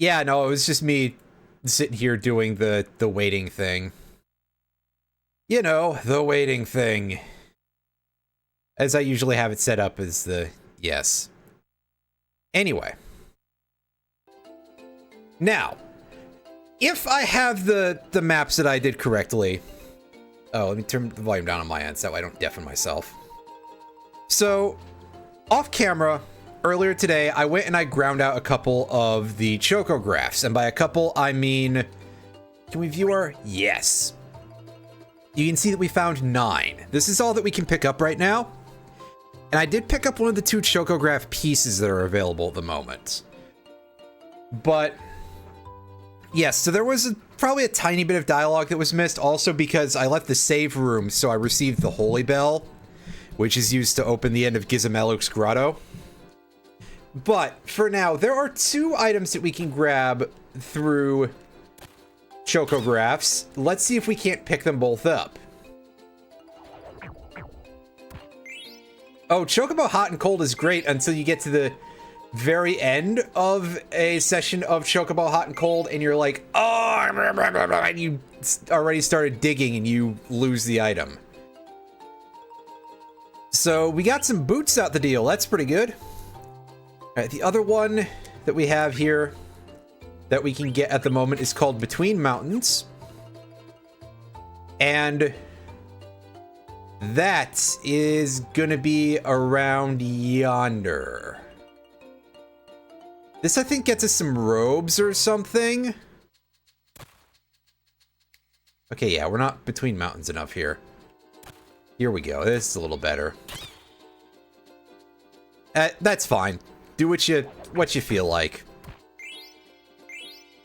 Yeah, no, it was just me sitting here doing the waiting thing. You know, the waiting thing. As I usually have it set up as the yes. Anyway. Now, if I have the maps that I did correctly... Oh, let me turn the volume down on my end so that way I don't deafen myself. So, off camera, earlier today, I went and I ground out a couple of the chocographs. And by a couple, I mean... Can we view our... Yes. You can see that we found 9. This is all that we can pick up right now. And I did pick up one of the 2 chocograph pieces that are available at the moment. But... Yes, so there was probably a tiny bit of dialogue that was missed, also because I left the save room, so I received the Holy Bell, which is used to open the end of Gizamaluk's Grotto. But, for now, there are 2 items that we can grab through chocographs. Let's see if we can't pick them both up. Oh, Chocobo Hot and Cold is great until you get to the very end of a session of Chocobo Hot and Cold, and you're like, oh, and you already started digging and you lose the item. So we got some boots out the deal. That's pretty good. All right, the other one that we have here that we can get at the moment is called Between Mountains. And that is gonna be around yonder. This, I think, gets us some robes or something. Okay, yeah, we're not between mountains enough here. Here we go. This is a little better. That's fine. Do what you feel like.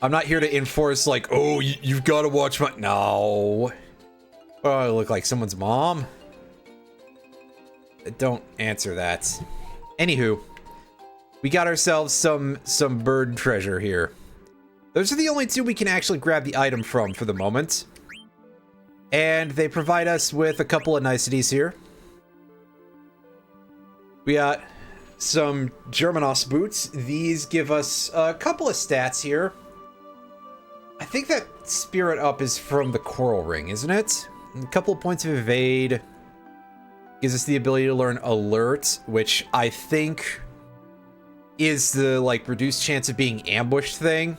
I'm not here to enforce, like, oh, you've got to watch my... No. Oh, I look like someone's mom. Don't answer that. Anywho. We got ourselves some bird treasure here. Those are the only 2 we can actually grab the item from for the moment. And they provide us with a couple of niceties here. We got some Germanos boots. These give us a couple of stats here. I think that Spirit Up is from the Coral Ring, isn't it? And a couple of points of evade. Gives us the ability to learn Alert, which I think is the, like, reduced chance of being ambushed thing.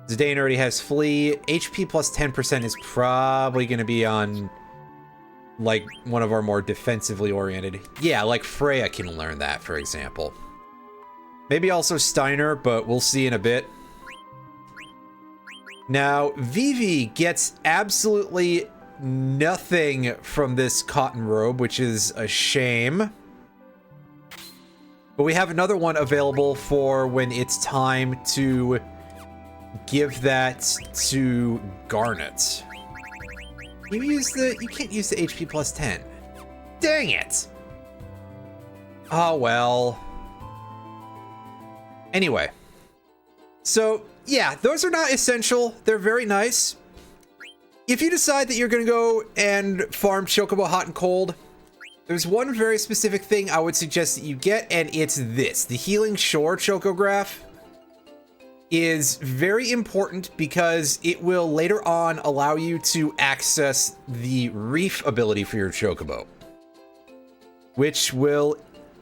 Zidane already has Flee. HP plus 10% is probably going to be on, like, one of our more defensively oriented. Yeah, like Freya can learn that, for example. Maybe also Steiner, but we'll see in a bit. Now, Vivi gets absolutely nothing from this cotton robe, which is a shame. But we have another one available for when it's time to give that to Garnet. You can't use the HP plus 10. Dang it! Oh well. Anyway. So, yeah, those are not essential. They're very nice. If you decide that you're gonna go and farm Chocobo Hot and Cold, there's one very specific thing I would suggest that you get, and it's this. The Healing Shore Chocograph is very important because it will later on allow you to access the Reef ability for your Chocobo, which will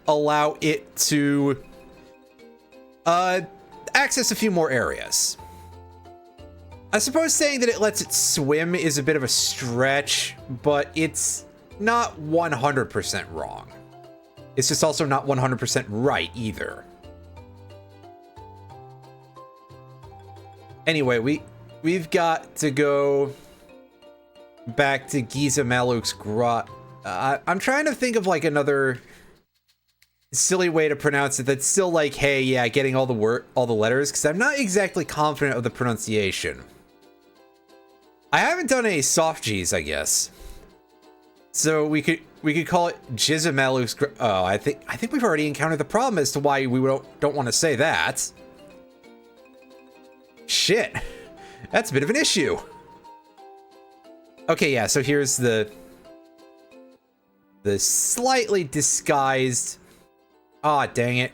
allow it to access a few more areas. I suppose saying that it lets it swim is a bit of a stretch, but it's not 100% wrong. It's just also not 100% right either. Anyway, we've got to go back to Gizamaluk's Grot. I'm trying to think of like another silly way to pronounce it that's still like, hey, yeah, getting all the letters, because I'm not exactly confident of the pronunciation. I haven't done any soft G's, I guess. So we could call it Gizamaluk's. Oh, I think we've already encountered the problem as to why we don't want to say that. Shit, that's a bit of an issue. Okay, yeah. So here's the slightly disguised. Aw, dang it.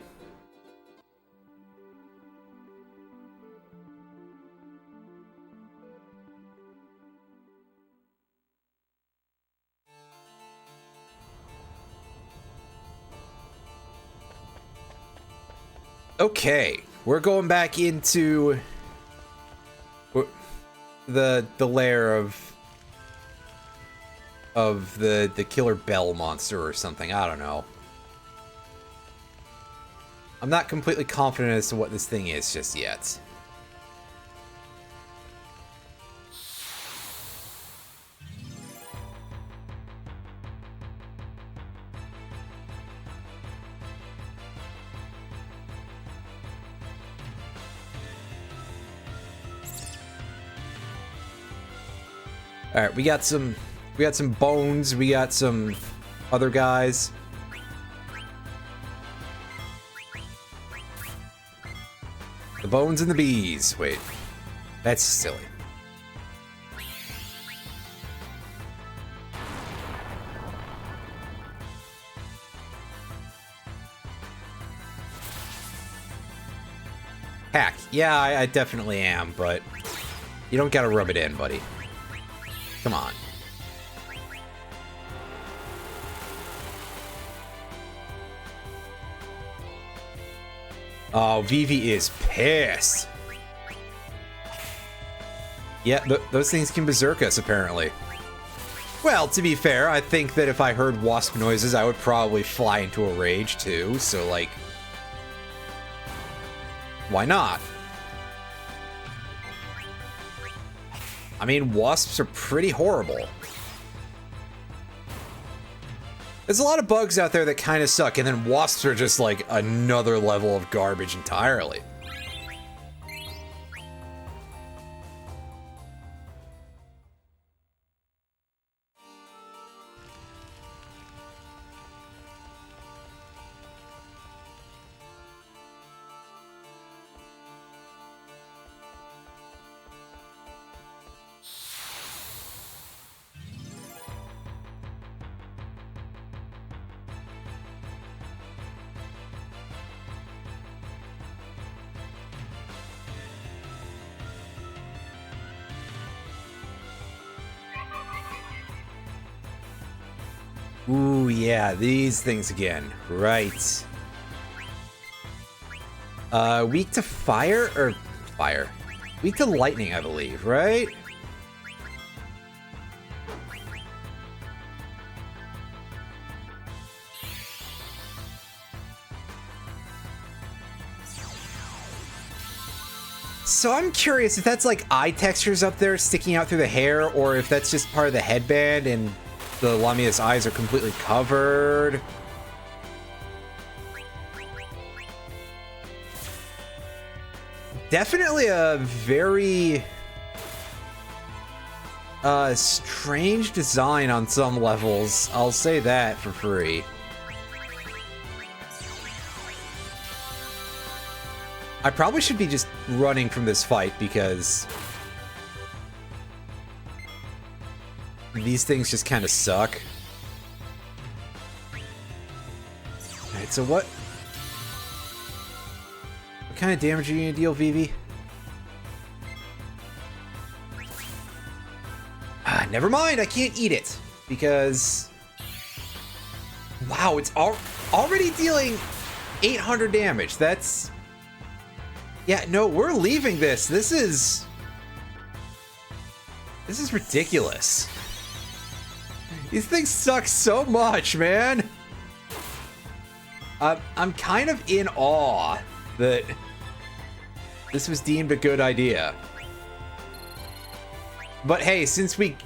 Okay, we're going back into the lair of the killer bell monster or something. I don't know. I'm not completely confident as to what this thing is just yet. All right, we got some bones, we got some other guys. The bones and the bees. Wait, that's silly. Hack. Yeah, I definitely am, but you don't gotta rub it in, buddy. Come on. Oh, Vivi is pissed. Yeah, those things can berserk us, apparently. Well, to be fair, I think that if I heard wasp noises, I would probably fly into a rage, too. So, like, why not? I mean, wasps are pretty horrible. There's a lot of bugs out there that kind of suck, and then wasps are just like another level of garbage entirely. Ooh, yeah, these things again. Right. Weak to fire? Or fire? Weak to lightning, I believe, right? So I'm curious if that's like eye textures up there sticking out through the hair, or if that's just part of the headband and the Lamia's eyes are completely covered. Definitely a very strange design on some levels. I'll say that for free. I probably should be just running from this fight because these things just kind of suck. Alright, so what kind of damage are you gonna deal, Vivi? Ah, never mind, I can't eat it because wow, it's already dealing 800 damage. That's yeah, no, we're leaving this. This is ridiculous. These things suck so much, man. I'm kind of in awe that this was deemed a good idea. But hey, since we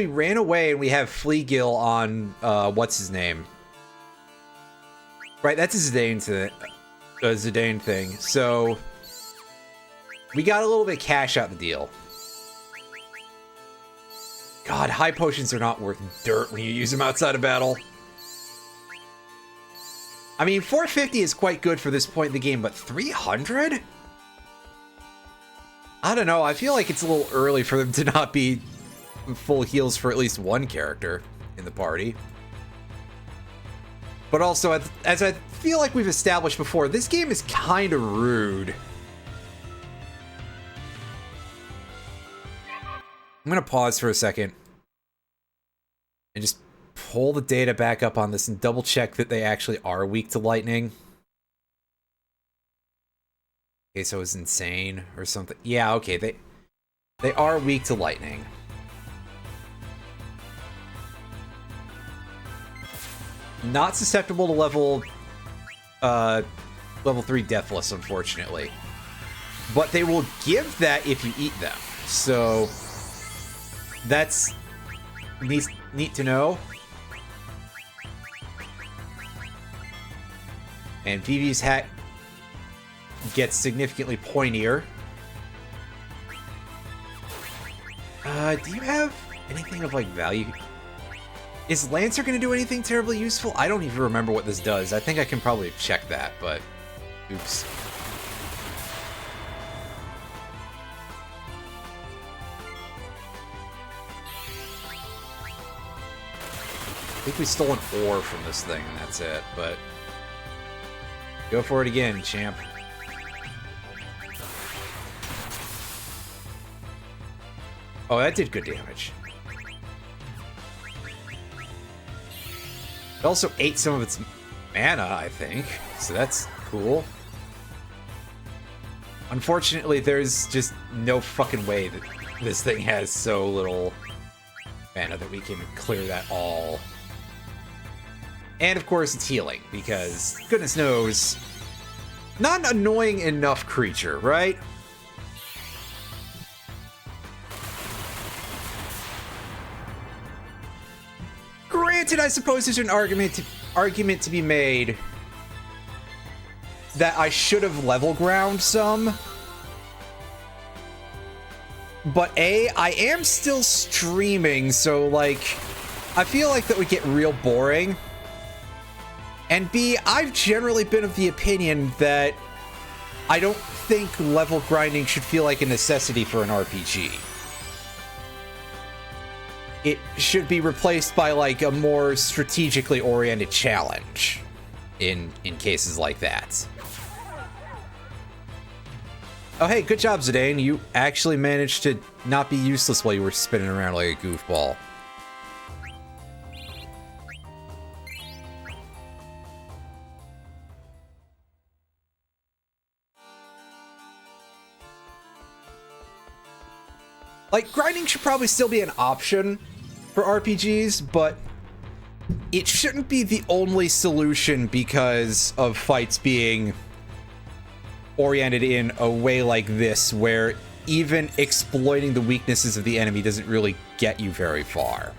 ran away and we have Fleagill on what's his name? Right, that's a Zidane thing. So we got a little bit of cash out the deal. God, high potions are not worth dirt when you use them outside of battle. I mean, 450 is quite good for this point in the game, but 300? I don't know, I feel like it's a little early for them to not be full heals for at least one character in the party. But also, as I feel like we've established before, this game is kind of rude. I'm gonna pause for a second and just pull the data back up on this and double check that they actually are weak to lightning. Okay, so it's insane or something. Yeah, okay, they are weak to lightning. Not susceptible to level 3 Deathless, unfortunately. But they will give that if you eat them. So that's neat to know. And Vivi's hat gets significantly pointier. Do you have anything of like value? Is Lancer going to do anything terribly useful? I don't even remember what this does. I think I can probably check that, but oops. I think we stole an ore from this thing, and that's it, but go for it again, champ. Oh, that did good damage. It also ate some of its mana, I think, so that's cool. Unfortunately, there's just no fucking way that this thing has so little mana that we can clear that all. And of course, it's healing, because goodness knows, not an annoying enough creature, right? Granted, I suppose there's an argument to be made that I should have level ground some. But A, I am still streaming, so like, I feel like that would get real boring. And B, I've generally been of the opinion that I don't think level grinding should feel like a necessity for an RPG. It should be replaced by like a more strategically oriented challenge in cases like that. Oh hey, good job, Zidane. You actually managed to not be useless while you were spinning around like a goofball. Like, grinding should probably still be an option for RPGs, but it shouldn't be the only solution because of fights being oriented in a way like this, where even exploiting the weaknesses of the enemy doesn't really get you very far.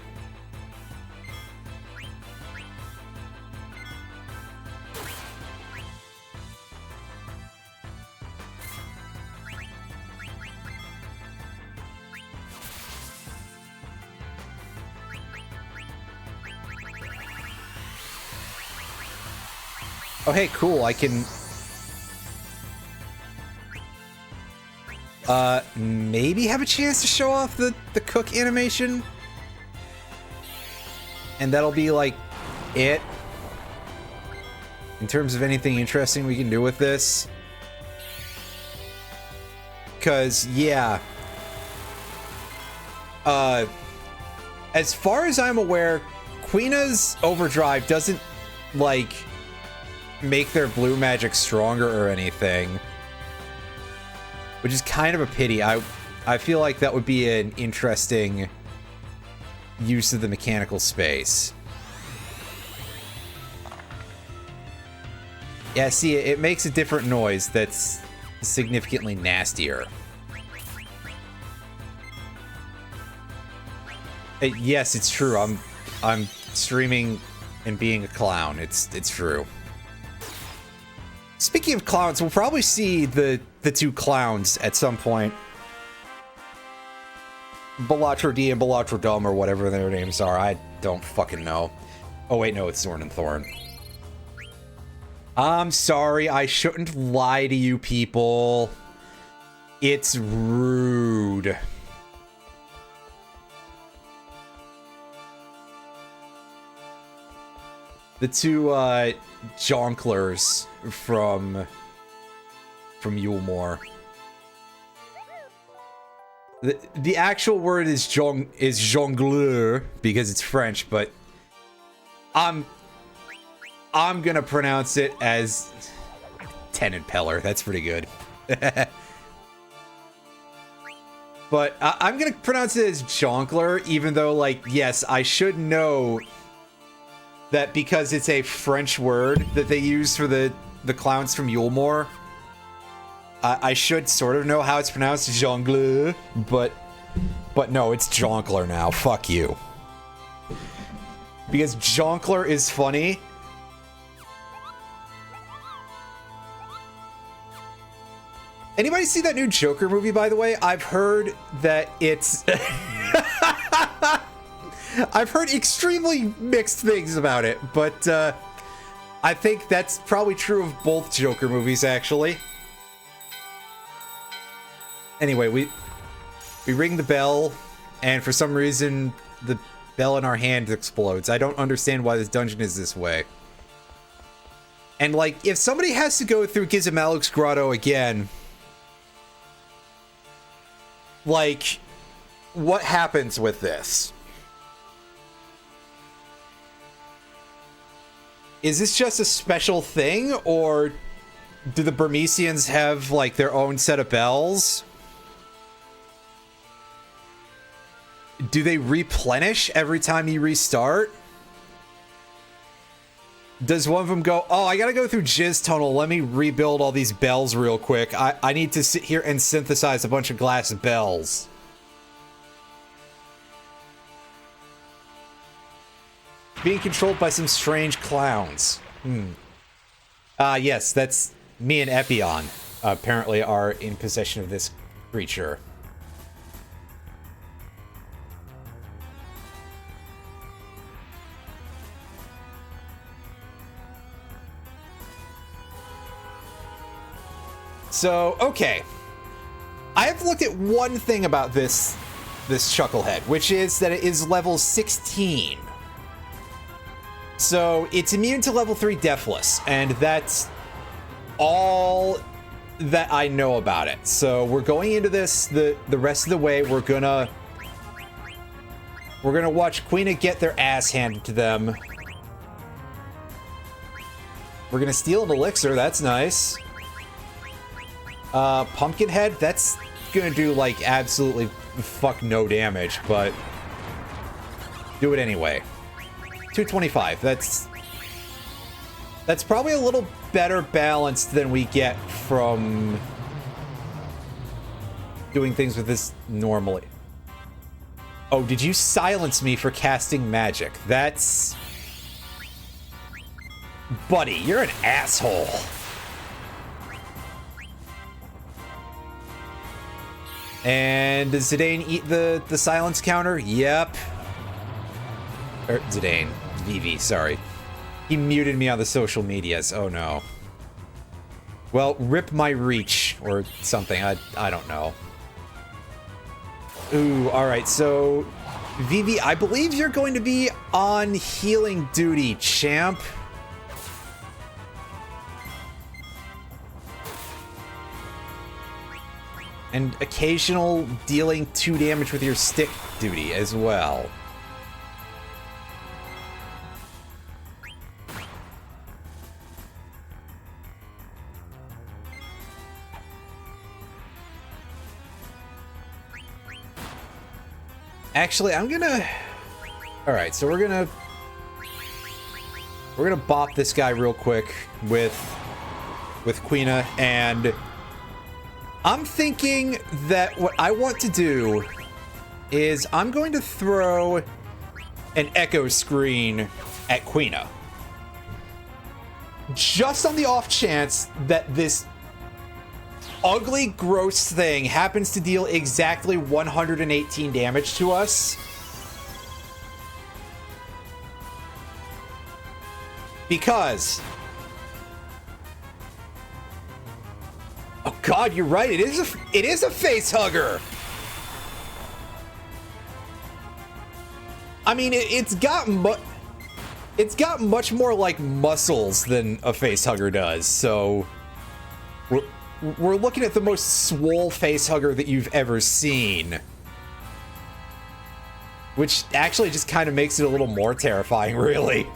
Oh, hey, cool, I can... maybe have a chance to show off the cook animation? And that'll be, like, it. In terms of anything interesting we can do with this. Because, yeah. As far as I'm aware, Queena's Overdrive doesn't, like... make their blue magic stronger or anything, which is kind of a pity. I feel like that would be an interesting use of the mechanical space. Yeah, see, it makes a different noise that's significantly nastier. Yes, it's true. I'm streaming and being a clown. It's true. Speaking of clowns, we'll probably see the two clowns at some point. Balatro D and Balatro Dome, or whatever their names are. I don't fucking know. Oh wait, no, it's Zorn and Thorn. I'm sorry, I shouldn't lie to you people. It's rude. The two, jonglers from Yulemore. The actual word is jongleur because it's French, but I'm gonna pronounce it as Tenant Peller. That's pretty good. But I'm gonna pronounce it as Jonkler, even though, like, yes, I should know that because it's a French word that they use for the clowns from Yulemore. I should sort of know how it's pronounced, Jongleur, but no, it's Jonkler now. Fuck you. Because Jonkler is funny. Anybody see that new Joker movie, by the way? I've heard that it's... I've heard extremely mixed things about it, but I think that's probably true of both Joker movies, actually. Anyway, we ring the bell, and for some reason, the bell in our hand explodes. I don't understand why this dungeon is this way. And, like, if somebody has to go through Gizamaluk's Grotto again... Like, what happens with this? Is this just a special thing, or do the Burmesians have, like, their own set of bells? Do they replenish every time you restart? Does one of them go, oh, I gotta go through Jizz Tunnel, let me rebuild all these bells real quick. I need to sit here and synthesize a bunch of glass bells. Being controlled by some strange clowns. Yes, that's me and Epion, apparently are in possession of this creature. So, okay. I have looked at one thing about this Chucklehead, which is that it is level 16. So, it's immune to level 3 Deathless, and that's all that I know about it. So, we're going into this the rest of the way. We're gonna watch Queena get their ass handed to them. We're gonna steal an elixir, that's nice. Pumpkinhead, that's gonna do, like, absolutely fuck no damage, but do it anyway. 225, that's probably a little better balanced than we get from doing things with this normally. Oh, did you silence me for casting magic? That's... Buddy, you're an asshole. And does Zidane eat the silence counter? Yep. Or Zidane. Vivi, sorry. He muted me on the social medias. Oh no. Well, rip my reach or something. I don't know. Ooh, alright, so Vivi, I believe you're going to be on healing duty, champ. And occasional dealing 2 damage with your stick duty as well. Actually, I'm gonna... Alright, so we're gonna bop this guy real quick with Queena, and I'm thinking that what I want to do is I'm going to throw an echo screen at Queena. Just on the off chance that this ugly, gross thing happens to deal exactly 118 damage to us. Because... Oh god, you're right, it is a face hugger! I mean, it's got much more, like, muscles than a face hugger does, so... We're looking at the most swole face hugger that you've ever seen. Which actually just kind of makes it a little more terrifying, really.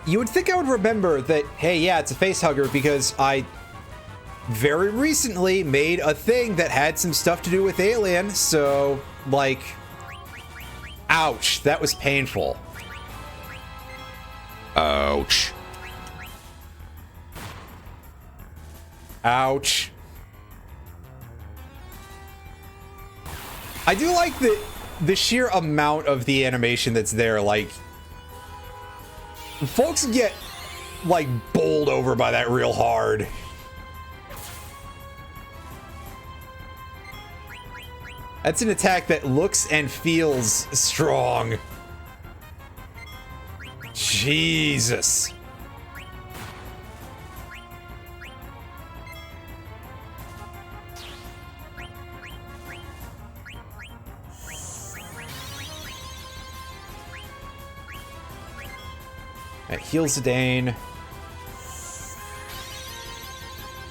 You would think I would remember that, hey, yeah, it's a face hugger because I very recently made a thing that had some stuff to do with Alien, so, like, ouch, that was painful. Ouch. Ouch. I do like the sheer amount of the animation that's there, like, folks get, like, bowled over by that real hard. That's an attack that looks and feels strong. Jesus. That heals Zidane.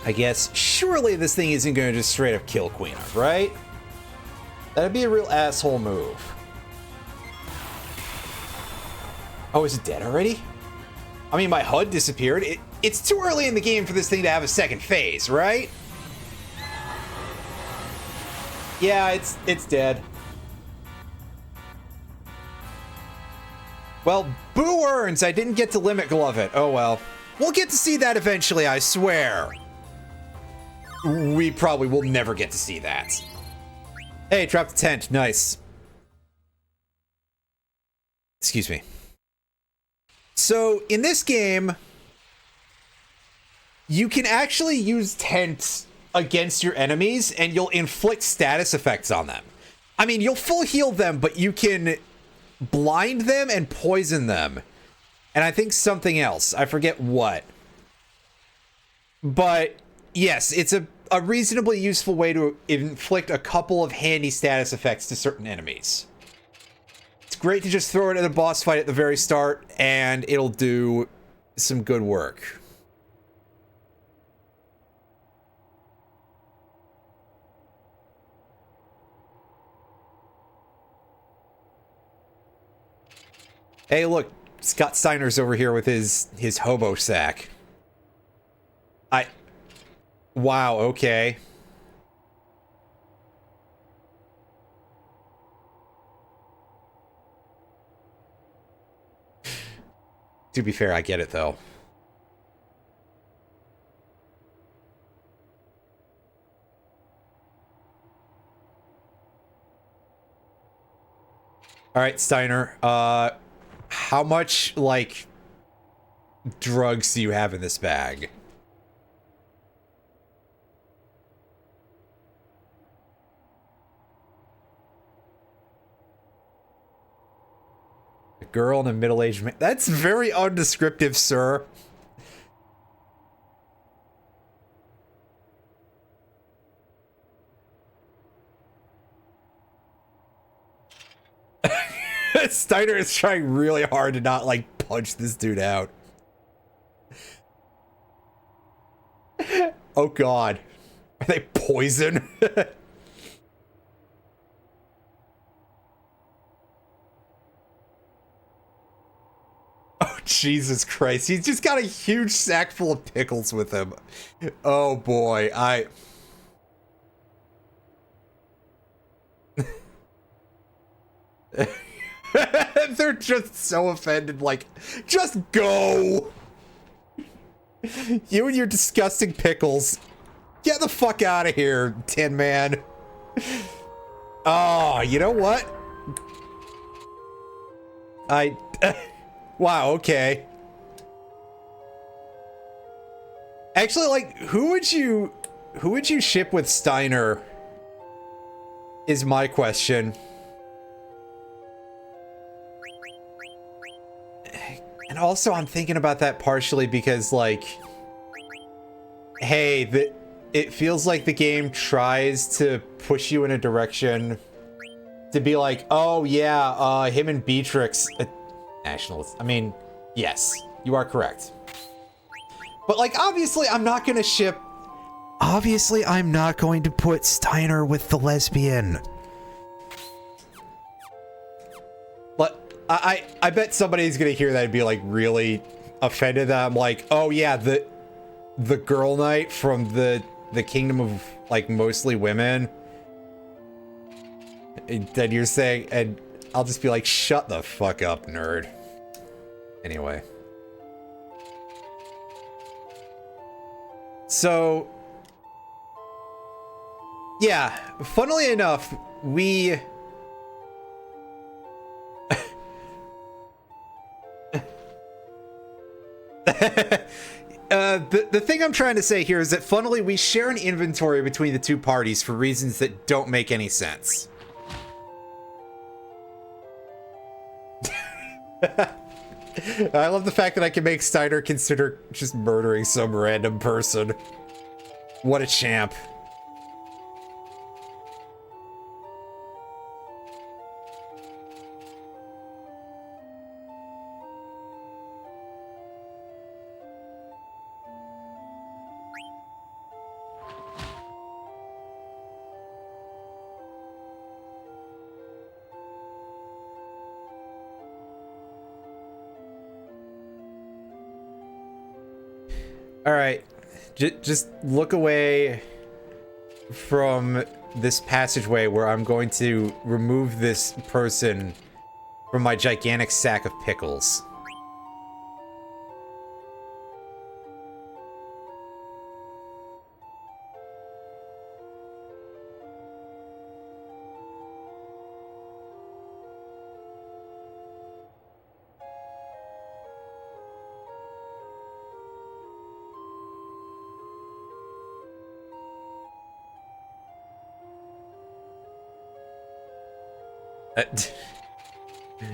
I guess surely this thing isn't going to just straight up kill Queen, right? That'd be a real asshole move. Oh, is it dead already? I mean, my HUD disappeared. It's too early in the game for this thing to have a second phase, right? Yeah, it's dead. Well, boo earns. I didn't get to limit glove it. Oh well. We'll get to see that eventually, I swear. We probably will never get to see that. Hey, dropped a tent. Nice. Excuse me. So, in this game, you can actually use tents against your enemies, and you'll inflict status effects on them. I mean, you'll full heal them, but you can blind them and poison them. And I think something else. I forget what. But, yes, it's a reasonably useful way to inflict a couple of handy status effects to certain enemies. It's great to just throw it at a boss fight at the very start, and it'll do some good work. Hey, look, Scott Steiner's over here with his hobo sack. Wow, okay. To be fair, I get it, though. Alright, Steiner, how much, like, drugs do you have in this bag? A girl and a middle-aged man. That's very undescriptive, sir. Steiner is trying really hard to not, like, punch this dude out. Oh, God. Are they poison? Oh, Jesus Christ. He's just got a huge sack full of pickles with him. Oh, boy. They're just so offended, like, just go! You and your disgusting pickles. Get the fuck out of here, Tin Man. Oh, you know what? Wow, okay. Actually, like, who would you ship with Steiner? Is my question. And also, I'm thinking about that partially because, like, hey, it feels like the game tries to push you in a direction to be like, oh yeah, him and Beatrix, nationalists. I mean, yes, you are correct. But, like, obviously, I'm not gonna ship. Obviously, I'm not going to put Steiner with the lesbian. But I bet somebody's gonna hear that and be like, really? offended that I'm like, oh yeah, the girl knight from the kingdom of like mostly women. And then you're saying, and I'll just be like, shut the fuck up, nerd. Anyway. So, yeah, funnily enough, we... the thing I'm trying to say here is that funnily we share an inventory between the two parties for reasons that don't make any sense. I love the fact that I can make Steiner consider just murdering some random person. What a champ. All right, just look away from this passageway where I'm going to remove this person from my gigantic sack of pickles.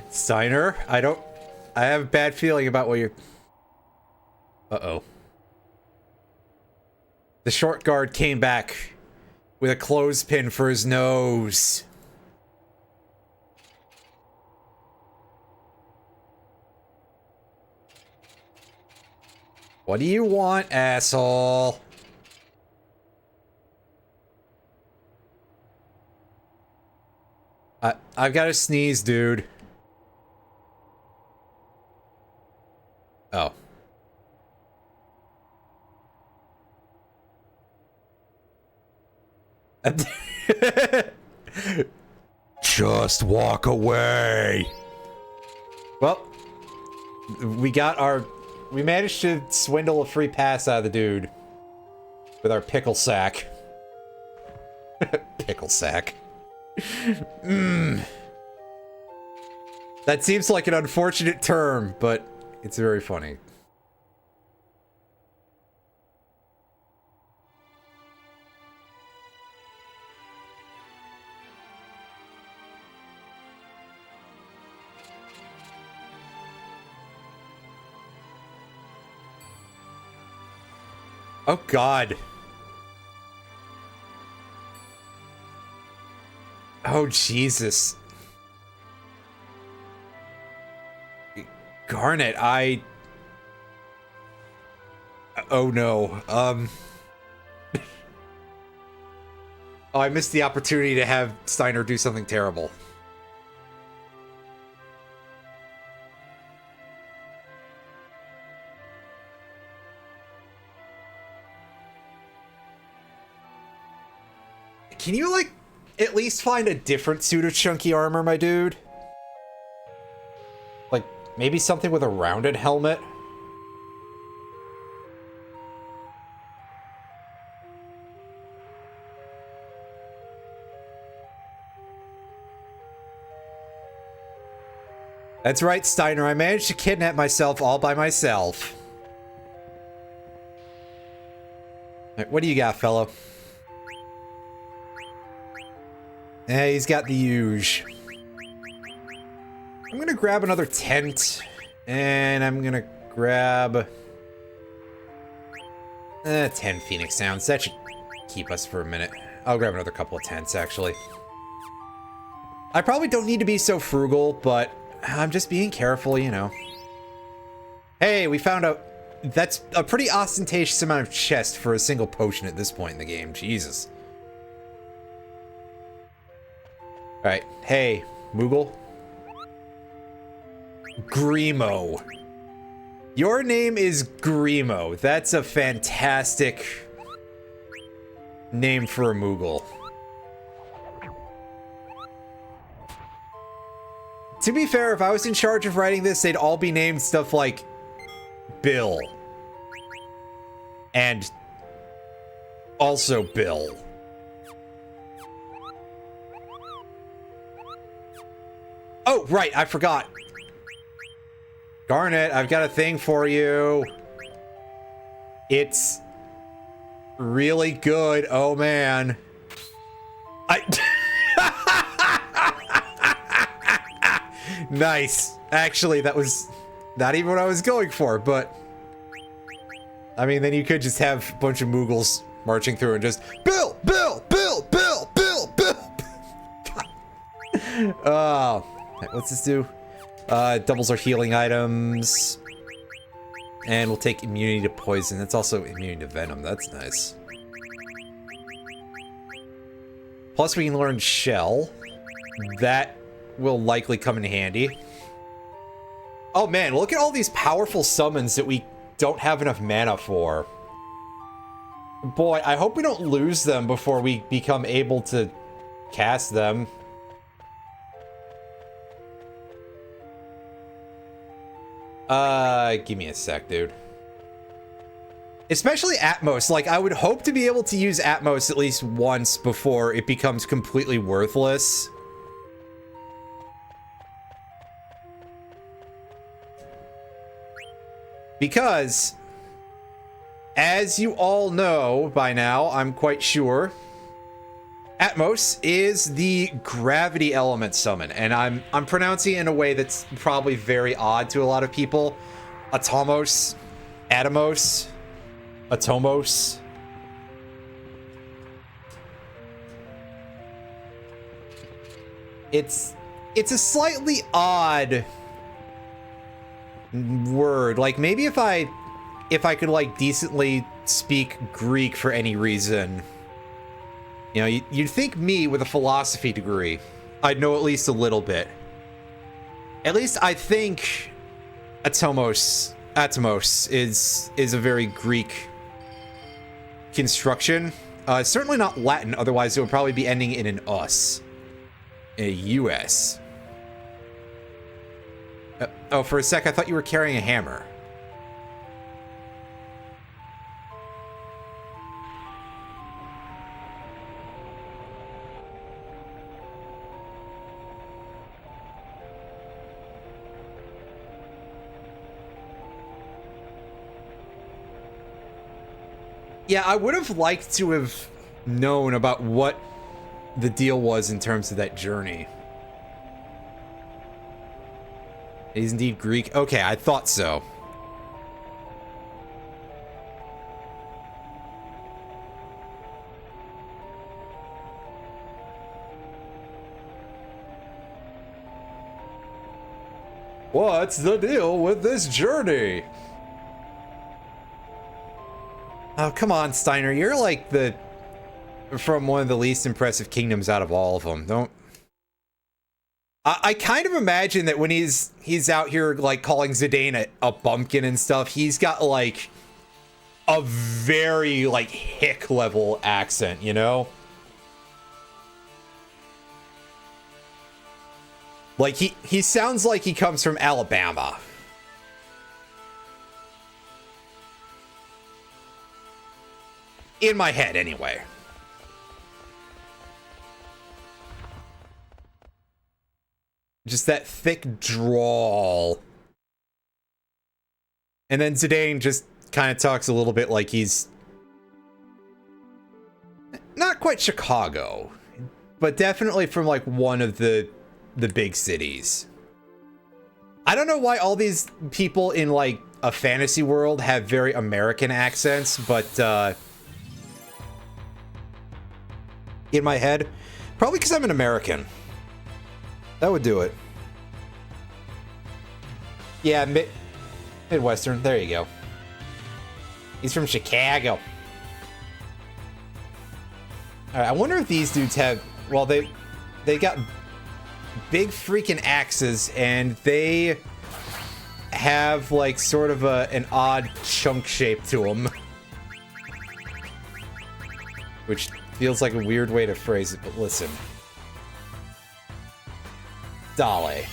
Steiner, I have a bad feeling about what you're... Uh-oh. The short guard came back with a clothespin for his nose. What do you want, asshole? I've got to sneeze, dude. Oh. Just walk away. Well, we managed to swindle a free pass out of the dude with our pickle sack. Pickle sack. That seems like an unfortunate term, but it's very funny. Oh God. Oh, Jesus. Garnet, oh, no. Oh, I missed the opportunity to have Steiner do something terrible. Can you, like, at least find a different suit of chunky armor, my dude? Like, maybe something with a rounded helmet? That's right, Steiner. I managed to kidnap myself all by myself. Right, what do you got, fellow? Yeah, he's got the huge. I'm gonna grab another tent, and I'm gonna grab 10 Phoenix Sounds. That should keep us for a minute. I'll grab another couple of tents, actually. I probably don't need to be so frugal, but I'm just being careful, you know. Hey, we found out that's a pretty ostentatious amount of chest for a single potion at this point in the game. Jesus. Alright, hey, Moogle. Grimo. Your name is Grimo. That's a fantastic name for a Moogle. To be fair, if I was in charge of writing this, they'd all be named stuff like Bill. And also Bill. Oh, right, I forgot. Garnet, I've got a thing for you. It's really good. Oh, man. Nice. Actually, that was not even what I was going for, but... I mean, then you could just have a bunch of Moogles marching through and just... Bill! Bill! Bill! Bill! Bill! Bill! Oh... What's this do? Doubles our healing items. And we'll take immunity to poison. That's also immunity to venom. That's nice. Plus we can learn shell. That will likely come in handy. Oh man, look at all these powerful summons that we don't have enough mana for. Boy, I hope we don't lose them before we become able to cast them. Give me a sec, dude. Especially Atmos. Like, I would hope to be able to use Atmos at least once before it becomes completely worthless. Because, as you all know by now, I'm quite sure, Atmos is the gravity element summon, and I'm pronouncing it in a way that's probably very odd to a lot of people. Atomos, Atomos, Atomos. It's a slightly odd word. Like, maybe if I could like decently speak Greek for any reason. You know, you'd think me with a philosophy degree, I'd know at least a little bit. At least I think Atomos is a very Greek construction. Certainly not Latin, otherwise it would probably be ending in an us. A US. Oh, for a sec I thought you were carrying a hammer. Yeah, I would have liked to have known about what the deal was in terms of that journey. It is indeed Greek. Okay, I thought so. What's the deal with this journey? Oh, come on, Steiner. You're like from one of the least impressive kingdoms out of all of them. Don't... I kind of imagine that when he's out here, like, calling Zidane a bumpkin and stuff, he's got, like, a very, like, hick level accent, you know? Like, he sounds like he comes from Alabama. In my head, anyway. Just that thick drawl. And then Zidane just kind of talks a little bit like he's... not quite Chicago, but definitely from, like, one of the big cities. I don't know why all these people in, like, a fantasy world have very American accents, but, in my head, probably because I'm an American. That would do it. Yeah, Midwestern. There you go. He's from Chicago. Alright, I wonder if these dudes have... well, they got big freaking axes, and they have, like, sort of an odd chunk shape to them. Which feels like a weird way to phrase it, but listen. Dale.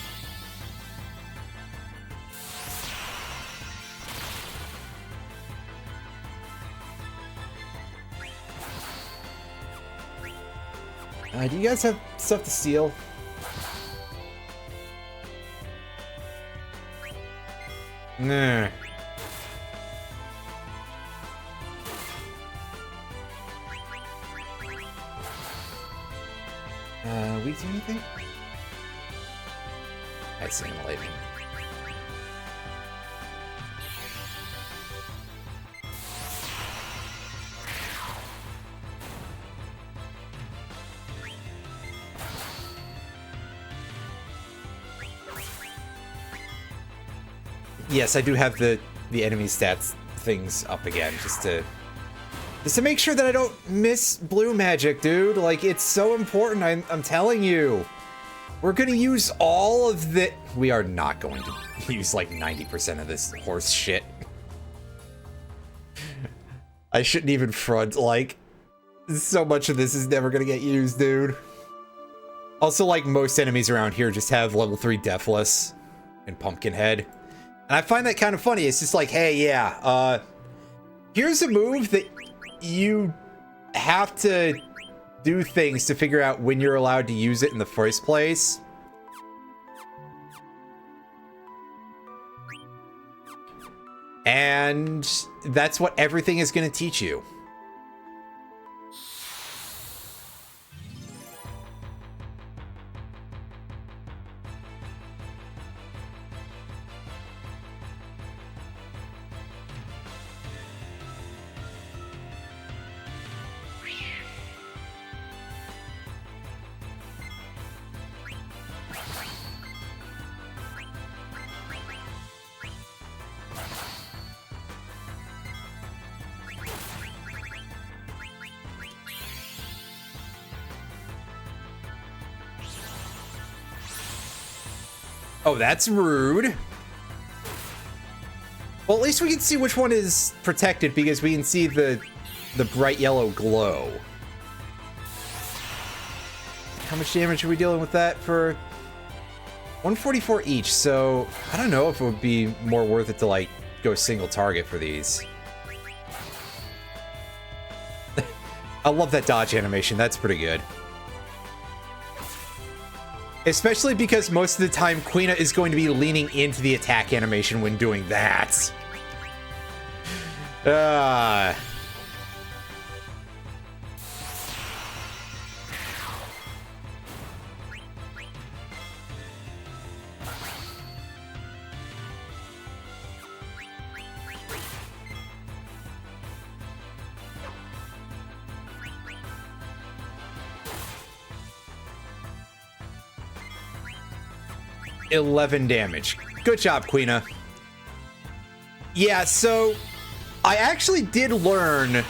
Do you guys have stuff to steal? Nah. Weak to anything? That's simulating. Yes, I do have the enemy stats things up again, just to make sure that I don't miss blue magic, dude. Like, it's so important. I'm telling you, we're gonna use all of the. We are not going to use like 90% of this horse shit. I shouldn't even front. Like, so much of this is never gonna get used, dude. Also, like, most enemies around here just have level 3 Deathless and Pumpkinhead. And I find that kind of funny. It's just like, hey, yeah, here's a move that you have to do things to figure out when you're allowed to use it in the first place. And that's what everything is going to teach you. Oh, that's rude. Well, at least we can see which one is protected because we can see the bright yellow glow. How much damage are we dealing with that for? 144 each, so I don't know if it would be more worth it to, like, go single target for these. I love that dodge animation. That's pretty good. Especially because most of the time, Quina is going to be leaning into the attack animation when doing that. 11 damage. Good job, Quina. Yeah, so I actually did learn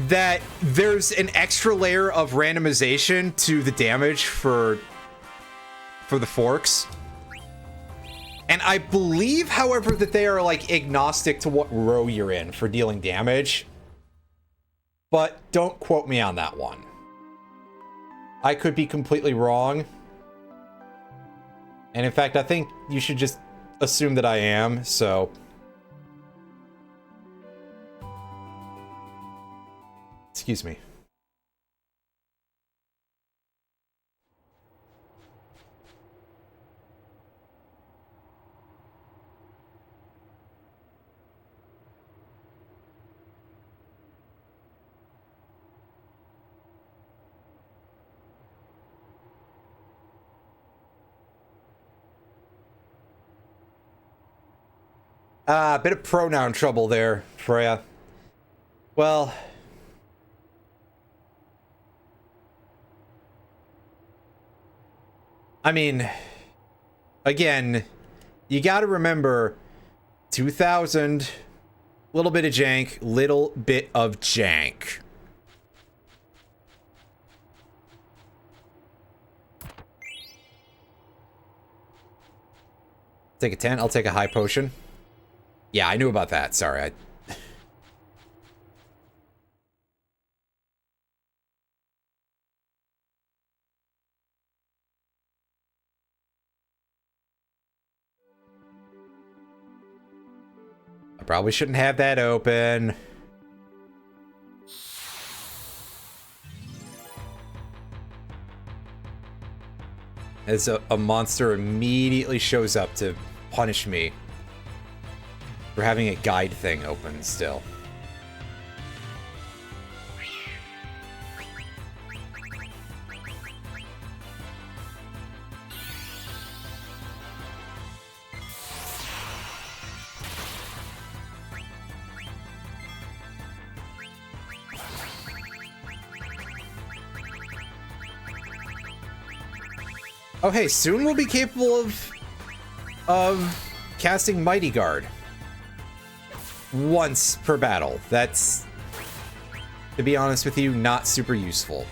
that there's an extra layer of randomization to the damage for the forks. And I believe, however, that they are, like, agnostic to what row you're in for dealing damage. But don't quote me on that one. I could be completely wrong. And in fact, I think you should just assume that I am, so. Excuse me. A bit of pronoun trouble there, Freya. Well, I mean, again, you gotta remember, 2000, little bit of jank, little bit of jank. Take a 10. I'll take a high potion. Yeah, I knew about that. Sorry. I probably shouldn't have that open. As a monster immediately shows up to punish me for having a guide thing open still. Oh hey, soon we'll be capable of casting Mighty Guard. Once per battle. That's, to be honest with you, not super useful.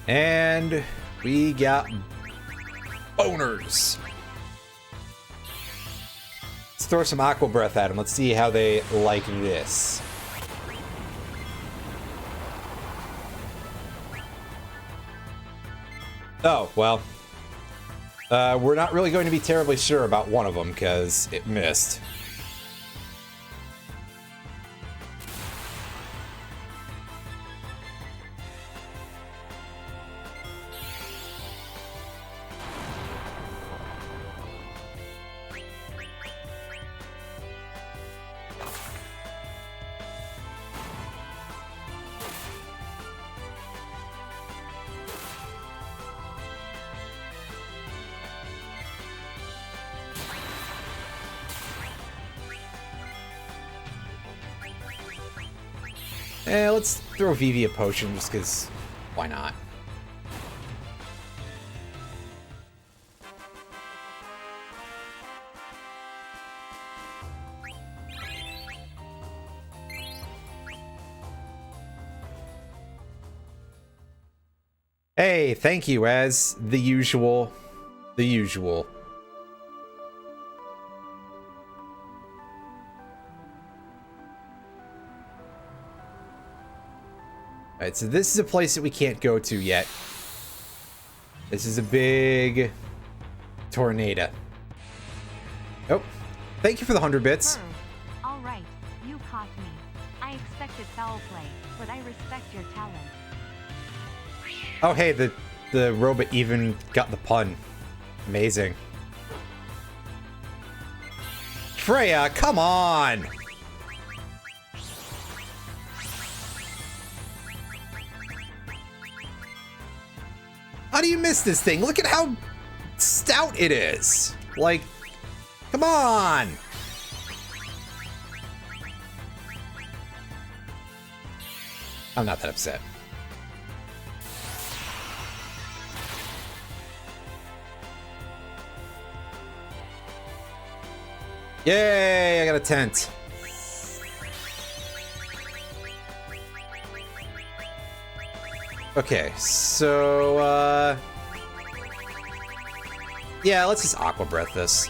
And we got boners. Let's throw some Aqua Breath at them. Let's see how they like this. Oh, well. We're not really going to be terribly sure about one of them because it missed. Let's throw Vivi a potion just because why not? Hey, thank you, as the usual. The usual. Alright, so this is a place that we can't go to yet. This is a big tornado. Oh, thank you for the 100 bits. All right, you caught me. I expected foul play, but I respect your talent. Oh, hey, the robot even got the pun. Amazing. Freya, come on! How do you miss this thing? Look at how stout it is. Like, come on! I'm not that upset. Yay, I got a tent. Okay, so, yeah, let's just Aqua Breath this.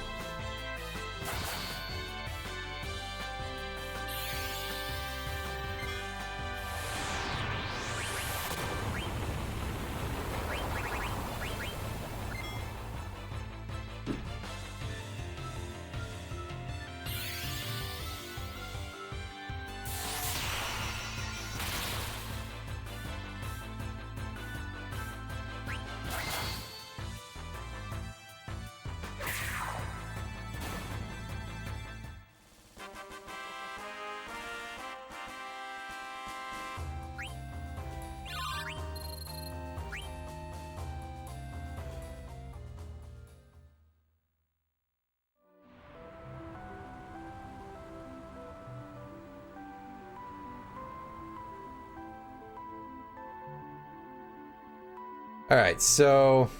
Alright, so...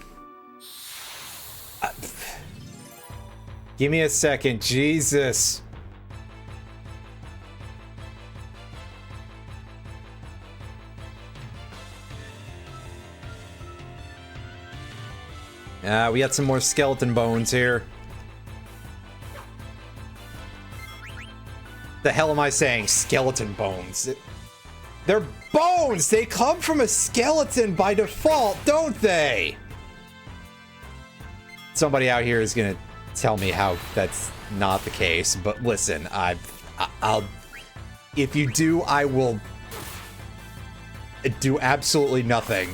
give me a second, Jesus. We got some more skeleton bones here. The hell am I saying? Skeleton bones. They're bones! They come from a skeleton by default, don't they? Somebody out here is gonna tell me how that's not the case, but listen, I'll... if you do, I will do absolutely nothing.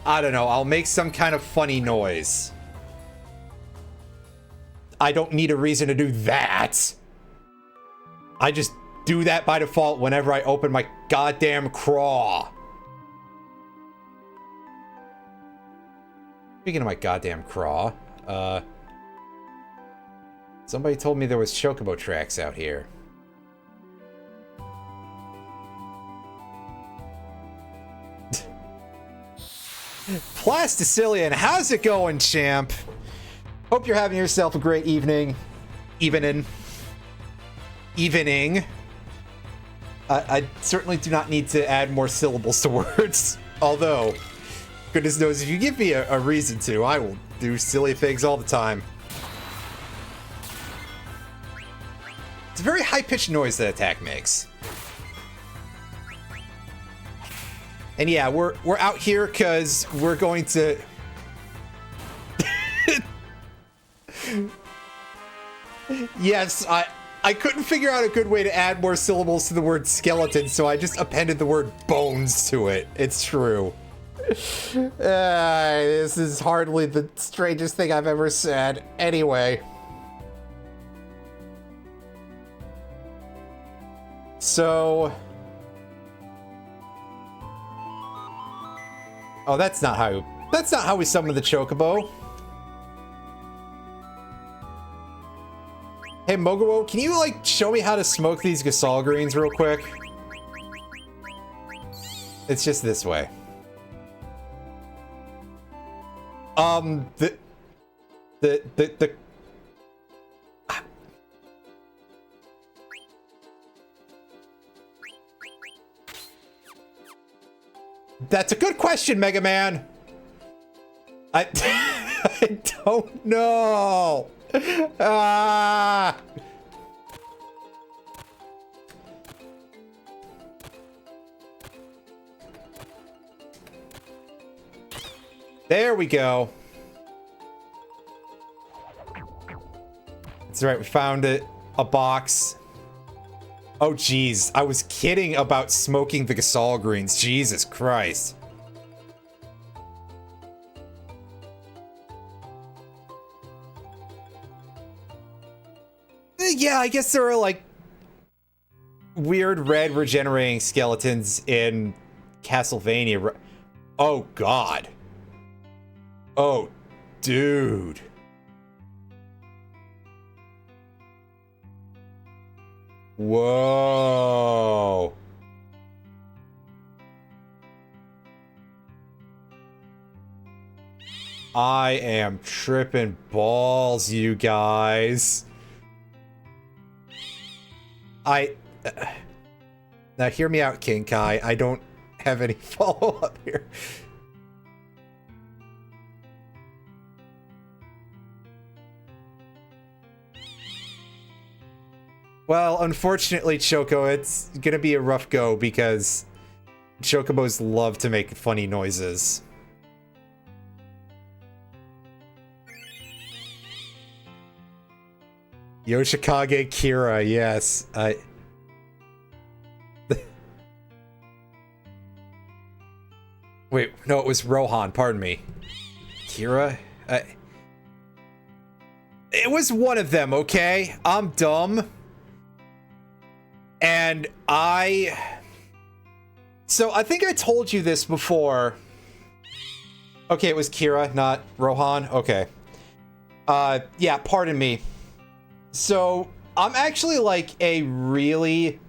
I don't know, I'll make some kind of funny noise. I don't need a reason to do that. I just do that by default whenever I open my goddamn craw. Speaking of my goddamn craw, somebody told me there was chocobo tracks out here. Plasticillion, how's it going, champ? Hope you're having yourself a great evening. Evening. I certainly do not need to add more syllables to words. Although, goodness knows, if you give me a reason to, I will do silly things all the time. It's a very high-pitched noise that attack makes. And yeah, we're out here because we're going to... Yes, I couldn't figure out a good way to add more syllables to the word skeleton, so I just appended the word bones to it. It's true. This is hardly the strangest thing I've ever said. Anyway. So... oh, that's not how we summon the chocobo. Hey, Moguo, can you, like, show me how to smoke these Gasol greens real quick? It's just this way. That's a good question, Mega Man. I don't know. There we go. That's right, we found it. A box. Oh, geez. I was kidding about smoking the Gasol greens. Jesus Christ. Yeah, I guess there are, like, weird red regenerating skeletons in Castlevania. Oh, God. Oh, dude. Whoa. I am tripping balls, you guys. Now hear me out, King Kai. I don't have any follow-up here. Well, unfortunately, Choco, it's gonna be a rough go because Chocobos love to make funny noises. Yoshikage Kira, yes. Wait, no, it was Rohan, pardon me. Kira? It was one of them, okay? I'm dumb. And so I think I told you this before. Okay, it was Kira, not Rohan. Okay. Yeah, pardon me. So I'm actually like a really,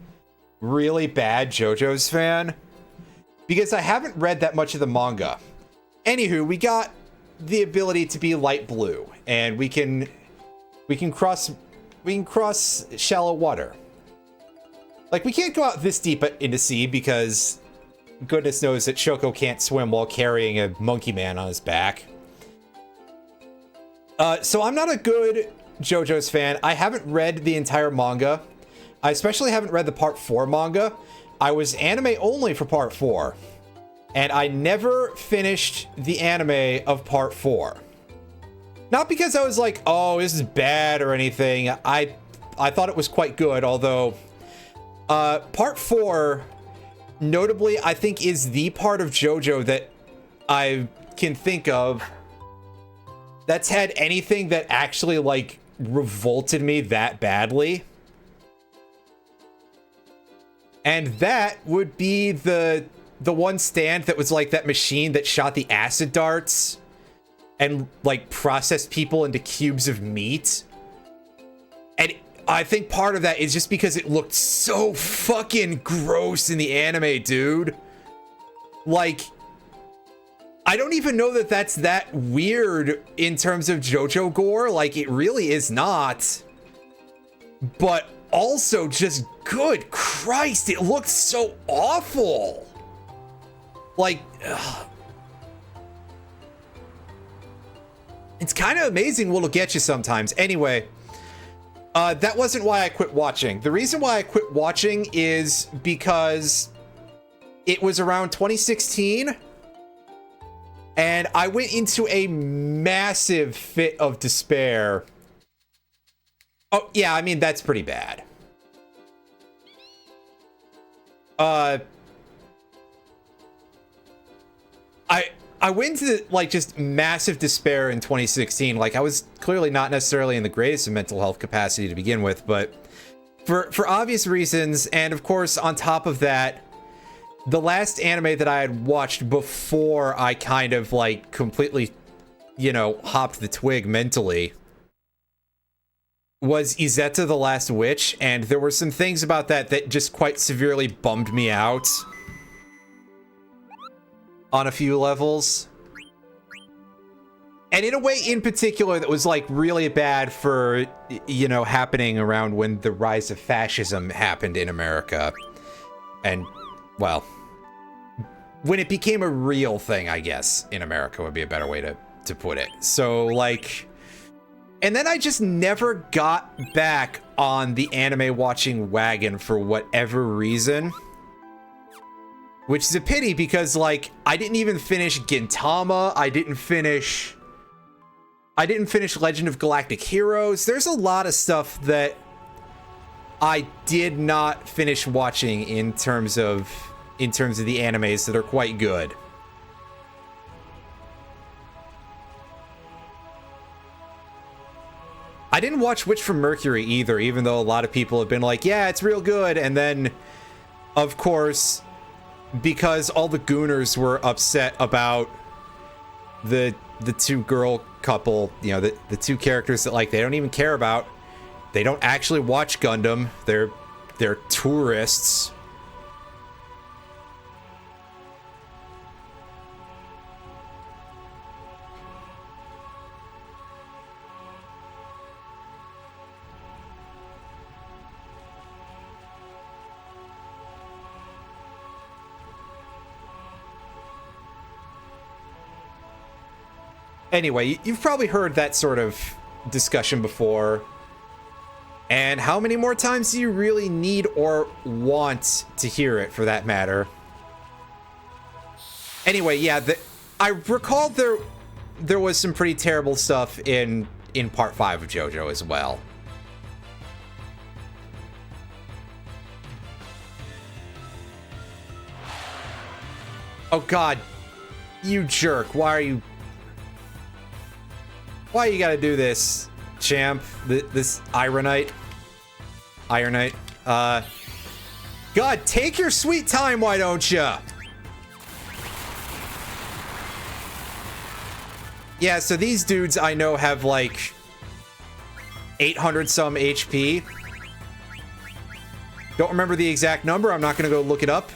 really bad JoJo's fan because I haven't read that much of the manga. Anywho, we got the ability to be light blue, and we can cross shallow water. Like, we can't go out this deep into sea because goodness knows that Shoko can't swim while carrying a monkey man on his back. So I'm not a good JoJo's fan. I haven't read the entire manga. I especially haven't read the Part 4 manga. I was anime only for Part 4. And I never finished the anime of Part 4. Not because I was like, oh, this is bad or anything. I thought it was quite good, although Part 4, notably, I think is the part of JoJo that I can think of that's had anything that actually, like, revolted me that badly. And that would be the one stand that was like that machine that shot the acid darts and like processed people into cubes of meat. And I think part of that is just because it looked so fucking gross in the anime, dude. Like, I don't even know that that's that weird in terms of JoJo gore. Like, it really is not. But also, just good Christ, it looked so awful. Like, ugh. It's kind of amazing what'll get you sometimes. Anyway, that wasn't why I quit watching. The reason why I quit watching is because it was around 2016, and I went into a massive fit of despair. Oh, yeah, I mean, that's pretty bad. I went into, like, just massive despair in 2016. Like, I was clearly not necessarily in the greatest of mental health capacity to begin with, but for obvious reasons, and of course, on top of that, the last anime that I had watched before I kind of, like, completely, you know, hopped the twig mentally was Izetta the Last Witch, and there were some things about that that just quite severely bummed me out on a few levels. And in a way in particular that was like really bad for, you know, happening around when the rise of fascism happened in America. And, well, when it became a real thing, I guess, in America would be a better way to put it. So, like, and then I just never got back on the anime watching wagon for whatever reason. Which is a pity because, like, I didn't even finish Gintama. I didn't finish Legend of Galactic Heroes. There's a lot of stuff that I did not finish watching in terms of the animes that are quite good. I didn't watch Witch from Mercury either, even though a lot of people have been like, yeah, it's real good. And then, of course, because all the Gooners were upset about the two girl couple, you know, the two characters that, like, they don't even care about. They don't actually watch Gundam. They're tourists. Anyway, you've probably heard that sort of discussion before. And how many more times do you really need or want to hear it, for that matter? Anyway, yeah, I recall there was some pretty terrible stuff in Part 5 of JoJo as well. Oh god, you jerk, why you gotta do this, champ? This Ironite. God, take your sweet time, why don't ya? Yeah, so these dudes I know have, like, 800 some HP. Don't remember the exact number. I'm not going to go look it up.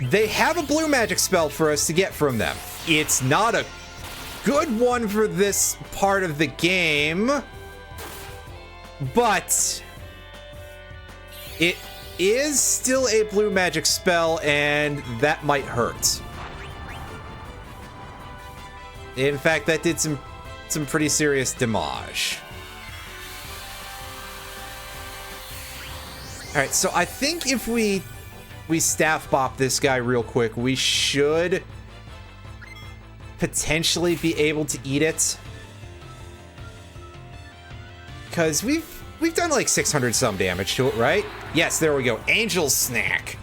They have a blue magic spell for us to get from them. It's not a good one for this part of the game, but it is still a blue magic spell, and that might hurt. In fact, that did some pretty serious damage. All right, so I think if we staff bop this guy real quick, we should potentially be able to eat it. Because we've done like 600 some damage to it, right? Yes, there we go. Angel snack.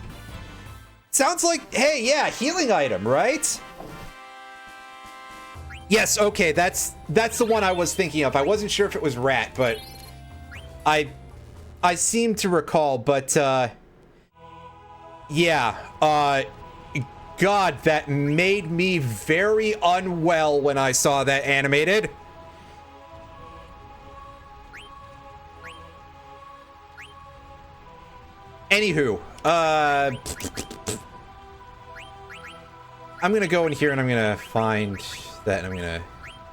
Sounds like, hey, yeah, healing item, right? Yes, okay, that's the one I was thinking of. I wasn't sure if it was rat, but I seem to recall, but yeah, God, that made me very unwell when I saw that animated. Anywho, I'm gonna go in here and I'm gonna find that and I'm gonna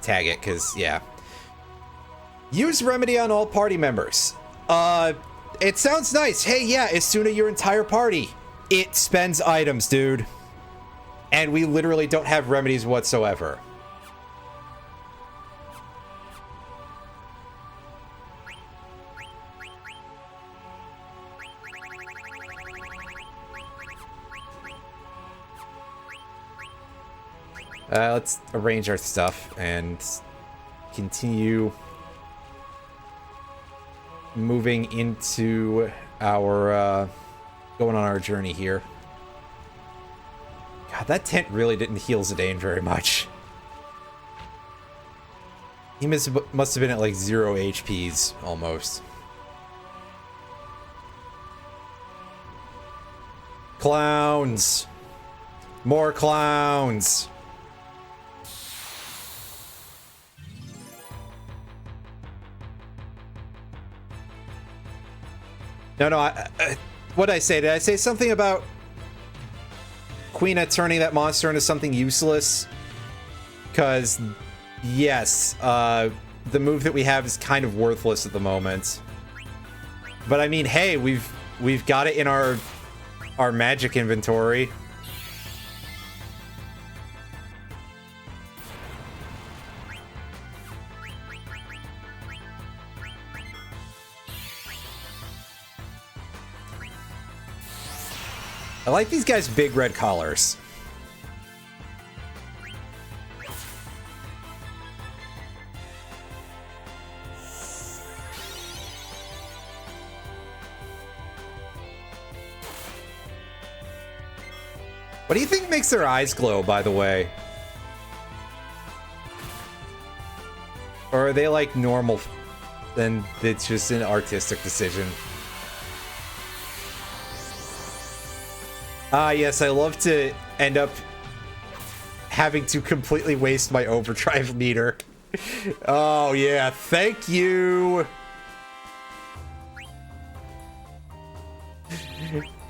tag it, because, yeah. Use remedy on all party members. It sounds nice. Hey, yeah, as soon as your entire party, it spends items, dude. And we literally don't have remedies whatsoever. Let's arrange our stuff and continue moving into our, going on our journey here. God, that tent really didn't heal Zidane very much. He must have been at like 0 HPs, almost. Clowns! More clowns! No, what did I say? Did I say something about Quina turning that monster into something useless? Because, yes, the move that we have is kind of worthless at the moment. But I mean, hey, we've got it in our magic inventory. I like these guys' big red collars. What do you think makes their eyes glow, by the way? Or are they like normal? Then it's just an artistic decision. Ah, yes, I love to end up having to completely waste my overdrive meter. Oh, yeah, thank you.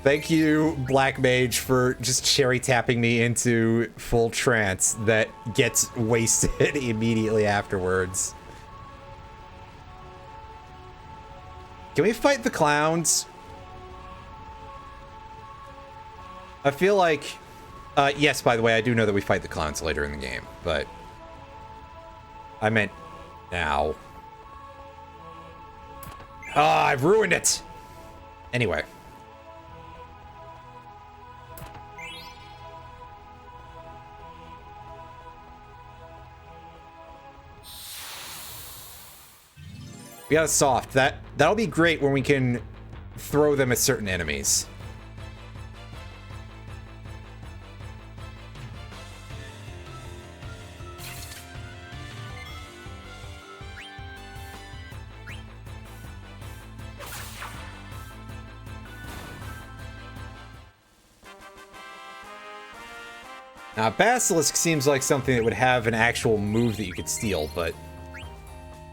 Thank you, Black Mage, for just cherry tapping me into full trance that gets wasted immediately afterwards. Can we fight the clowns? I feel like, yes, by the way, I do know that we fight the clowns later in the game, but I meant now. Ah, I've ruined it! Anyway. We got a soft. That'll be great when we can throw them at certain enemies. Now, Basilisk seems like something that would have an actual move that you could steal, but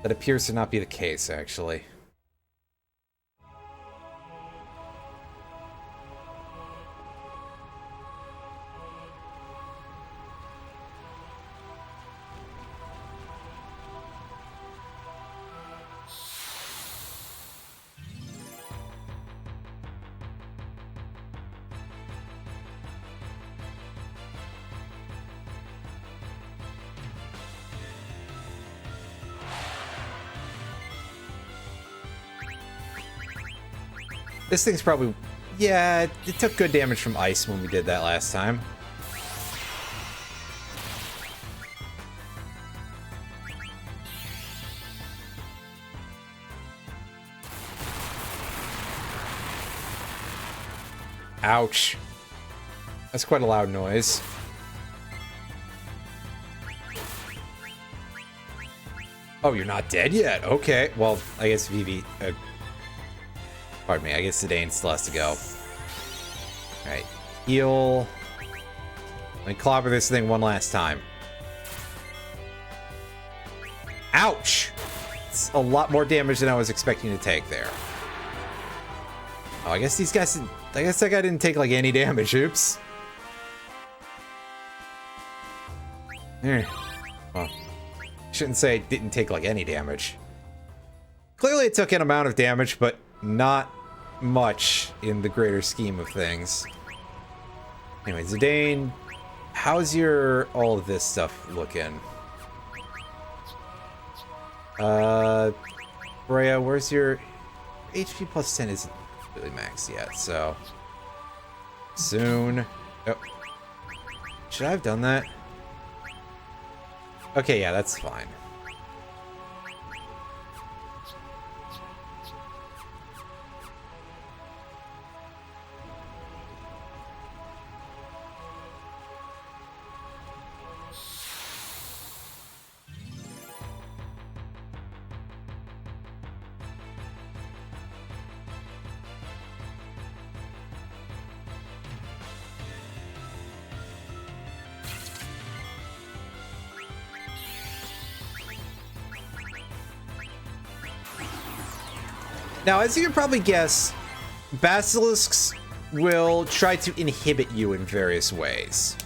That appears to not be the case, actually. This thing's probably... Yeah, it took good damage from ice when we did that last time. Ouch. That's quite a loud noise. Oh, you're not dead yet? Okay. Well, I guess Vivi... pardon me, I guess Zidane still has to go. Alright. Heal. Let me clobber this thing one last time. Ouch! It's a lot more damage than I was expecting to take there. Oh, I guess these guys... I guess that guy didn't take, like, any damage. Oops. Well, shouldn't say it didn't take, like, any damage. Clearly it took an amount of damage, but not much in the greater scheme of things. Anyway, Zidane, how's your all of this stuff looking? Brea, where's your HP plus 10 isn't really maxed yet, so soon. Oh, should I have done that? Okay, yeah, that's fine. Now, as you can probably guess, basilisks will try to inhibit you in various ways.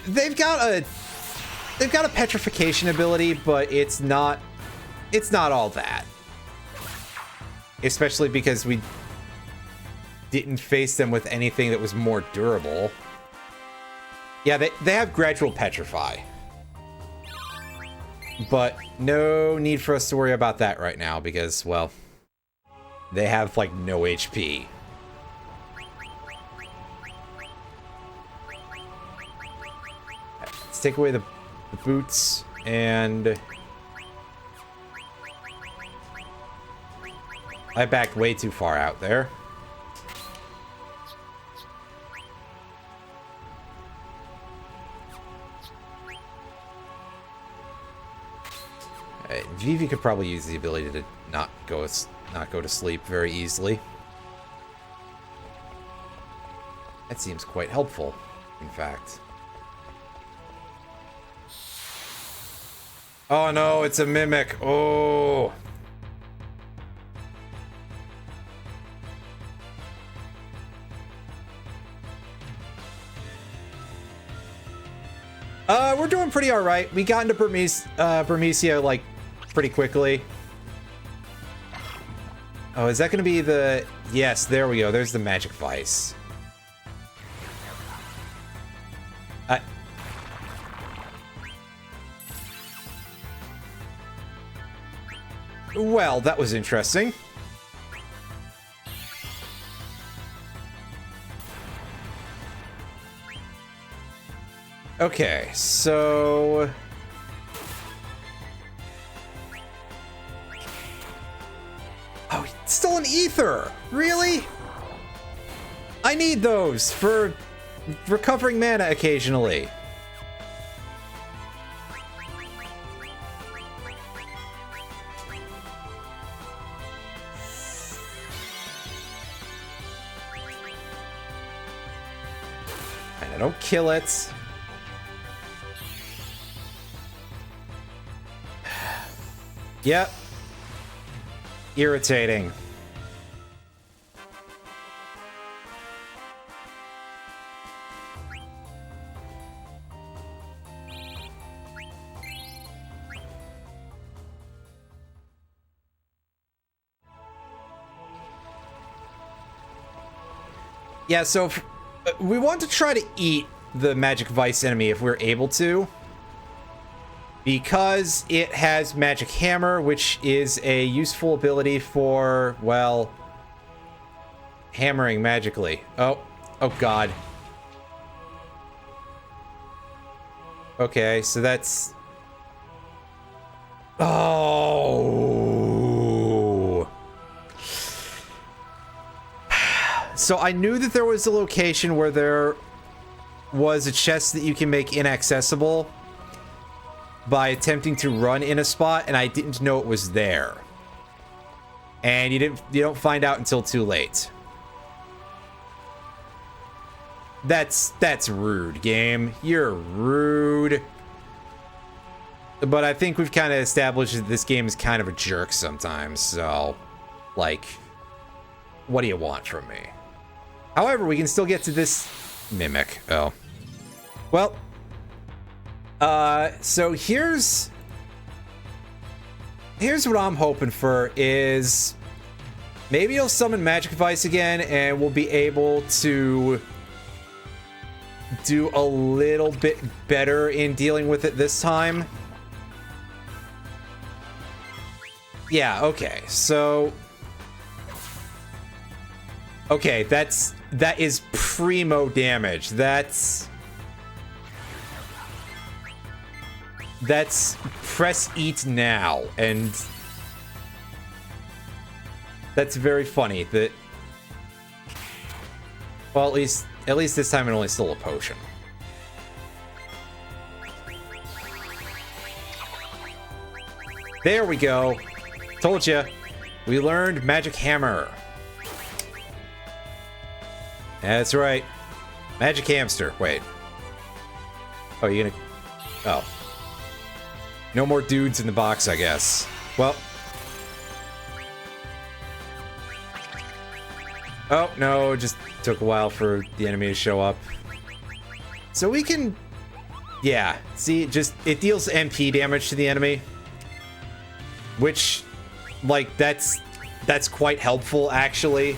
They've got a petrification ability, but it's not all that. Especially because we didn't face them with anything that was more durable. Yeah, they have gradual petrify. But no need for us to worry about that right now because, well, they have, like, no HP. Let's take away the boots and... I backed way too far out there. Vivi could probably use the ability to not go to sleep very easily. That seems quite helpful, in fact. Oh no, it's a mimic. Oh. We're doing pretty alright. We got into Burmecia, like, pretty quickly. Oh, is that going to be the... Yes, there we go. There's the magic vice. Well, that was interesting. Okay, so... Oh, it's still an ether! Really? I need those for recovering mana occasionally. And I don't kill it. Yep. Irritating. Yeah, so we want to try to eat the Magic Vice enemy if we're able to. Because it has Magic Hammer, which is a useful ability for, well, hammering magically. Oh god. Okay, so that's... Oh. So I knew that there was a location where there was a chest that you can make inaccessible by attempting to run in a spot, and I didn't know it was there. And you don't find out until too late. That's rude, game. You're rude. But I think we've kind of established that this game is kind of a jerk sometimes, so like, what do you want from me? However, we can still get to this mimic. Oh. Well, so here's what I'm hoping for is maybe he'll summon Magic Vice again and we'll be able to do a little bit better in dealing with it this time. Yeah, okay. So okay, that is primo damage. That's press eat now, and that's very funny that, well, at least this time it only stole a potion. There we go. Told ya. We learned Magic Hammer. That's right. Magic Hamster. Wait. Oh, you gonna... Oh. No more dudes in the box, I guess. Well. Oh, no, it just took a while for the enemy to show up. So we can... Yeah, see, it deals MP damage to the enemy. Which, like, that's quite helpful, actually.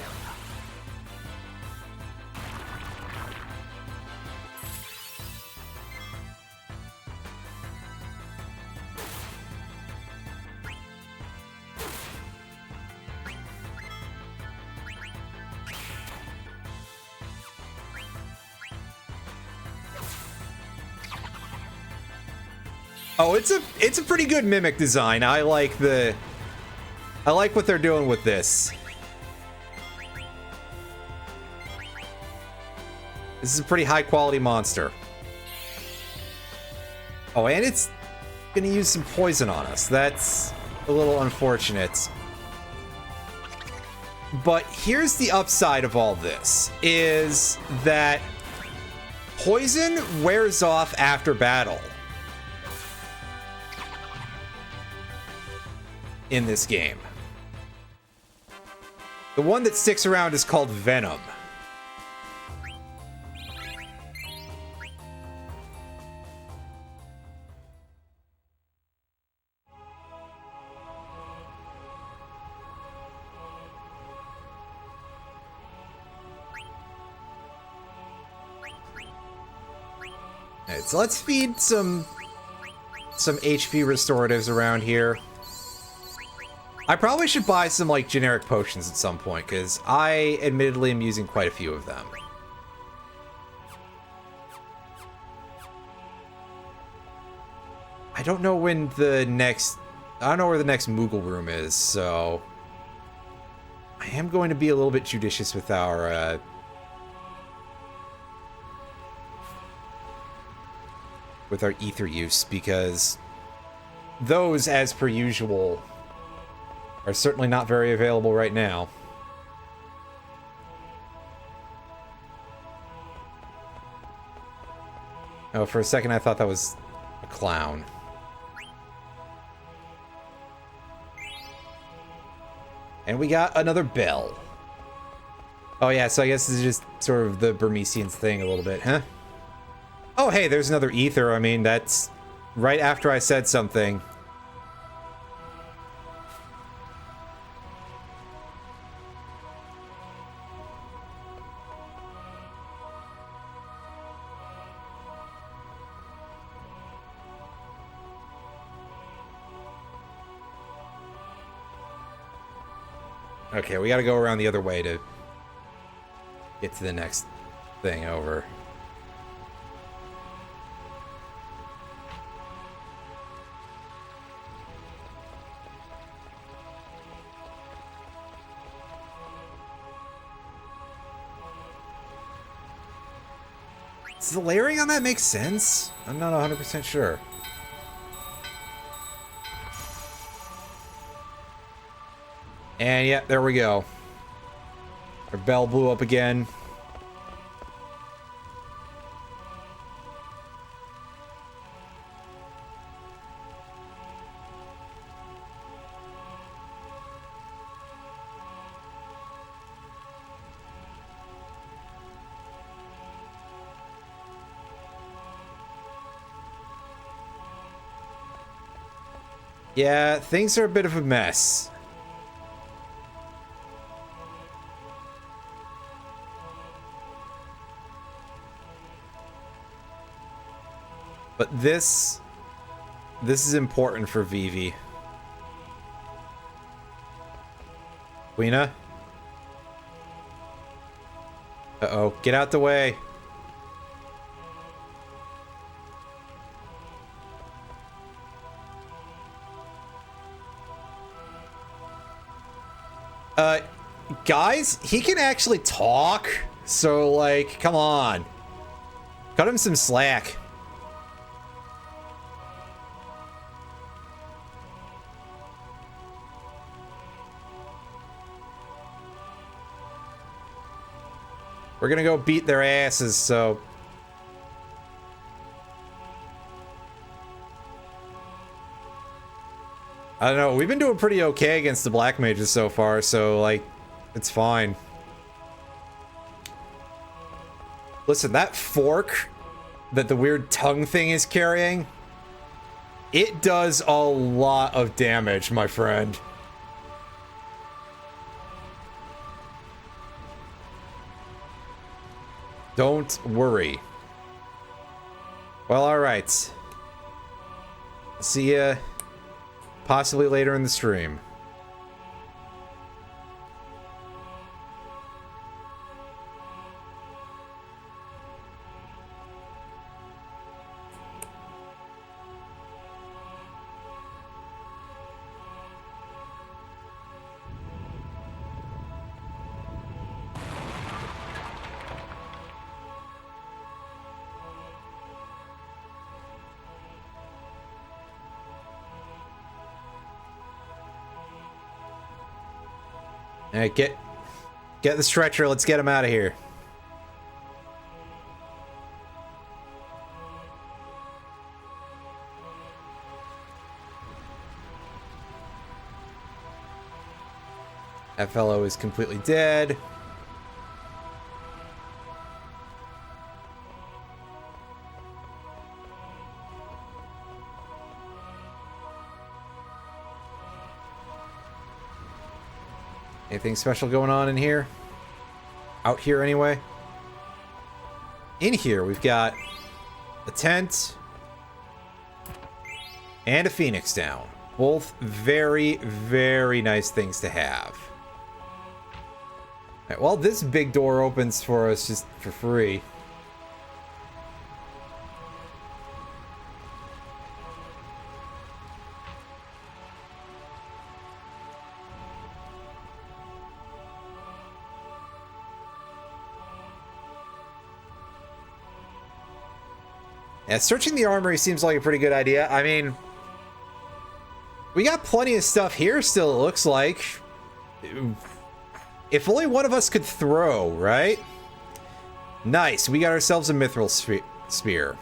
Oh, it's a pretty good mimic design. I like what they're doing with this. This is a pretty high quality monster. Oh, and it's gonna use some poison on us. That's a little unfortunate. But here's the upside of all this, is that poison wears off after battle. In this game. The one that sticks around is called Venom. Alright, so let's feed some HP restoratives around here. I probably should buy some, like, generic potions at some point, because I admittedly am using quite a few of them. I don't know when the next... I don't know where the next Moogle room is, so... I am going to be a little bit judicious with our, with our ether use, because those, as per usual, are certainly not very available right now. Oh, for a second I thought that was a clown. And we got another bell. Oh yeah, so I guess this is just sort of the Burmesians thing a little bit, huh? Oh hey, there's another ether. I mean, that's right after I said something. Okay, we gotta go around the other way to get to the next thing over. Does the layering on that make sense? I'm not 100% sure. And yeah, there we go. Our bell blew up again. Yeah, things are a bit of a mess. But this is important for Vivi. Weena? Uh-oh, get out the way. Guys, he can actually talk, so, like, come on. Cut him some slack. We're gonna go beat their asses, so... I don't know, we've been doing pretty okay against the black mages so far, so, like, it's fine. Listen, that fork that the weird tongue thing is carrying, it does a lot of damage, my friend. Don't worry. Well, alright. See ya possibly later in the stream. Alright, get the stretcher. Let's get him out of here. That fellow is completely dead. Anything special going on in here? Out here, anyway? In here, we've got a tent and a phoenix down. Both very, very nice things to have. All right, well, this big door opens for us just for free. Yeah, searching the armory seems like a pretty good idea. I mean, we got plenty of stuff here still, it looks like. If only one of us could throw, right? Nice, we got ourselves a mithril spear.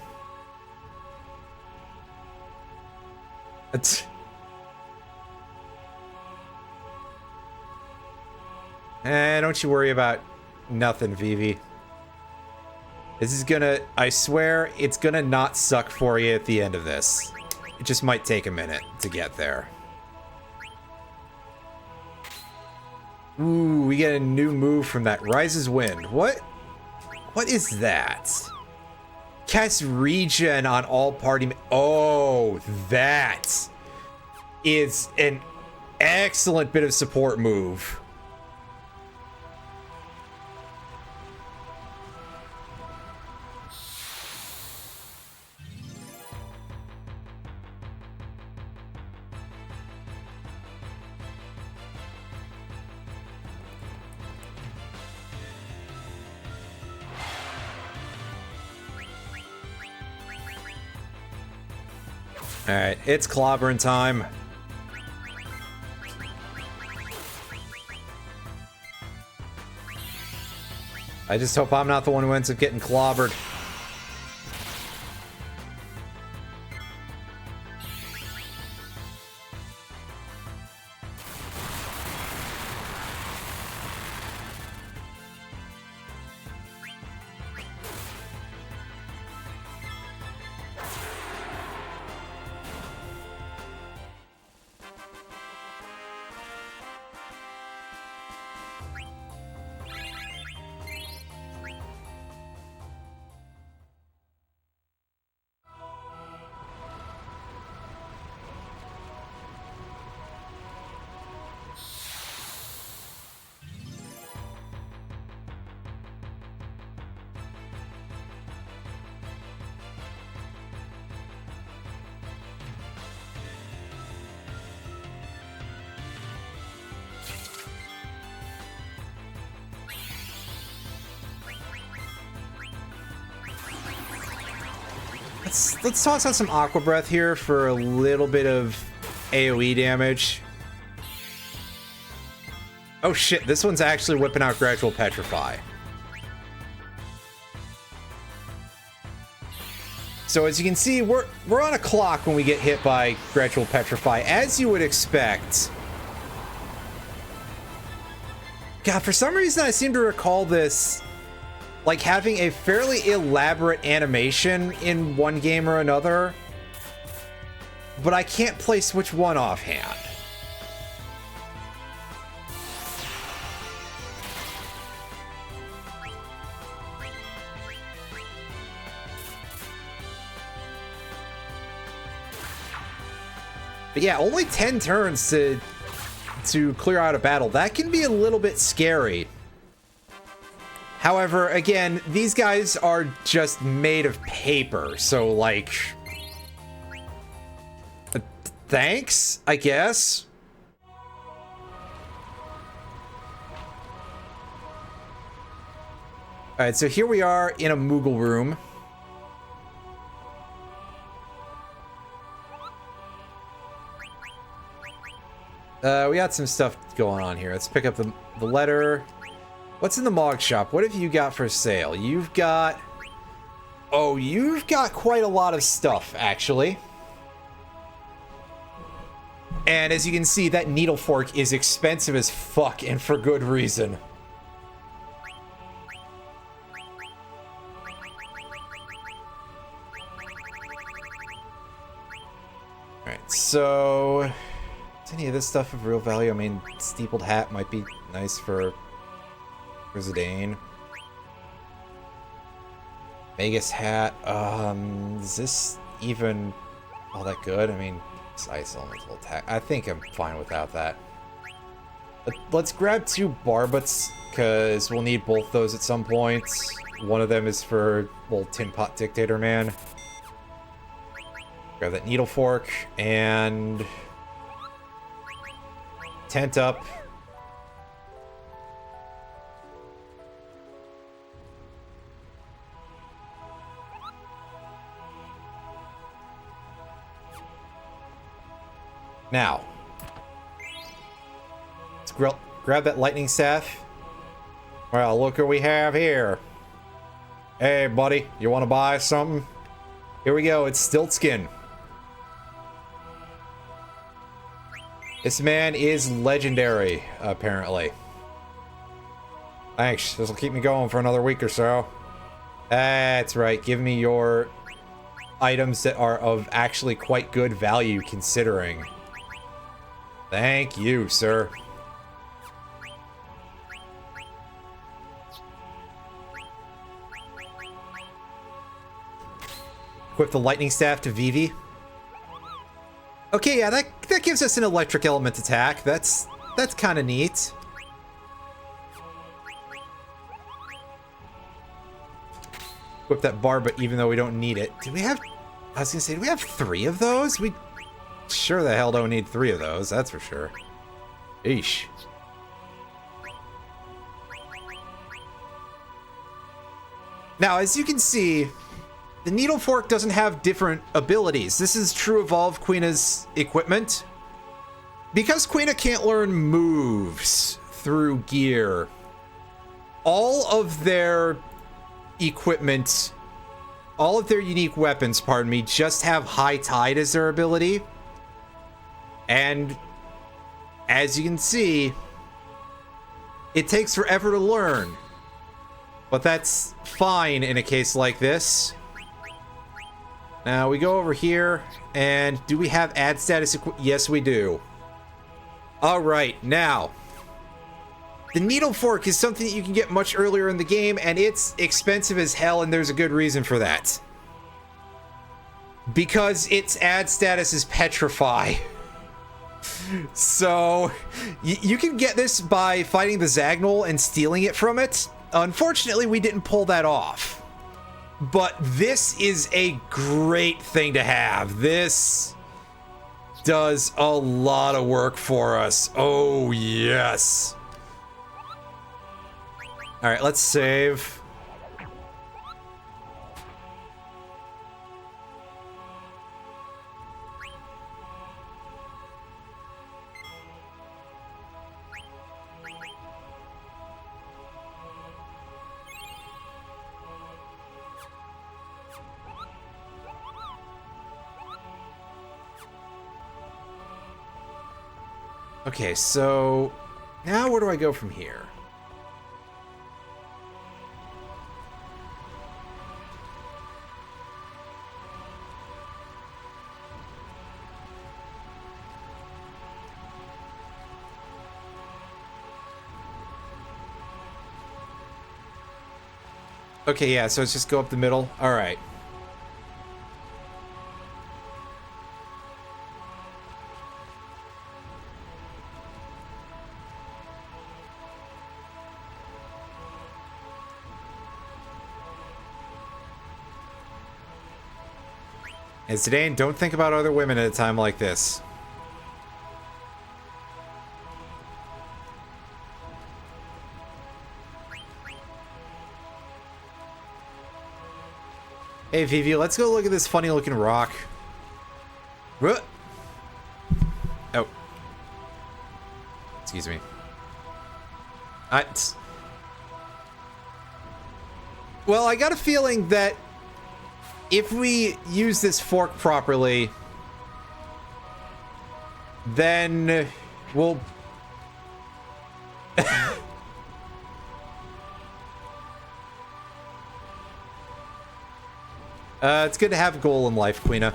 Don't you worry about nothing, Vivi. This is gonna, I swear, it's gonna not suck for you at the end of this. It just might take a minute to get there. Ooh, we get a new move from that. Rises Wind. What is that? Cast regen on all party. Oh, that is an excellent bit of support move. Alright, it's clobbering time. I just hope I'm not the one who ends up getting clobbered. Let's toss out some Aqua Breath here for a little bit of AoE damage. Oh shit, this one's actually whipping out Gradual Petrify. So as you can see, we're on a clock when we get hit by Gradual Petrify, as you would expect. God, for some reason I seem to recall this like having a fairly elaborate animation in one game or another, but I can't place which one offhand. But yeah, only 10 turns to clear out a battle. That can be a little bit scary. However, again, these guys are just made of paper, so like, thanks, I guess. Alright, so here we are in a Moogle room. We got some stuff going on here. Let's pick up the letter. What's in the Mog Shop? What have you got for sale? You've got... Oh, you've got quite a lot of stuff, actually. And as you can see, that needle fork is expensive as fuck, and for good reason. Alright, so... Is any of this stuff of real value? I mean, steepled hat might be nice for Zidane. Vegas hat. Is this even all that good? I mean, it's ice elemental attack. I think I'm fine without that. But let's grab 2 Barbuts, because we'll need both those at some point. One of them is for old Tin Pot Dictator Man. Grab that needle fork, and... Tent up. Now, let's grab that lightning staff. Well, look what we have here. Hey, buddy, you want to buy something? Here we go. It's Stiltskin. This man is legendary, apparently. Thanks. This will keep me going for another week or so. That's right. Give me your items that are of actually quite good value considering. Thank you, sir. Equip the lightning staff to Vivi. Okay, yeah, that gives us an electric element attack. That's kind of neat. Equip that bar, but even though we don't need it. Do we have... I was gonna say, do we have 3 of those? We sure the hell don't need 3 of those, that's for sure. Eesh. Now, as you can see, the Needle Fork doesn't have different abilities. This is true of all of Queena's equipment. Because Queena can't learn moves through gear, all of their equipment, all of their unique weapons, pardon me, just have High Tide as their ability. And as you can see, it takes forever to learn. But that's fine in a case like this. Now we go over here, and do we have add status? Yes, we do. All right, now the Needle Fork is something that you can get much earlier in the game, and it's expensive as hell, and there's a good reason for that. Because its add status is Petrify. So you can get this by fighting the Zagnol and stealing it from it. Unfortunately, we didn't pull that off. But this is a great thing to have. This does a lot of work for us. Oh, yes. All right, let's save. Okay, so now where do I go from here? Okay, yeah, so let's just go up the middle. All right. And Zidane, don't think about other women at a time like this. Hey, Vivi, let's go look at this funny looking rock. What? Oh. Excuse me. Well, I got a feeling that if we use this fork properly, then we'll... it's good to have a goal in life, Queena.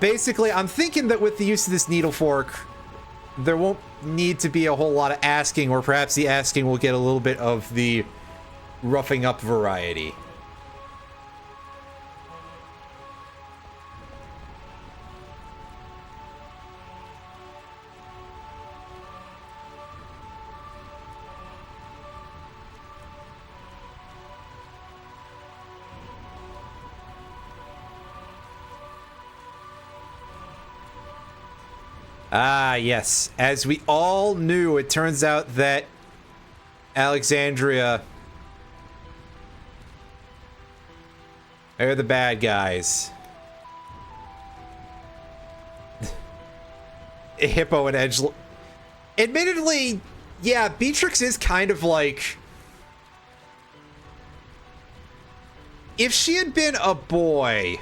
Basically, I'm thinking that with the use of this needle fork, there won't need to be a whole lot of asking, or perhaps the asking will get a little bit of the roughing up variety. Ah, yes. As we all knew, it turns out that Alexandria are the bad guys. Hippo and Edge... Admittedly, yeah, Beatrix is kind of like... If she had been a boy...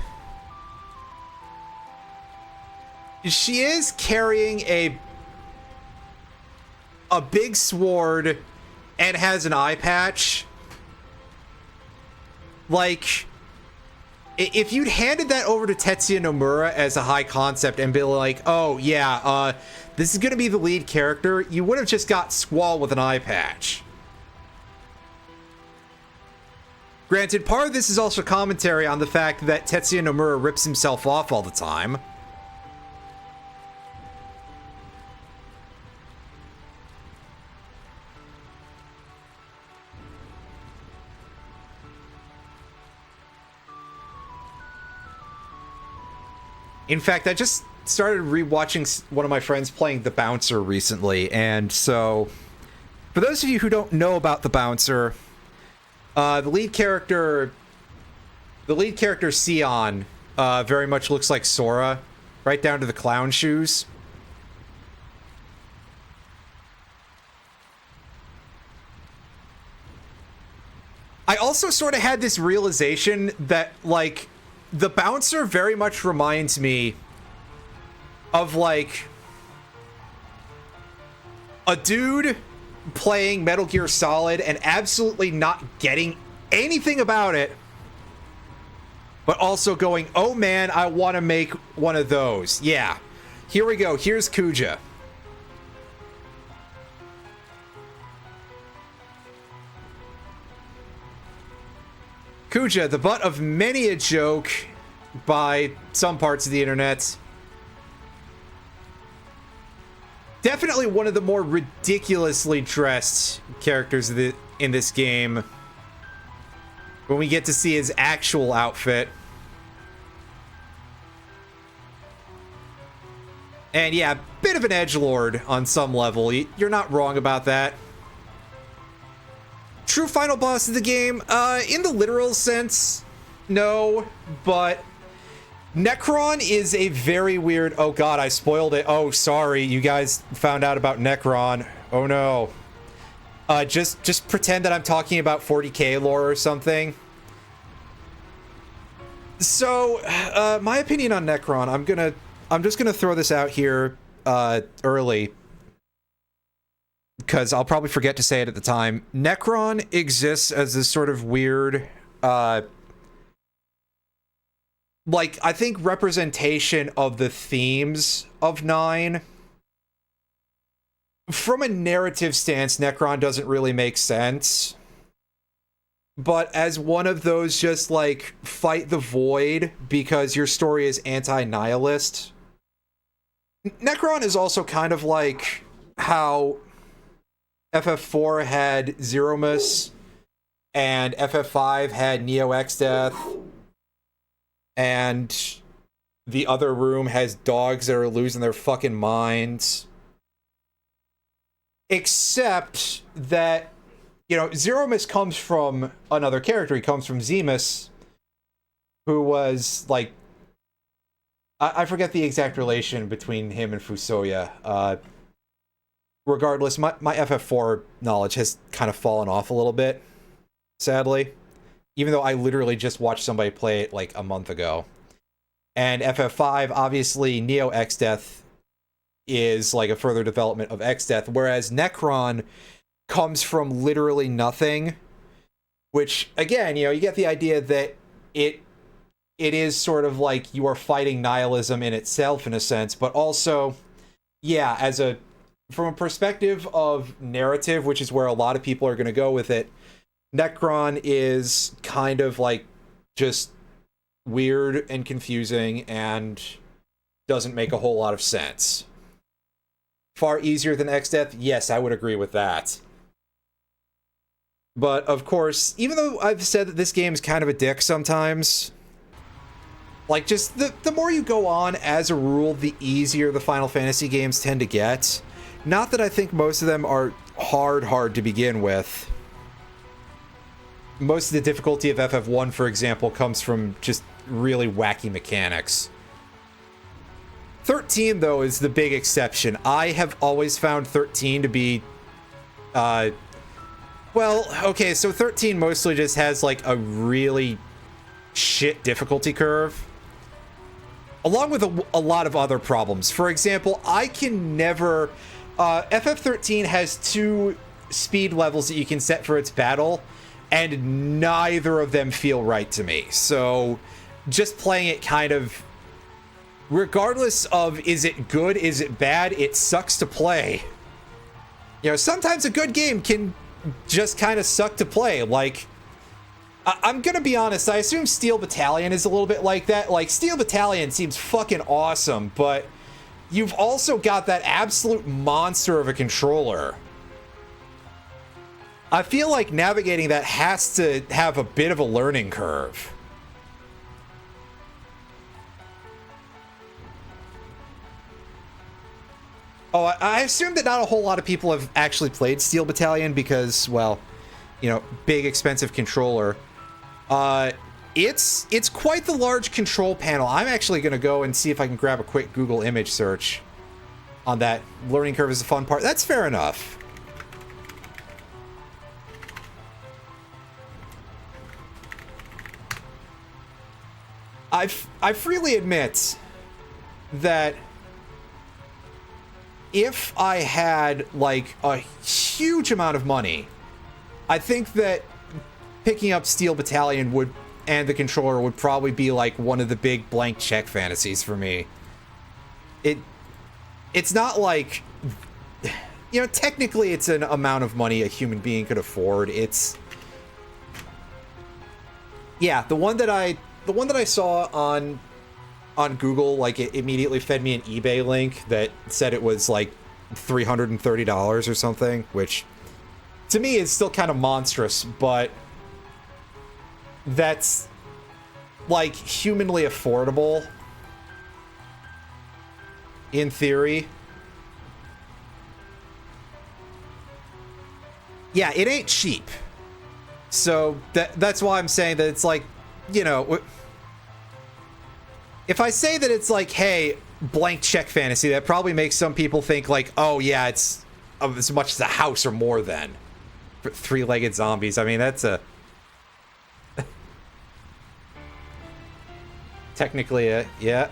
She is carrying a big sword and has an eye patch. Like, if you'd handed that over to Tetsuya Nomura as a high concept and be like, oh yeah, this is gonna be the lead character, you would have just got Squall with an eye patch. Granted, part of this is also commentary on the fact that Tetsuya Nomura rips himself off all the time. In fact, I just started rewatching one of my friends playing The Bouncer recently, and so for those of you who don't know about The Bouncer, the lead character Sion, very much looks like Sora, right down to the clown shoes. I also sort of had this realization that, like, The Bouncer very much reminds me of, like, a dude playing Metal Gear Solid and absolutely not getting anything about it, but also going, oh man, I want to make one of those. Yeah, here we go. Here's Kuja. Kuja, the butt of many a joke by some parts of the internet. Definitely one of the more ridiculously dressed characters in this game. When we get to see his actual outfit. And yeah, bit of an edgelord on some level. You're not wrong about that. True final boss of the game? In the literal sense, no, but Necron is a very weird... Oh god, I spoiled it. Oh, sorry, you guys found out about Necron. Oh no. Just pretend that I'm talking about 40k lore or something. So, my opinion on Necron, I'm just gonna throw this out here, early, because I'll probably forget to say it at the time. Necron exists as this sort of weird, like, I think representation of the themes of 9. From a narrative stance, Necron doesn't really make sense. But as one of those just, like, fight the void because your story is anti-nihilist, Necron is also kind of like how FF4 had Zeromus and FF5 had Neo-Exdeath, and the other room has dogs that are losing their fucking minds. Except that, you know, Zeromus comes from another character. He comes from Zemus, who was, like... I forget the exact relation between him and Fusoya. Regardless, my FF4 knowledge has kind of fallen off a little bit, sadly. Even though I literally just watched somebody play it, like, a month ago. And FF5, obviously, Neo-Exdeath is, like, a further development of Exdeath, whereas Necron comes from literally nothing, which, again, you know, you get the idea that it is sort of like you are fighting nihilism in itself, in a sense, but also, yeah, from a perspective of narrative, which is where a lot of people are going to go with it, Necron is kind of like just weird and confusing and doesn't make a whole lot of sense. Far easier than Exdeath? Yes, I would agree with that. But, of course, even though I've said that this game is kind of a dick sometimes, like, just the more you go on, as a rule, the easier the Final Fantasy games tend to get. Not that I think most of them are hard to begin with. Most of the difficulty of FF1, for example, comes from just really wacky mechanics. 13, though, is the big exception. I have always found 13 to be... well, okay, so 13 mostly just has, like, a really shit difficulty curve, along with a lot of other problems. For example, I can never... FF13 has two speed levels that you can set for its battle, and neither of them feel right to me. So just playing it kind of, regardless of is it good, is it bad, it sucks to play. You know, sometimes a good game can just kind of suck to play. Like, I'm gonna be honest, I assume Steel Battalion is a little bit like that. Like, Steel Battalion seems fucking awesome, but you've also got that absolute monster of a controller. I feel like navigating that has to have a bit of a learning curve. Oh, I assume that not a whole lot of people have actually played Steel Battalion because, well, you know, big expensive controller. It's quite the large control panel. I'm actually going to go and see if I can grab a quick Google image search on that. Learning curve is the fun part. That's fair enough. I freely admit that if I had, like, a huge amount of money, I think that picking up Steel Battalion would, and the controller would probably be, like, one of the big blank check fantasies for me. It's not like, you know, technically it's an amount of money a human being could afford. It's, yeah, the one that I saw on Google, like, it immediately fed me an eBay link that said it was like $330 or something, which to me is still kind of monstrous, but that's like humanly affordable in theory. Yeah, it ain't cheap. So that's why I'm saying that it's like, you know, if I say that it's like, hey, blank check fantasy, that probably makes some people think like, oh yeah, it's as much as a house or more than. For three-legged zombies. I mean, that's a technically a, yeah.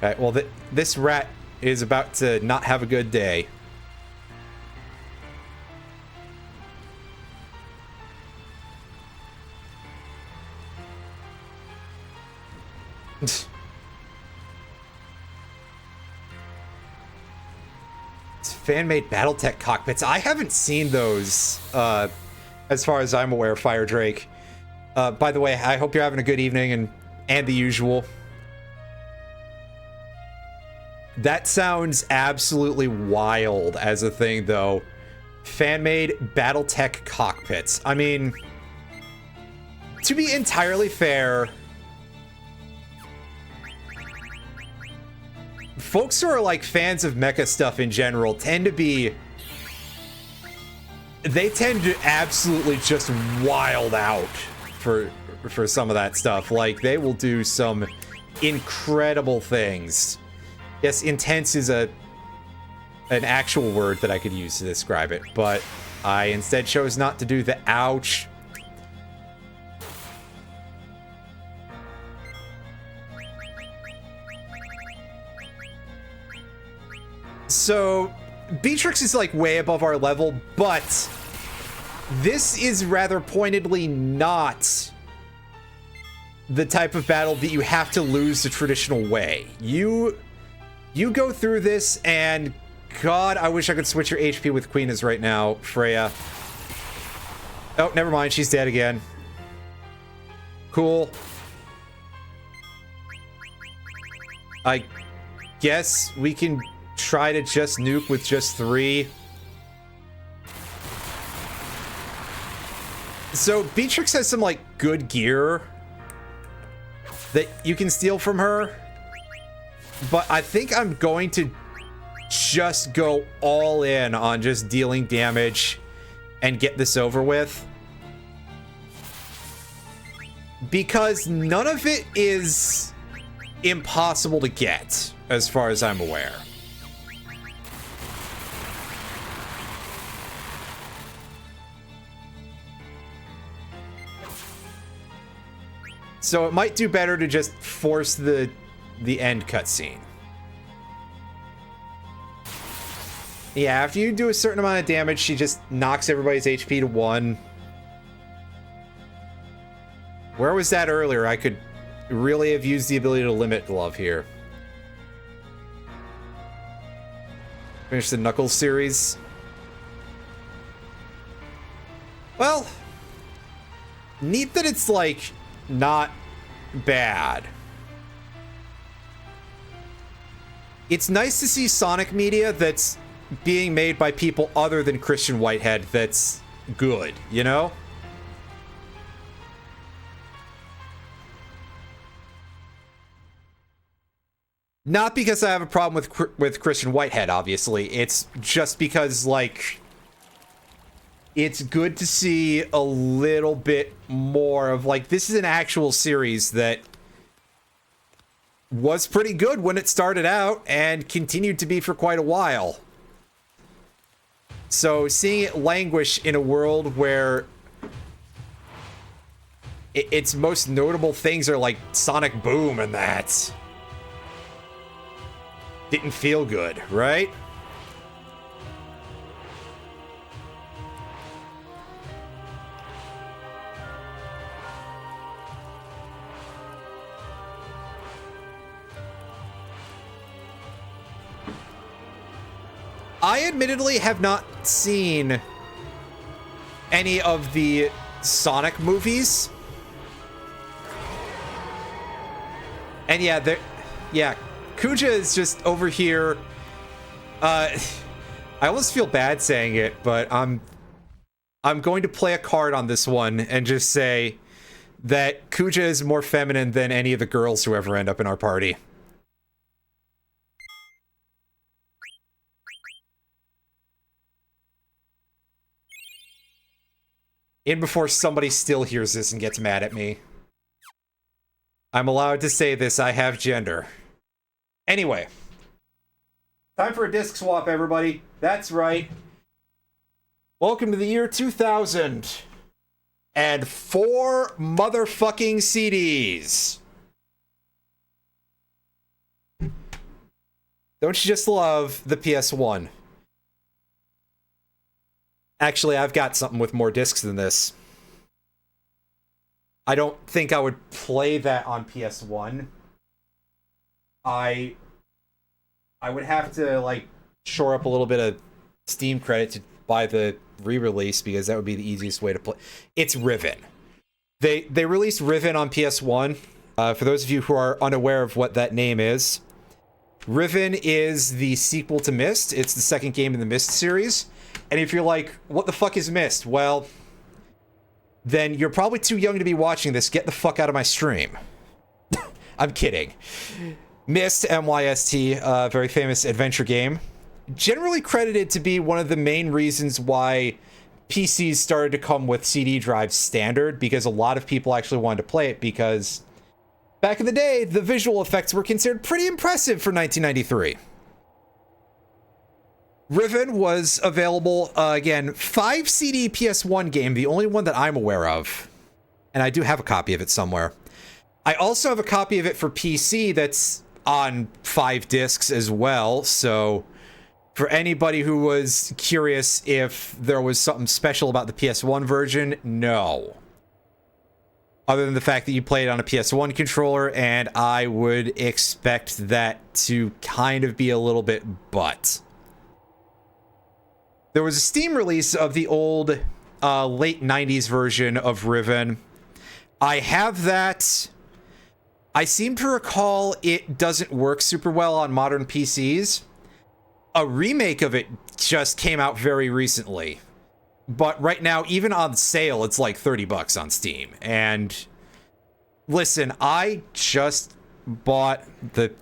Alright, well, this rat is about to not have a good day. It's fan-made BattleTech cockpits. I haven't seen those, as far as I'm aware, Fire Drake. By the way, I hope you're having a good evening and the usual. That sounds absolutely wild as a thing, though. Fan-made BattleTech cockpits. I mean, to be entirely fair, folks who are like fans of mecha stuff in general tend to be, they tend to absolutely just wild out for some of that stuff. Like, they will do some incredible things. Yes, intense is an actual word that I could use to describe it, but I instead chose not to do the ouch. So, Beatrix is like way above our level, but this is rather pointedly not the type of battle that you have to lose the traditional way. You go through this, and God, I wish I could switch your HP with Queen's right now, Freya. Oh, never mind, she's dead again. Cool. I guess we can try to just nuke with just 3. So Beatrix has some like good gear that you can steal from her, but I think I'm going to just go all in on just dealing damage and get this over with, because none of it is impossible to get as far as I'm aware. So it might do better to just force the end cutscene. Yeah, after you do a certain amount of damage, she just knocks everybody's HP to 1. Where was that earlier? I could really have used the ability to limit glove here. Finish the Knuckles series. Well, neat that it's, like, not bad. It's nice to see Sonic media that's being made by people other than Christian Whitehead that's good, you know? Not because I have a problem with Christian Whitehead, obviously. It's just because, like, it's good to see a little bit more of, like, this is an actual series that was pretty good when it started out and continued to be for quite a while. So seeing it languish in a world where its most notable things are like Sonic Boom and that didn't feel good, right? I admittedly have not seen any of the Sonic movies. And yeah, Kuja is just over here. I almost feel bad saying it, but I'm going to play a card on this one and just say that Kuja is more feminine than any of the girls who ever end up in our party. In before somebody still hears this and gets mad at me. I'm allowed to say this, I have gender. Anyway. Time for a disc swap, everybody. That's right. Welcome to the year 2000. And 4 motherfucking CDs. Don't you just love the PS1? Actually, I've got something with more discs than this. I don't think I would play that on PS1. I would have to, like, shore up a little bit of Steam credit to buy the re-release, because that would be the easiest way to play. It's Riven. They released Riven on PS1. For those of you who are unaware of what that name is, Riven is the sequel to Myst. It's the second game in the Myst series. And if you're like, what the fuck is Myst? Well, then you're probably too young to be watching this. Get the fuck out of my stream. I'm kidding. Myst, M-Y-S-T, very famous adventure game. Generally credited to be one of the main reasons why PCs started to come with CD drives standard, because a lot of people actually wanted to play it, because back in the day, the visual effects were considered pretty impressive for 1993. Riven was available, again, 5 CD PS1 game, the only one that I'm aware of. And I do have a copy of it somewhere. I also have a copy of it for PC that's on 5 discs as well, so for anybody who was curious if there was something special about the PS1 version, no. Other than the fact that you play it on a PS1 controller, and I would expect that to kind of be a little bit butt. There was a Steam release of the old late 90s version of Riven. I have that. I seem to recall it doesn't work super well on modern PCs. A remake of it just came out very recently. But right now, even on sale, it's like $30 on Steam. And listen, I just bought the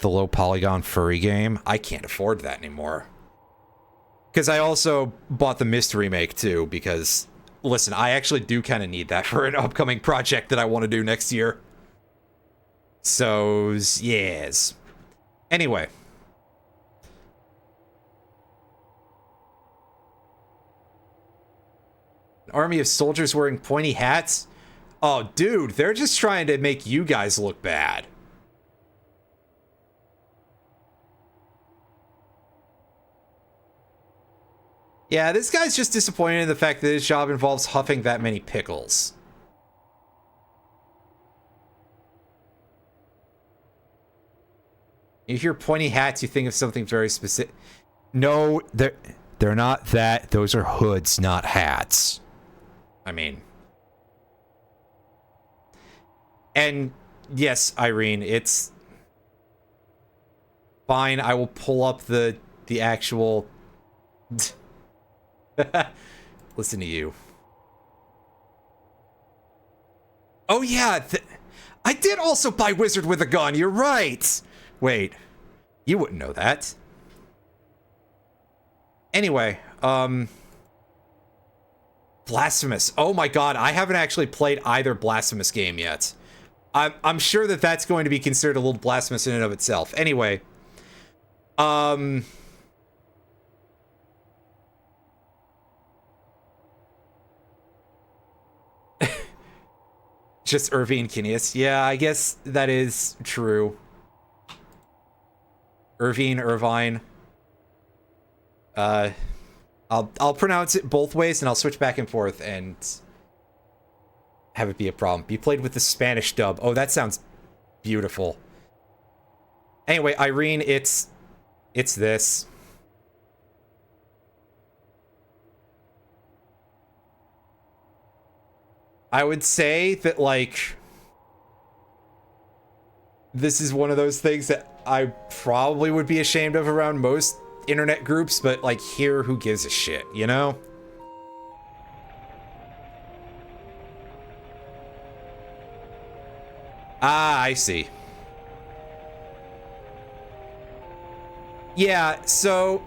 low polygon furry game. I can't afford that anymore. Because I also bought the Myst remake, too, because, listen, I actually do kind of need that for an upcoming project that I want to do next year. So, yes. Anyway. An army of soldiers wearing pointy hats? Oh, dude, they're just trying to make you guys look bad. Yeah, this guy's just disappointed in the fact that his job involves huffing that many pickles. You hear pointy hats, you think of something very specific. No, they're not that. Those are hoods, not hats. I mean... And, yes, Irene, it's... Fine, I will pull up the actual... Listen to you. Oh yeah, I did also buy Wizard with a Gun, you're right! Wait, you wouldn't know that. Anyway, Blasphemous. Oh my god, I haven't actually played either Blasphemous game yet. I'm sure that that's going to be considered a little blasphemous in and of itself. Anyway, just Irvine Kineas. Yeah, I guess that is true. Irvine. I'll pronounce it both ways and I'll switch back and forth and have it be a problem. Be played with the Spanish dub. Oh, that sounds beautiful. Anyway, Irene, it's this. I would say that, like, this is one of those things that I probably would be ashamed of around most internet groups, but, like, here, who gives a shit, you know? Ah, I see. Yeah, so,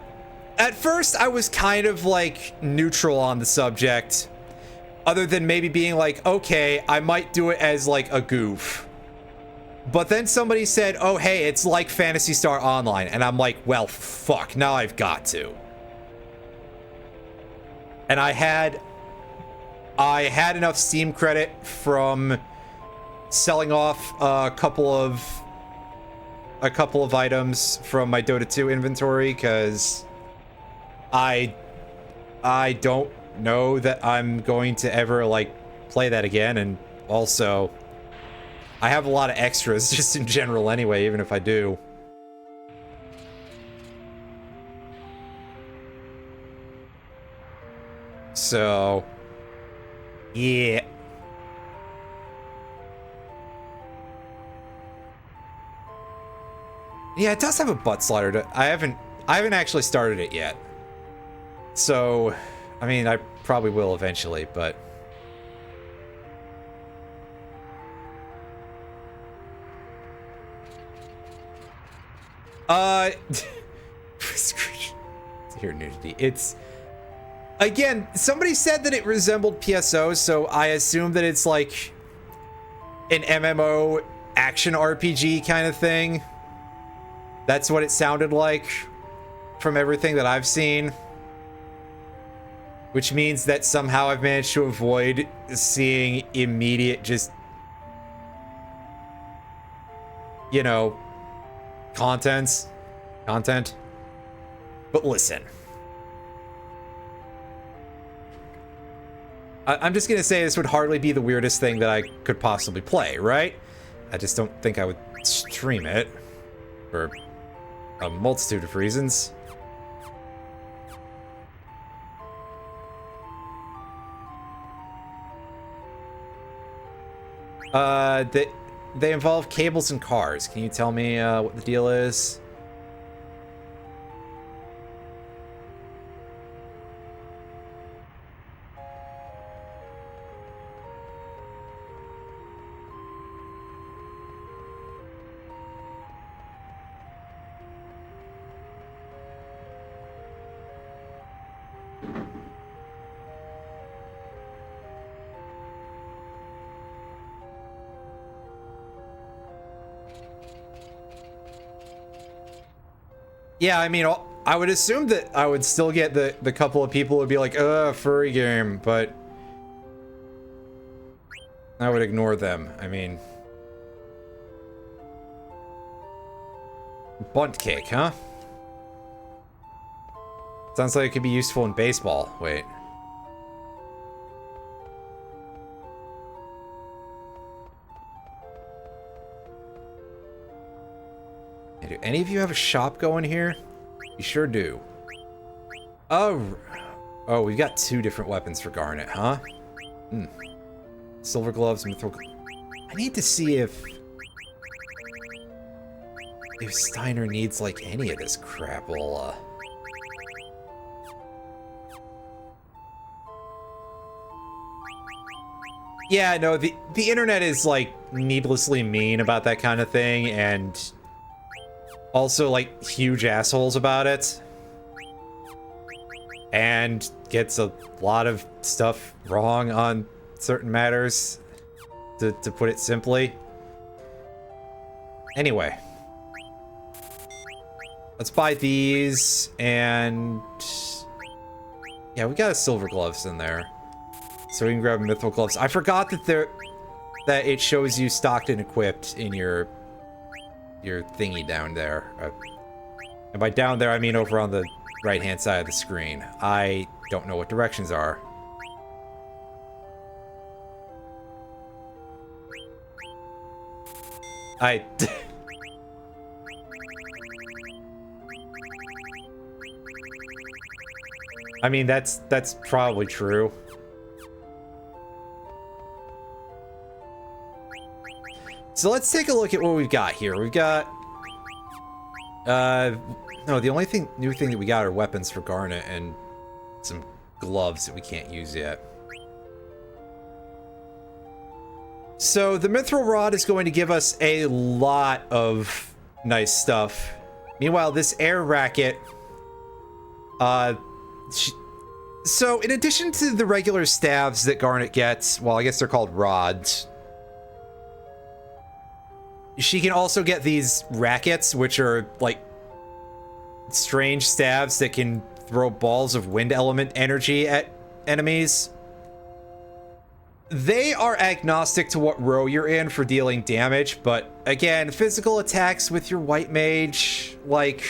at first I was kind of, like, neutral on the subject. Other than maybe being like, okay, I might do it as, like, a goof. But then somebody said, oh, hey, it's like Phantasy Star Online. And I'm like, well, fuck, now I've got to. And I had enough Steam credit from selling off a couple of items from my Dota 2 inventory, because I don't know that I'm going to ever, like, play that again. And also, I have a lot of extras just in general anyway, even if I do. So, yeah. Yeah, it does have a butt slider. I haven't actually started it yet. So, I mean, I probably will eventually, but... Here, nudity. It's... Again, somebody said that it resembled PSO, so I assume that it's like an MMO action RPG kind of thing. That's what it sounded like from everything that I've seen. Which means that somehow I've managed to avoid seeing immediate just, you know, content. But listen. I'm just gonna say this would hardly be the weirdest thing that I could possibly play, right? I just don't think I would stream it. For a multitude of reasons. They involve cables and cars. Can you tell me what the deal is? Yeah, I mean, I would assume that I would still get the couple of people who would be like, furry game, but I would ignore them. I mean, bunt cake, huh? Sounds like it could be useful in baseball. Wait. Hey, do any of you have a shop going here? You sure do. Oh, we've got 2 different weapons for Garnet, huh? Hmm. Silver gloves, mithril. I need to see if Steiner needs like any of this crapola. Yeah, no, the internet is like needlessly mean about that kind of thing, and also like huge assholes about it, and gets a lot of stuff wrong on certain matters, to put it simply. Anyway, let's buy these, and yeah, we got a silver gloves in there, so we can grab mithril gloves. I forgot that it shows you stocked and equipped in your thingy down there. And by down there, I mean over on the right-hand side of the screen. I don't know what directions are. I mean, that's probably true. So let's take a look at what we've got here. We've got no, the only new thing that we got are weapons for Garnet and some gloves that we can't use yet. So the mithril rod is going to give us a lot of nice stuff. Meanwhile, this air racket, so in addition to the regular staves that Garnet gets, well, I guess they're called rods, she can also get these rackets, which are like strange staves that can throw balls of wind element energy at enemies. They are agnostic to what row you're in for dealing damage, but again, physical attacks with your white mage, like,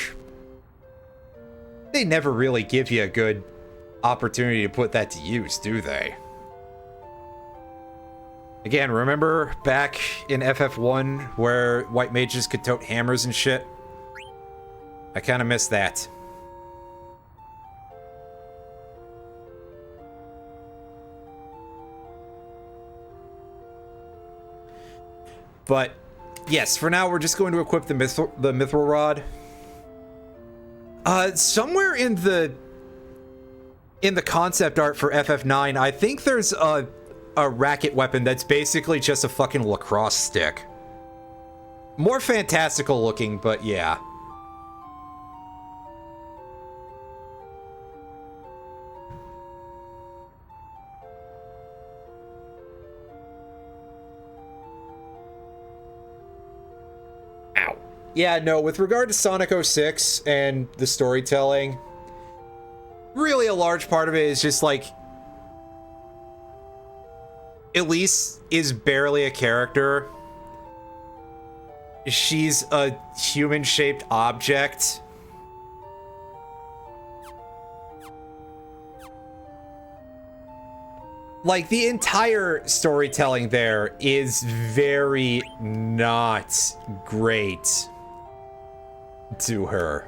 they never really give you a good opportunity to put that to use, do they? Again, remember back in FF1 where white mages could tote hammers and shit? I kind of miss that. But yes, for now we're just going to equip the mithril rod. Somewhere in the concept art for FF9, I think there's a racket weapon that's basically just a fucking lacrosse stick. More fantastical looking, but yeah. Ow. Yeah, no, with regard to Sonic 06 and the storytelling, really a large part of it is just like, Elise is barely a character. She's a human-shaped object. Like, the entire storytelling there is very not great to her.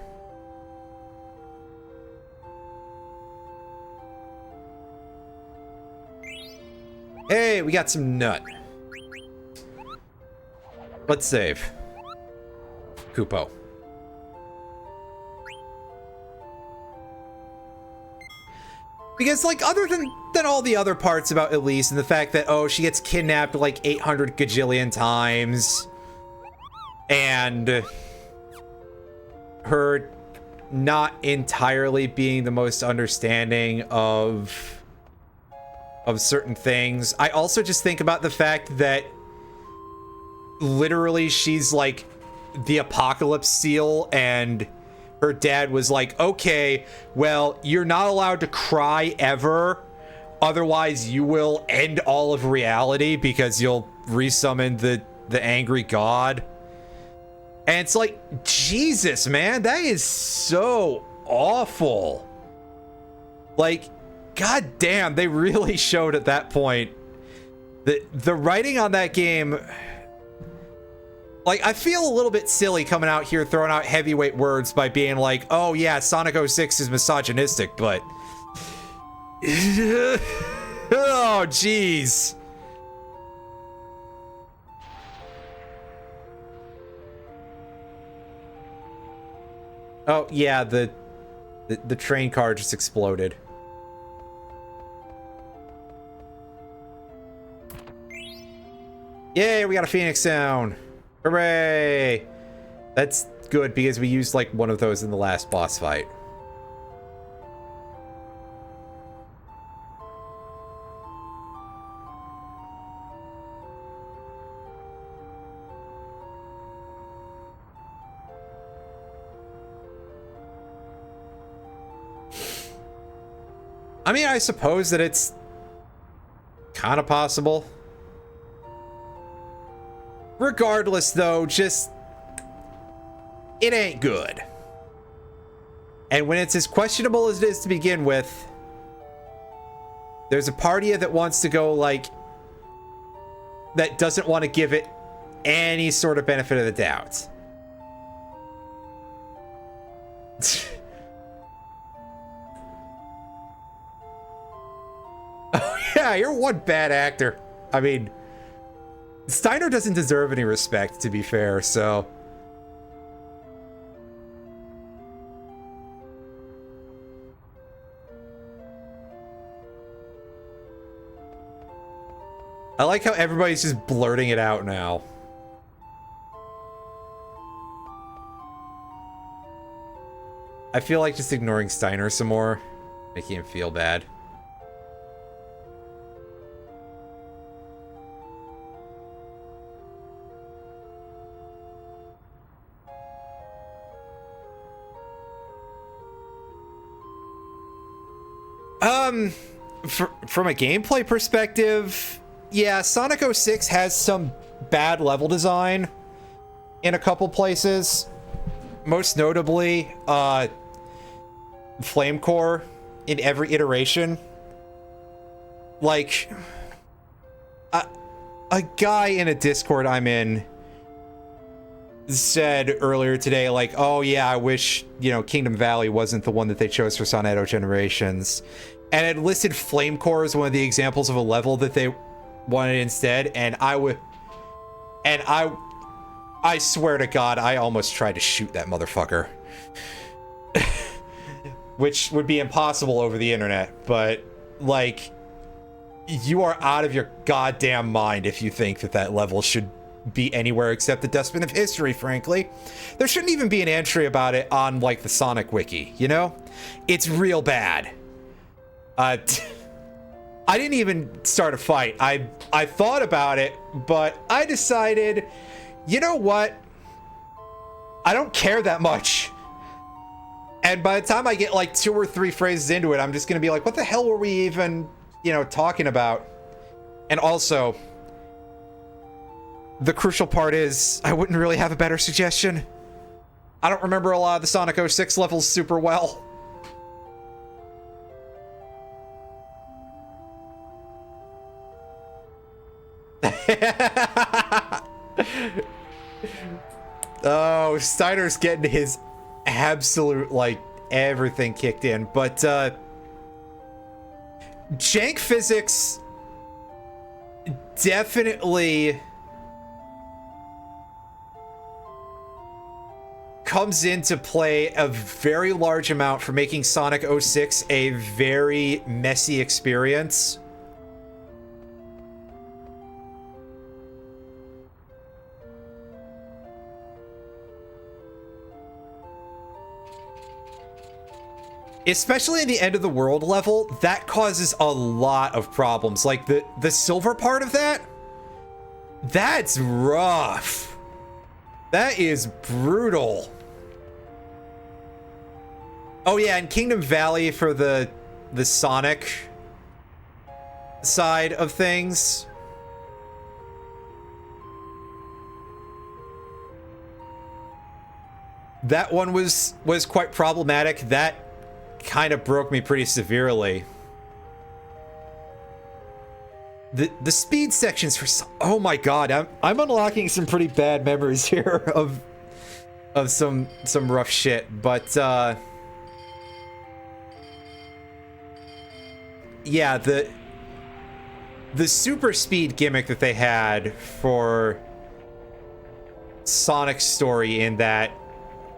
Hey, we got some nut. Let's save. Kupo. Because, like, other than all the other parts about Elise and the fact that, oh, she gets kidnapped like 800 gajillion times, and her not entirely being the most understanding of certain things, I also just think about the fact that literally she's like the apocalypse seal, and her dad was like, okay, well, you're not allowed to cry ever, otherwise you will end all of reality because you'll resummon the angry god. And it's like, Jesus, man, that is so awful. Like, god damn, they really showed at that point the writing on that game. Like, I feel a little bit silly coming out here throwing out heavyweight words by being like, oh yeah, Sonic 06 is misogynistic, but oh jeez. Oh yeah, the train car just exploded. Yay, we got a Phoenix sound. Hooray! That's good because we used like one of those in the last boss fight. I mean, I suppose that it's kind of possible. Regardless, though, just it ain't good. And when it's as questionable as it is to begin with, there's a party that wants to go, like, that doesn't want to give it any sort of benefit of the doubt. Oh, yeah, you're one bad actor. I mean, Steiner doesn't deserve any respect, to be fair, so... I like how everybody's just blurting it out now. I feel like just ignoring Steiner some more, making him feel bad. From a gameplay perspective, yeah, Sonic 06 has some bad level design in a couple places. Most notably, Flame Core in every iteration. Like, a guy in a Discord I'm in said earlier today, like, oh yeah, I wish, you know, Kingdom Valley wasn't the one that they chose for Sonetto Generations. And it listed Flame Core as one of the examples of a level that they wanted instead, and I swear to God, I almost tried to shoot that motherfucker. Which would be impossible over the internet, but, like, you are out of your goddamn mind if you think that that level should be anywhere except the dustbin of history, frankly. There shouldn't even be an entry about it on, like, the Sonic Wiki, you know? It's real bad. I didn't even start a fight. I thought about it, but I decided, you know what? I don't care that much. And by the time I get like 2 or 3 phrases into it, I'm just gonna be like, what the hell were we even, you know, talking about? And also, the crucial part is, I wouldn't really have a better suggestion. I don't remember a lot of the Sonic 06 levels super well. Oh, Steiner's getting his absolute, like, everything kicked in. But, jank physics definitely comes into play a very large amount for making Sonic 06 a very messy experience. Especially in the end of the world level, that causes a lot of problems. Like the silver part of that, that's rough. That is brutal. Oh yeah, and Kingdom Valley for the Sonic side of things. That one was quite problematic. That kind of broke me pretty severely. The speed sections for oh my god, I'm unlocking some pretty bad memories here of some rough shit, but yeah, the super speed gimmick that they had for Sonic's story in that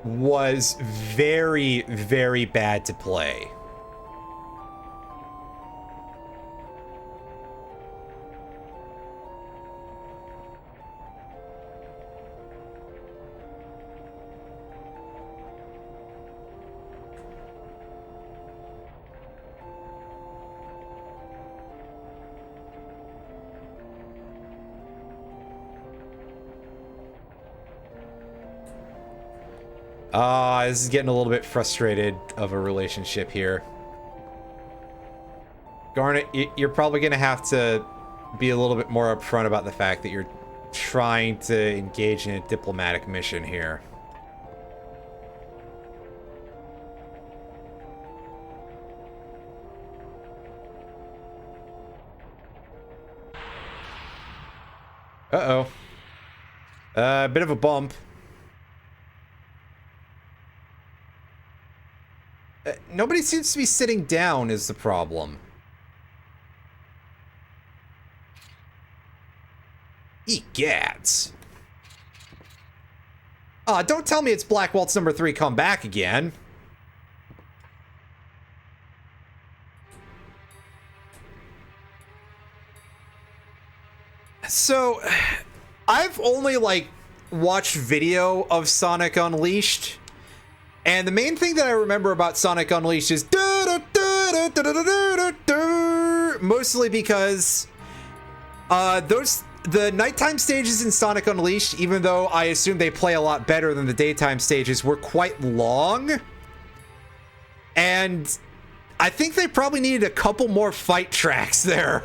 was very, very bad to play. This is getting a little bit frustrated of a relationship here. Garnet, you're probably going to have to be a little bit more upfront about the fact that you're trying to engage in a diplomatic mission here. Uh-oh. A bit of a bump. Nobody seems to be sitting down is the problem. Egads. Don't tell me it's Black Waltz number 3 come back again. So, I've only, like, watched video of Sonic Unleashed. And the main thing that I remember about Sonic Unleashed is mostly because the nighttime stages in Sonic Unleashed, even though I assume they play a lot better than the daytime stages, were quite long. And I think they probably needed a couple more fight tracks there.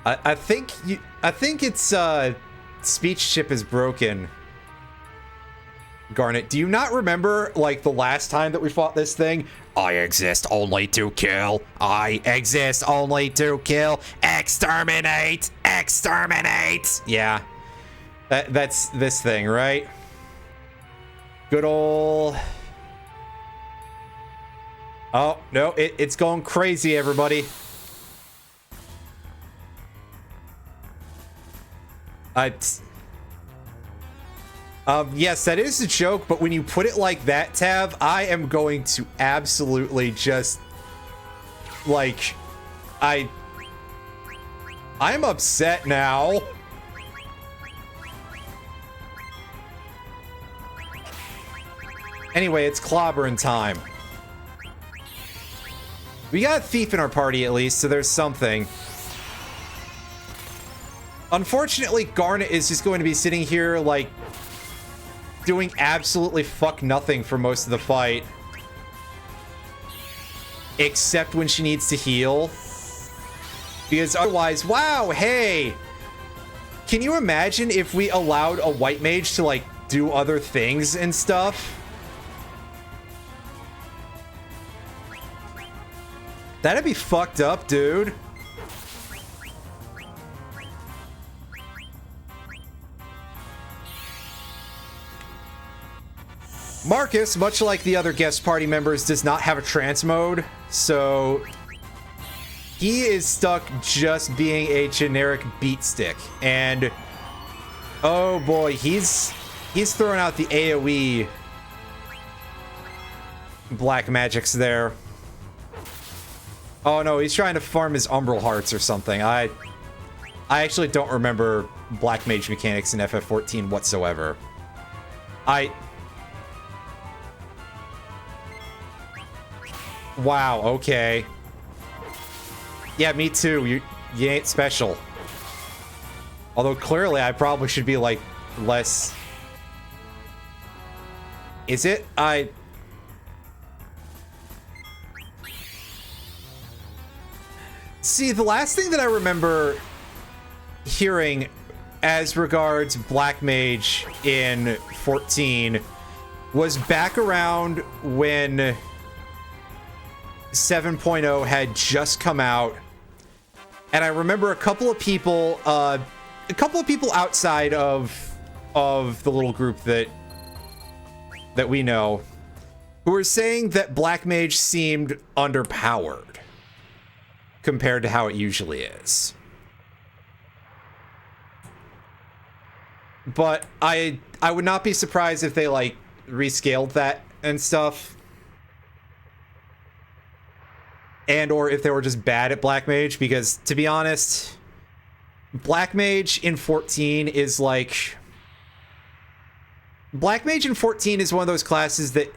I think its speech chip is broken. Garnet, do you not remember, like, the last time that we fought this thing? I exist only to kill. I exist only to kill. Exterminate! Exterminate! Yeah. That's this thing, right? Good ol'... Oh, no, it's going crazy, everybody. Yes, that is a joke, but when you put it like that, Tav, I am going to absolutely just, like, I'm upset now. Anyway, it's clobbering time. We got a thief in our party, at least, so there's something. Unfortunately, Garnet is just going to be sitting here, like, doing absolutely fuck nothing for most of the fight. Except when she needs to heal. Because otherwise, wow, hey! Can you imagine if we allowed a white mage to, like, do other things and stuff? That'd be fucked up, dude. Marcus, much like the other guest party members, does not have a trance mode, so he is stuck just being a generic beat stick. And oh boy, he's throwing out the AoE black magics there. Oh no, he's trying to farm his Umbral Hearts or something. I actually don't remember black mage mechanics in FF14 whatsoever. Wow, okay. Yeah, me too. You ain't special. Although clearly I probably should be like less. Is it? See, the last thing that I remember hearing as regards Black Mage in 14 was back around when 7.0 had just come out. And I remember a couple of people outside of the little group that we know who were saying that Black Mage seemed underpowered compared to how it usually is. But I would not be surprised if they like rescaled that and stuff. And or if they were just bad at Black Mage, because to be honest, Black Mage in 14 is like... Black Mage in 14 is one of those classes that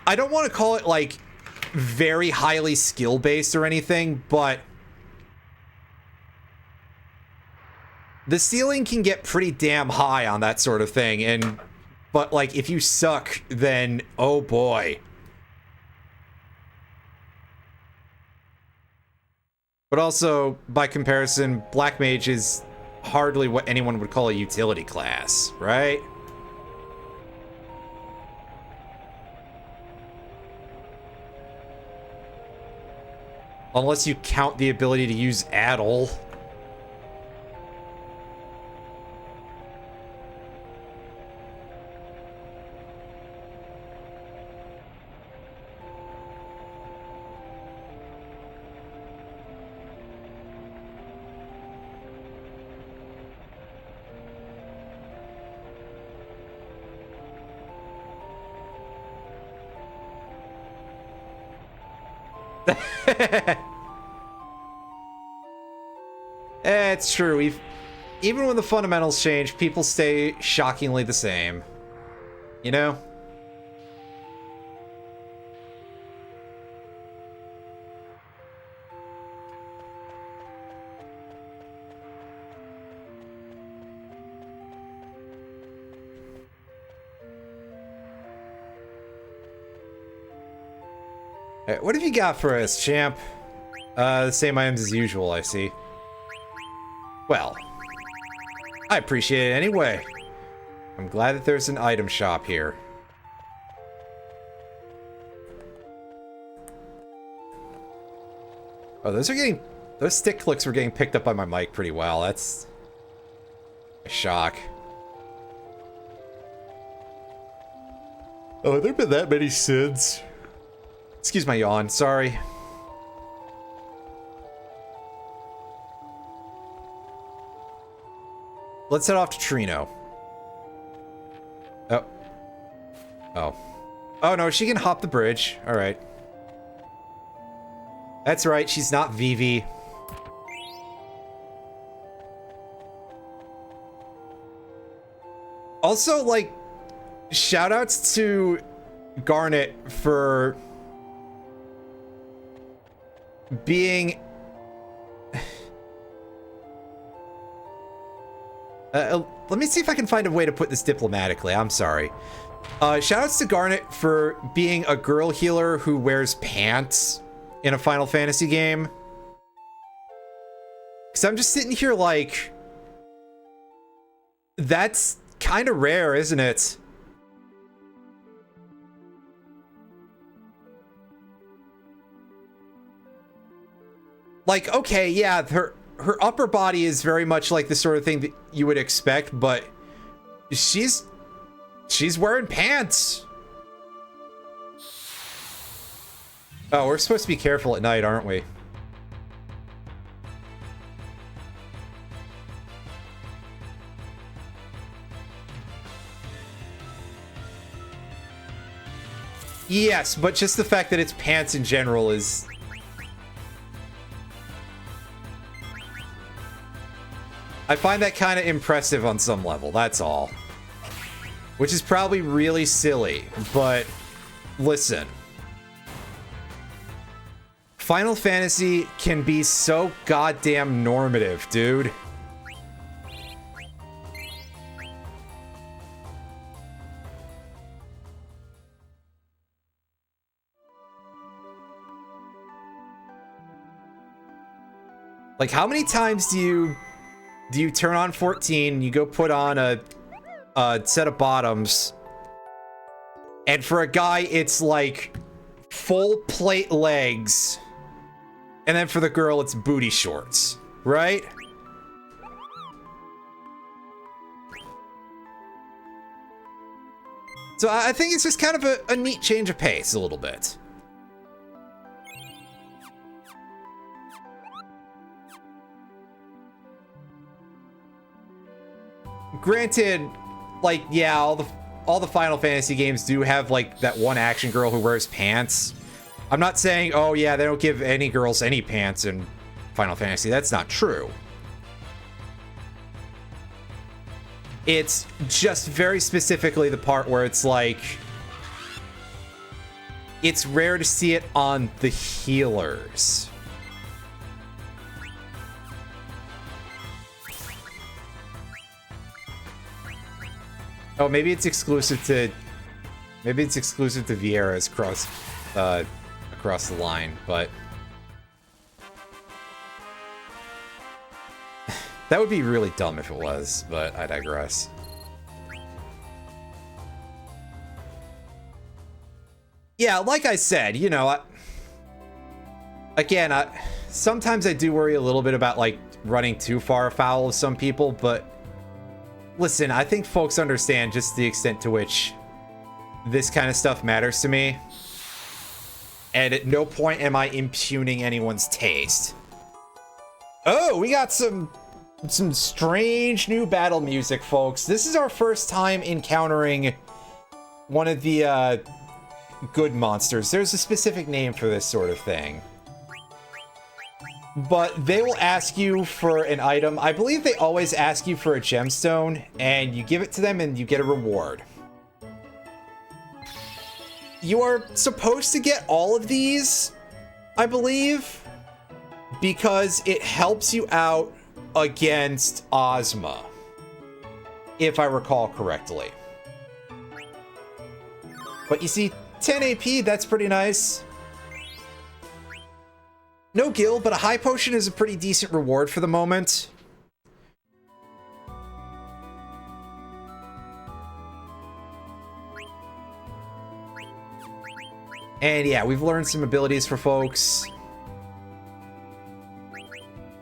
I don't want to call it like very highly skill-based or anything, but the ceiling can get pretty damn high on that sort of thing, but like if you suck, then oh boy. But also, by comparison, Black Mage is hardly what anyone would call a utility class, right? Unless you count the ability to use Addle. It's true. Even when the fundamentals change, people stay shockingly the same. You know? Alright, what have you got for us, champ? The same items as usual, I see. Well, I appreciate it anyway. I'm glad that there's an item shop here. Oh, those stick clicks were getting picked up by my mic pretty well. That's a shock. Oh, have there been that many SIDS? Excuse my yawn, sorry. Let's head off to Trino. Oh. Oh. Oh no, she can hop the bridge. Alright. That's right, she's not Vivi. Also, like, shoutouts to Garnet for being... let me see if I can find a way to put this diplomatically. I'm sorry. Shoutouts to Garnet for being a girl healer who wears pants in a Final Fantasy game. Because I'm just sitting here like... That's kind of rare, isn't it? Like, okay, yeah, her upper body is very much like the sort of thing that you would expect, but she's wearing pants. Oh, we're supposed to be careful at night, aren't we? Yes, but just the fact that it's pants in general is... I find that kind of impressive on some level, that's all. Which is probably really silly, but listen. Final Fantasy can be so goddamn normative, dude. Like, how many times do you turn on 14, you go put on a set of bottoms, and for a guy, it's like full plate legs, and then for the girl, it's booty shorts, right? So I think it's just kind of a neat change of pace a little bit. Granted, like, yeah, all the Final Fantasy games do have like that one action girl who wears pants. I'm not saying, oh yeah, they don't give any girls any pants in Final Fantasy. That's not true. It's just very specifically the part where it's like, it's rare to see it on the healers. Oh, maybe it's exclusive to Vieira's across the line, but that would be really dumb if it was, but I digress. Yeah, like I said, you know, sometimes I do worry a little bit about like running too far afoul of some people, but listen, I think folks understand just the extent to which this kind of stuff matters to me. And at no point am I impugning anyone's taste. Oh, we got some strange new battle music, folks. This is our first time encountering one of the good monsters. There's a specific name for this sort of thing. But they will ask you for an item. I believe they always ask you for a gemstone, and you give it to them and you get a reward. You are supposed to get all of these, I believe, because it helps you out against Ozma, if I recall correctly. But you see, 10 AP, that's pretty nice. No gil, but a high potion is a pretty decent reward for the moment. And yeah, we've learned some abilities for folks.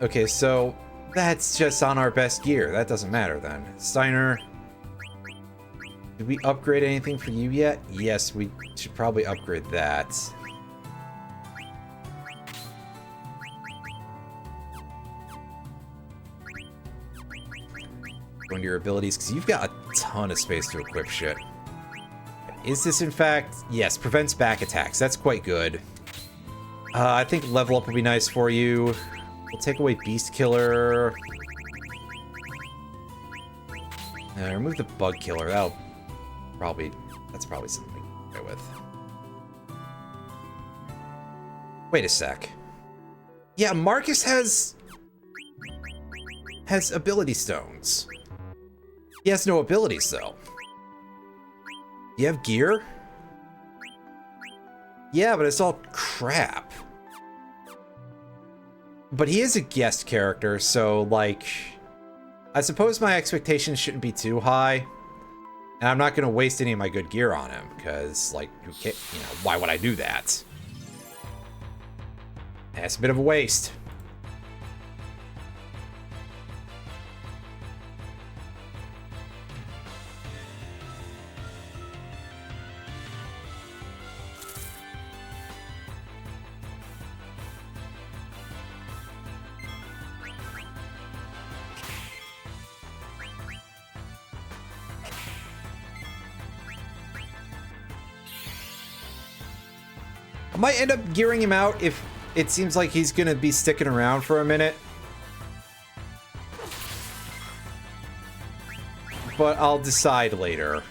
Okay, so that's just on our best gear. That doesn't matter then. Steiner, did we upgrade anything for you yet? Yes, we should probably upgrade that. Go into your abilities, because you've got a ton of space to equip shit. Is this in fact? Yes, prevents back attacks. That's quite good. I think level up will be nice for you. We'll take away Beast Killer. Remove the Bug Killer. That's probably something we can go with. Wait a sec. Yeah, Marcus has ability stones. He has no abilities though. You have gear? Yeah, but it's all crap. But he is a guest character, so, like, I suppose my expectations shouldn't be too high. And I'm not going to waste any of my good gear on him, because, like, why would I do that? That's a bit of a waste. I might end up gearing him out if it seems like he's gonna be sticking around for a minute. But I'll decide later.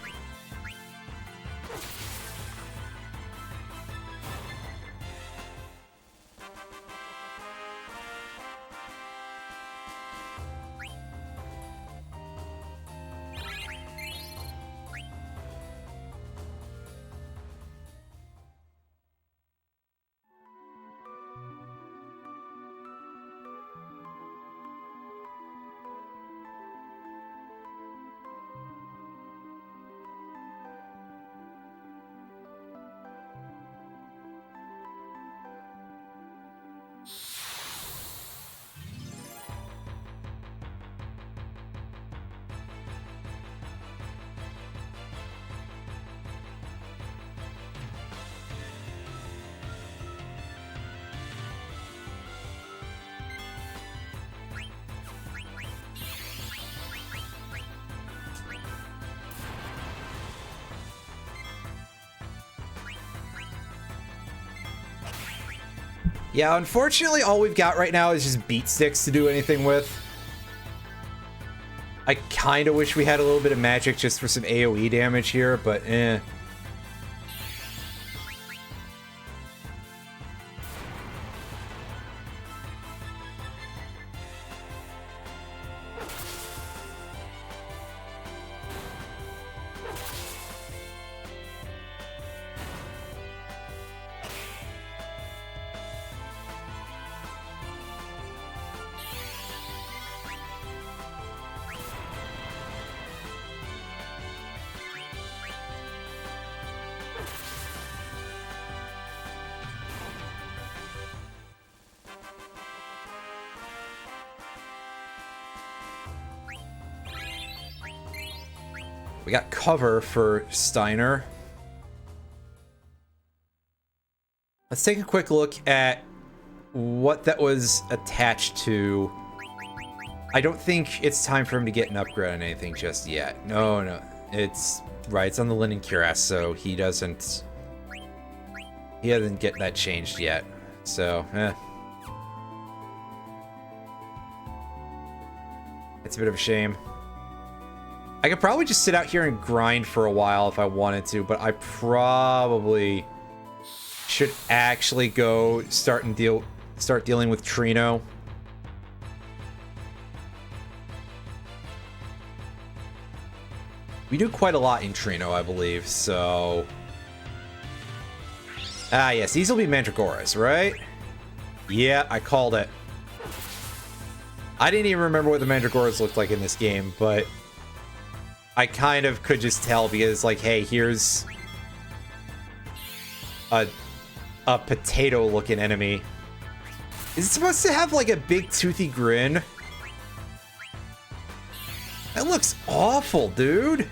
Yeah, unfortunately, all we've got right now is just beat sticks to do anything with. I kind of wish we had a little bit of magic just for some AoE damage here, but eh. We got cover for Steiner. Let's take a quick look at what that was attached to. I don't think it's time for him to get an upgrade on anything just yet. No. It's right, it's on the linen cuirass, so he doesn't get that changed yet. So, it's a bit of a shame. I could probably just sit out here and grind for a while if I wanted to, but I probably should actually go start dealing with Trino. We do quite a lot in Trino, I believe, so... Ah, yes, these will be Mandragoras, right? Yeah, I called it. I didn't even remember what the Mandragoras looked like in this game, but... I kind of could just tell because, like, hey, here's a potato-looking enemy. Is it supposed to have, like, a big toothy grin? That looks awful, dude.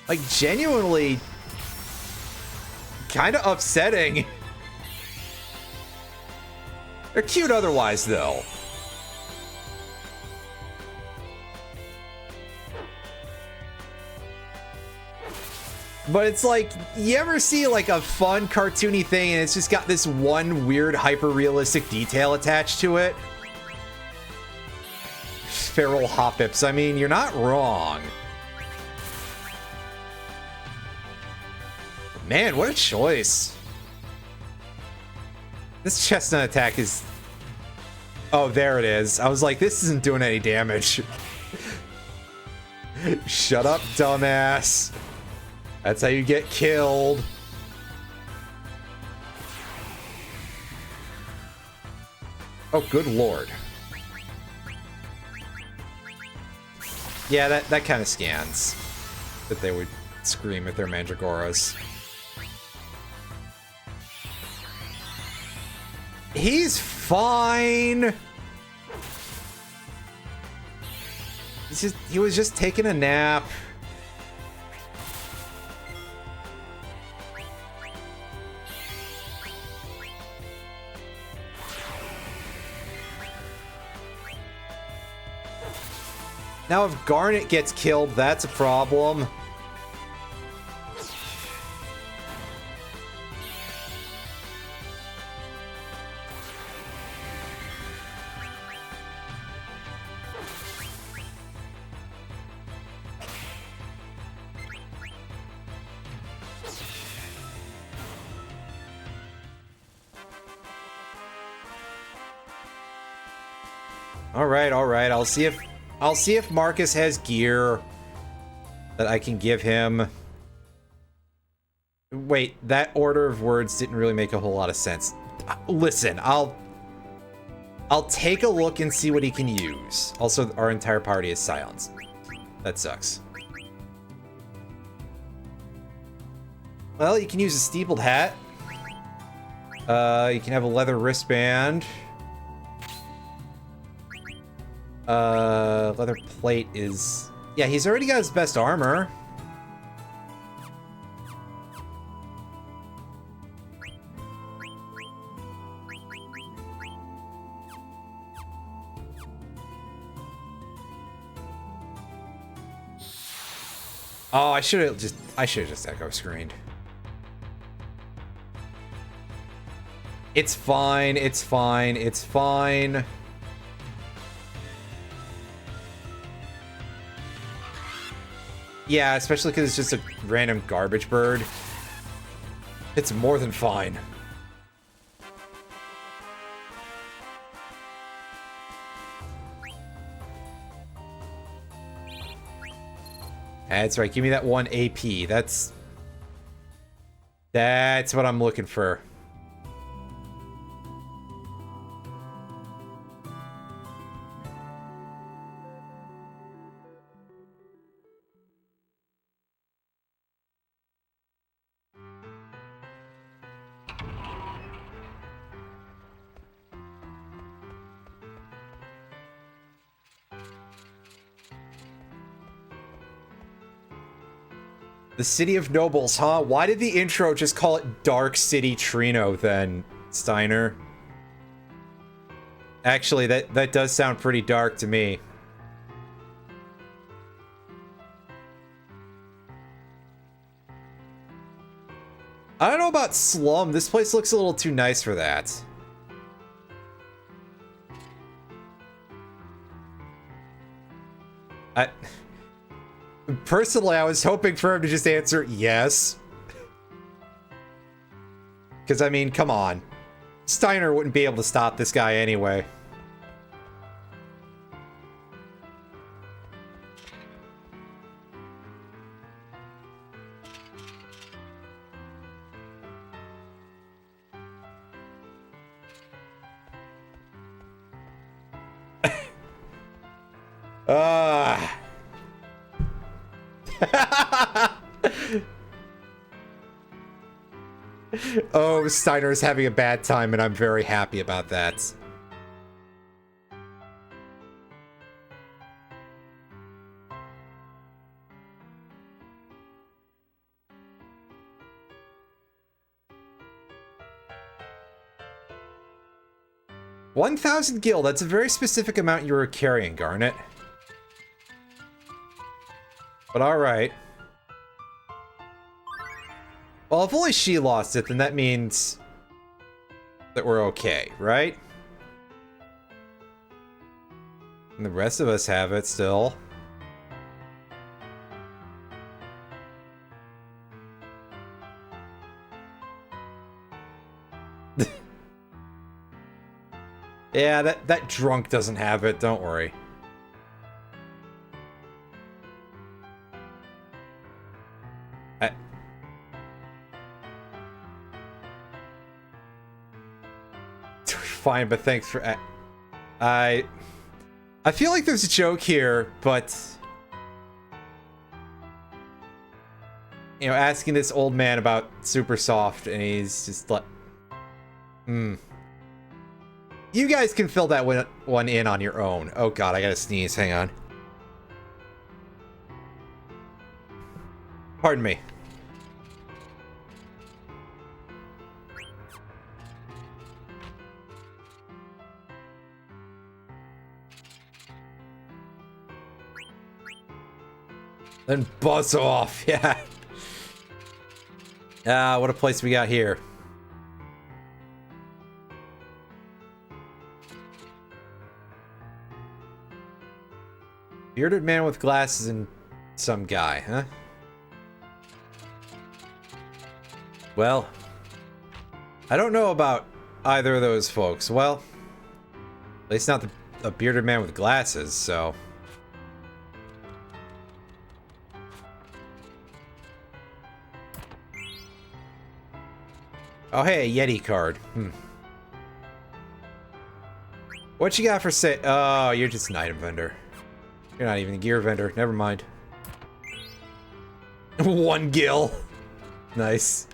Like, genuinely kind of upsetting. They're cute otherwise, though. But it's like, you ever see like a fun cartoony thing and it's just got this one weird hyper-realistic detail attached to it? Feral Hoppips, I mean, you're not wrong. Man, what a choice. This chestnut attack is... Oh, there it is. I was like, this isn't doing any damage. Shut up, dumbass. That's how you get killed. Oh, good lord. Yeah, that kind of scans. That they would scream at their Mandragoras. He's fine. He was just taking a nap. Now if Garnet gets killed, that's a problem. All right. I'll see if Marcus has gear that I can give him. Wait, that order of words didn't really make a whole lot of sense. Listen, I'll take a look and see what he can use. Also, our entire party is silenced. That sucks. Well, you can use a steepled hat. You can have a leather wristband. Leather plate is... Yeah, he's already got his best armor. Oh, I should have just echo screened. It's fine, it's fine, it's fine. Yeah, especially because it's just a random garbage bird. It's more than fine. That's right, give me that 1 AP. That's what I'm looking for. The City of Nobles, huh? Why did the intro just call it Dark City Trino then, Steiner? Actually, that does sound pretty dark to me. I don't know about Slum. This place looks a little too nice for that. Personally, I was hoping for him to just answer yes. Because, I mean, come on. Steiner wouldn't be able to stop this guy anyway. Oh, Steiner is having a bad time, and I'm very happy about that. $1,000 gil, that's a very specific amount you were carrying, Garnet. But alright. Well, if only she lost it, then that means that we're okay, right? And the rest of us have it still. Yeah, that drunk doesn't have it, don't worry. Fine, but thanks for... I feel like there's a joke here, but... You know, asking this old man about Super Soft, and he's just like... You guys can fill that one in on your own. Oh god, I gotta sneeze, hang on. Pardon me. Then buzz off, yeah. Ah, what a place we got here. Bearded man with glasses and some guy, huh? Well, I don't know about either of those folks. Well, at least not a bearded man with glasses, so... Oh, hey, a Yeti card. What you got for say? Oh, you're just an item vendor. You're not even a gear vendor. Never mind. 1 gil. Nice.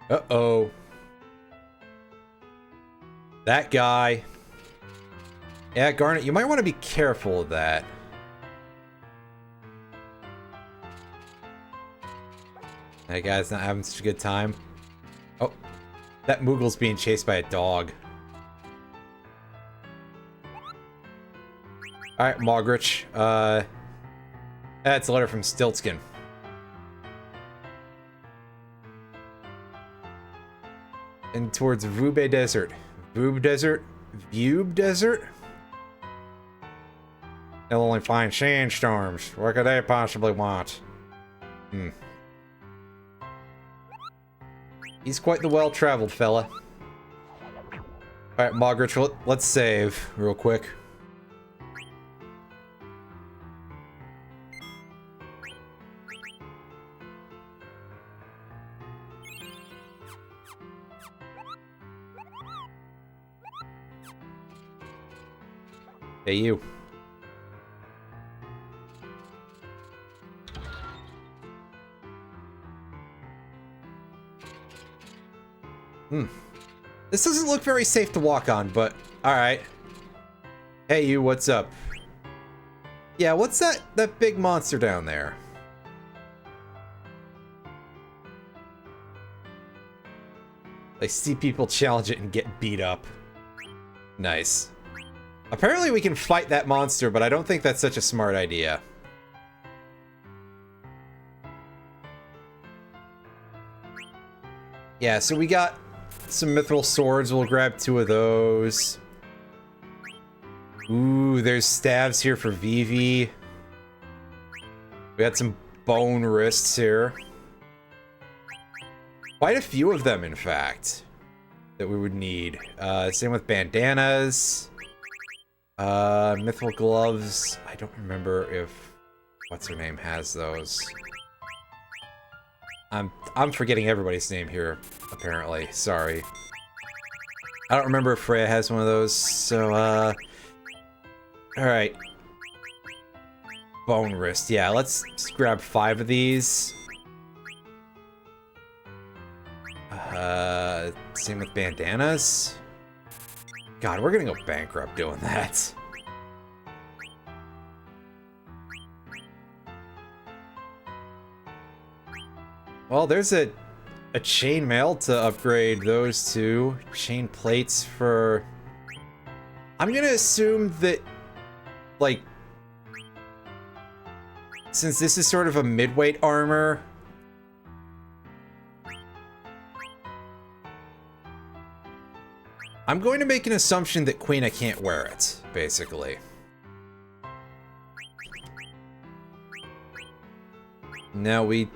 Uh-oh. That guy. Yeah, Garnet, you might want to be careful of that. That guy's not having such a good time. Oh, that Moogle's being chased by a dog. Alright, Mogrich. That's a letter from Stiltskin. And towards Vube Desert. Vube Desert? Vube Desert? They'll only find sandstorms. What could they possibly want? He's quite the well-traveled fella. Alright, Mogrich, let's save real quick. Hey, you. This doesn't look very safe to walk on, but alright. Hey, you, what's up? Yeah, what's that big monster down there? I see people challenge it and get beat up. Nice. Apparently we can fight that monster, but I don't think that's such a smart idea. Yeah, so we got some mithril swords. We'll grab 2 of those. Ooh, there's staves here for Vivi. We got some bone wrists here. Quite a few of them, in fact, that we would need. Same with bandanas. Mithril gloves. I don't remember if what's-her-name has those. I'm forgetting everybody's name here, apparently. Sorry. I don't remember if Freya has one of those, so, alright. Bone wrist. Yeah, let's just grab 5 of these. Same with bandanas. God, we're gonna go bankrupt doing that. Well, there's a chainmail to upgrade those 2. Chain plates for... I'm gonna assume that, like... Since this is sort of a mid-weight armor... I'm going to make an assumption that Quina can't wear it, basically. Now we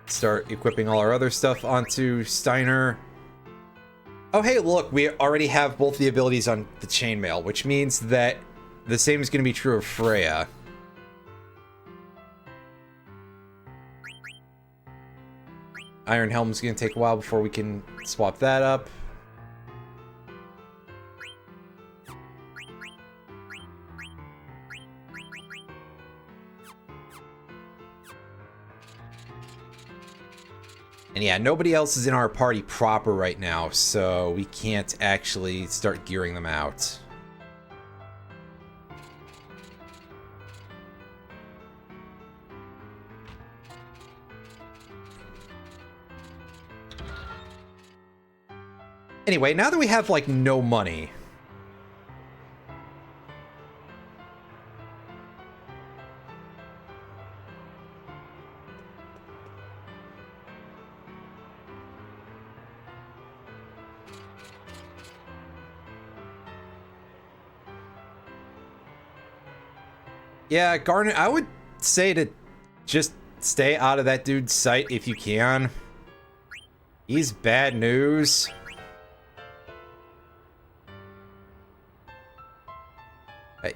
start equipping all our other stuff onto Steiner. Oh hey, look, we already have both the abilities on the chainmail, which means that the same is going to be true of Freya. Iron Helm's going to take a while before we can swap that up. And yeah, nobody else is in our party proper right now, so we can't actually start gearing them out. Anyway, now that we have, like, no money... Yeah, Garnet, I would say to just stay out of that dude's sight if you can. He's bad news.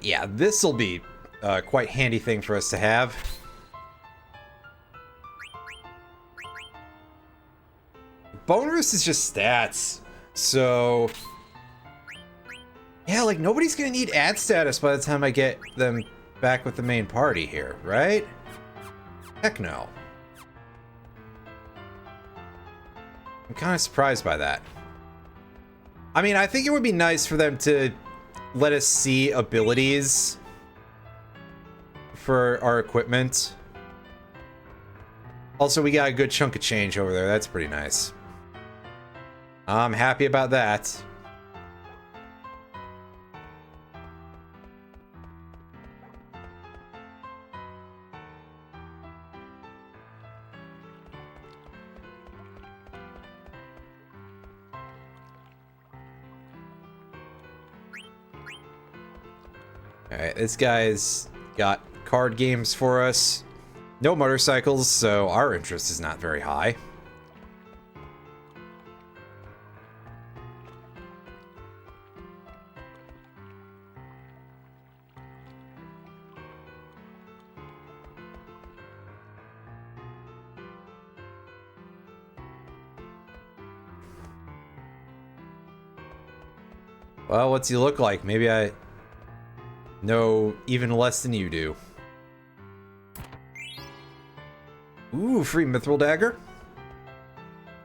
Yeah, this'll be a quite handy thing for us to have. Bone wrist is just stats, so... Yeah, like, nobody's gonna need ad status by the time I get them back with the main party here, right? Heck no. I'm kind of surprised by that. I mean, I think it would be nice for them to let us see abilities for our equipment. Also, we got a good chunk of change over there. That's pretty nice. I'm happy about that. Alright, this guy's got card games for us. No motorcycles, so our interest is not very high. Well, what's he look like? Maybe I know even less than you do. Ooh, free mithril dagger.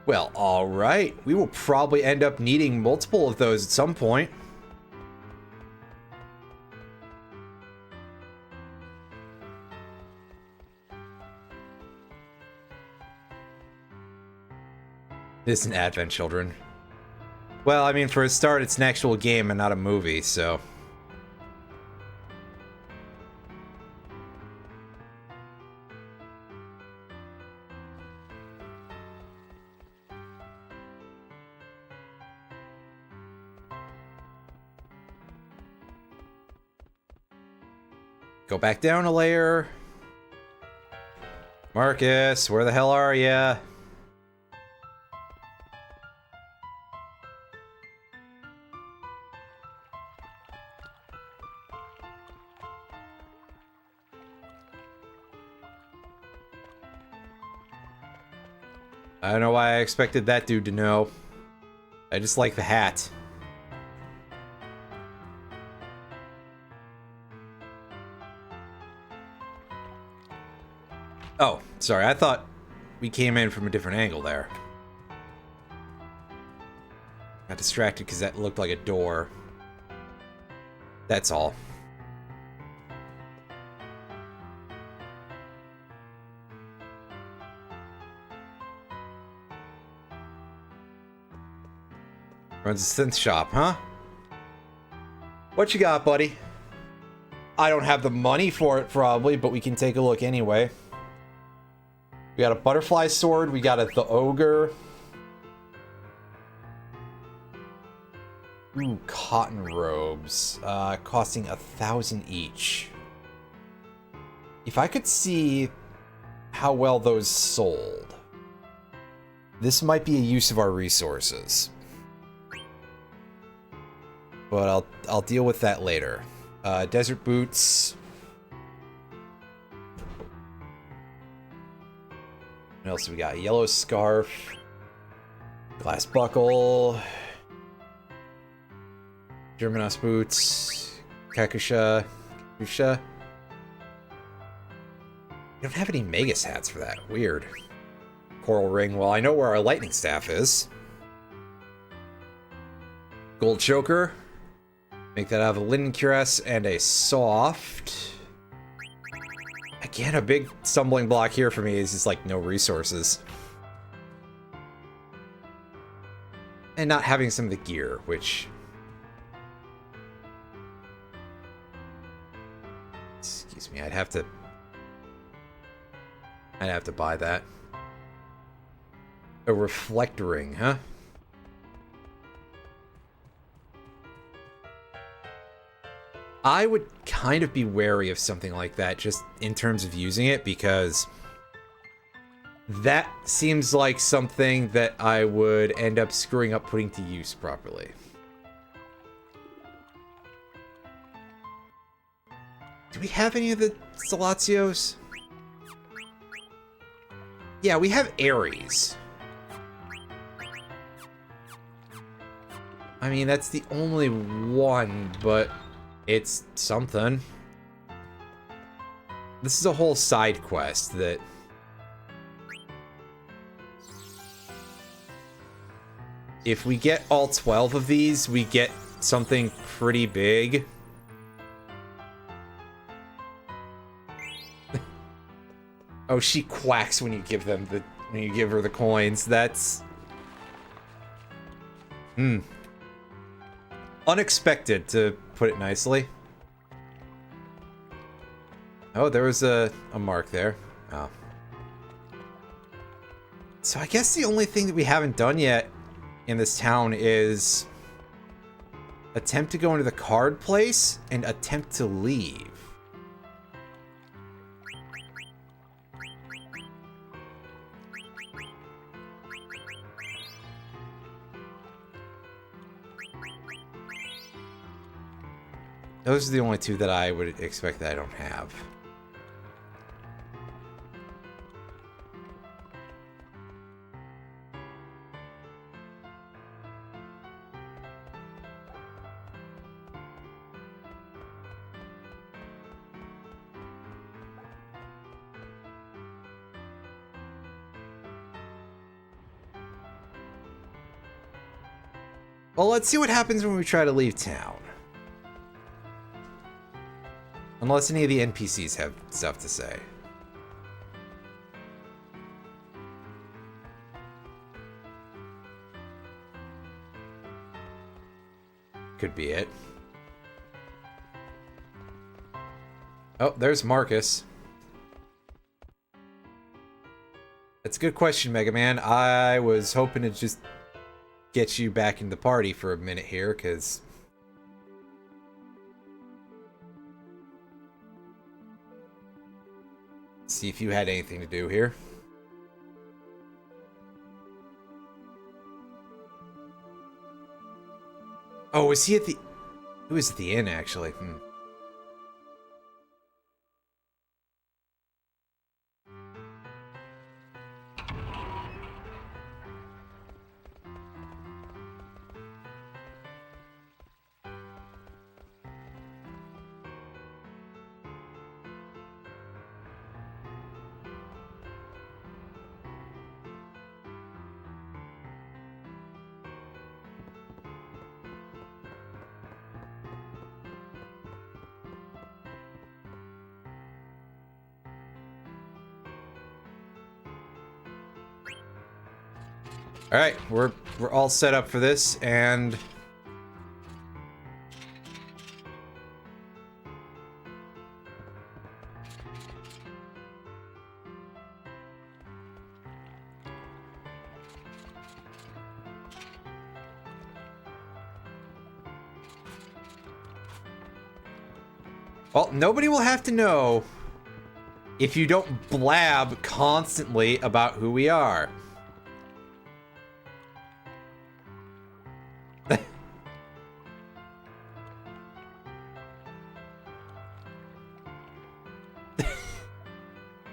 Well, alright. We will probably end up needing multiple of those at some point. This is an Advent Children. Well, I mean, for a start, it's an actual game and not a movie, so... Go back down a layer. Marcus, where the hell are ya? I don't know why I expected that dude to know. I just like the hat. Oh, sorry, I thought we came in from a different angle there. Got distracted because that looked like a door. That's all. Runs a synth shop, huh? What you got, buddy? I don't have the money for it, probably, but we can take a look anyway. We got a butterfly sword, we got the ogre. Ooh, cotton robes. Costing 1,000 each. If I could see how well those sold, this might be a use of our resources. But I'll deal with that later. Desert boots. What else do we got? Yellow scarf. Glass buckle. Germanos boots. Kakusha. Kakusha. We don't have any Magus hats for that. Weird. Coral ring. Well, I know where our lightning staff is. Gold choker. Make that out of a linen cuirass and a soft. Again, a big stumbling block here for me is just like no resources. And not having some of the gear, which... Excuse me, I'd have to buy that. A reflect ring, huh? I would kind of be wary of something like that, just in terms of using it, because that seems like something that I would end up screwing up putting to use properly. Do we have any of the Solatios? Yeah, we have Ares. I mean, that's the only one, but... it's something. This is a whole side quest that... if we get all 12 of these, we get something pretty big. Oh, she quacks when you give them when you give her the coins. That's unexpected, to put it nicely. Oh, there was a mark there. Oh. So I guess the only thing that we haven't done yet in this town is attempt to go into the card place and attempt to leave. Those are the only two that I would expect that I don't have. Well, let's see what happens when we try to leave town. Unless any of the NPCs have stuff to say. Could be it. Oh, there's Marcus. That's a good question, Mega Man. I was hoping to just get you back in the party for a minute here, because... see if you had anything to do here. Oh, was he at the... he was at the inn, actually. All right, we're all set up for this, and well, nobody will have to know if you don't blab constantly about who we are.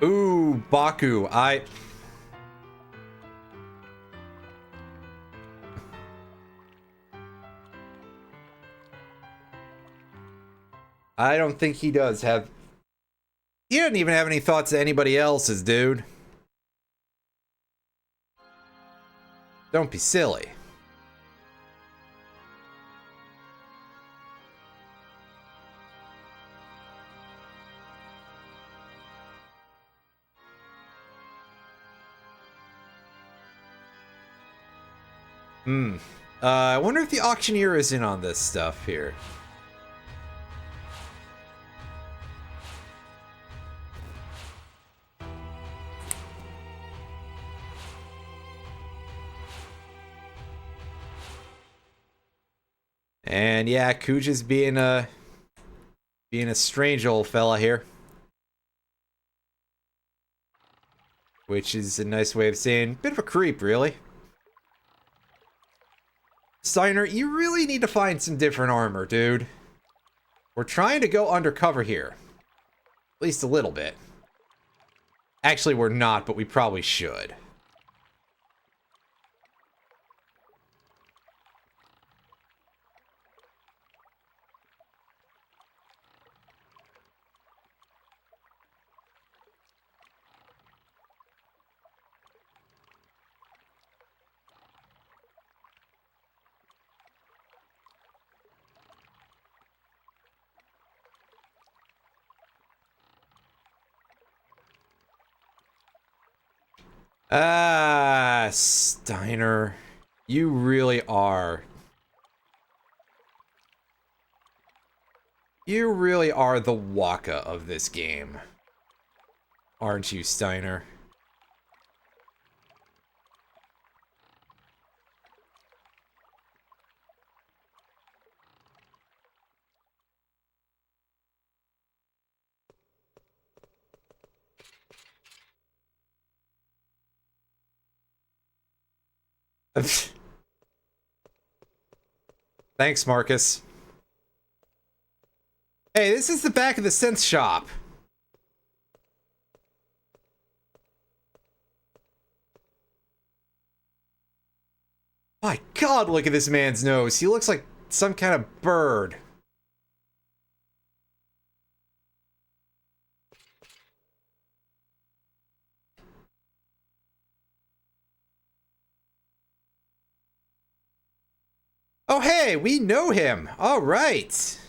Ooh, Baku, I don't think he does have... he doesn't even have any thoughts of anybody else's, dude. Don't be silly. I wonder if the auctioneer is in on this stuff here. And yeah, Kuja's being a strange old fella here. Which is a nice way of saying bit of a creep, really. Steiner, you really need to find some different armor, dude. We're trying to go undercover here. At least a little bit. Actually, we're not, but we probably should. Ah, Steiner. You really are. You really are the Waka of this game. Aren't you, Steiner? Thanks, Marcus. Hey, this is the back of the synth shop. My God, look at this man's nose. He looks like some kind of bird. Oh, hey, we know him. All right.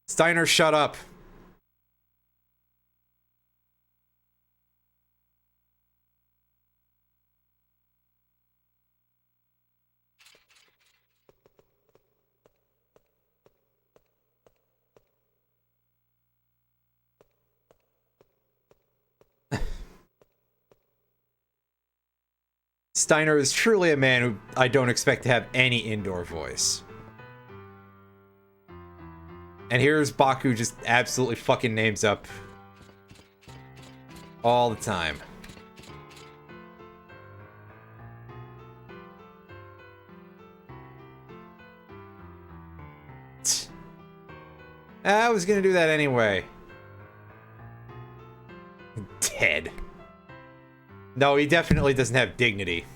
Steiner, shut up. Steiner is truly a man who I don't expect to have any indoor voice. And here's Baku just absolutely fucking names up all the time. I was gonna do that anyway. Dead. No, he definitely doesn't have dignity.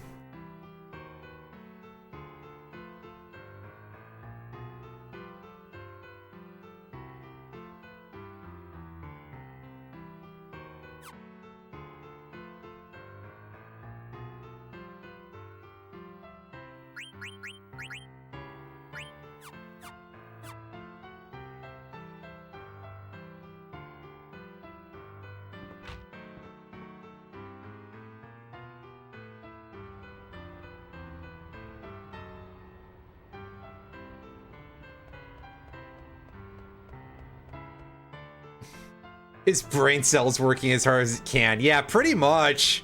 His brain cells working as hard as it can. Yeah, pretty much.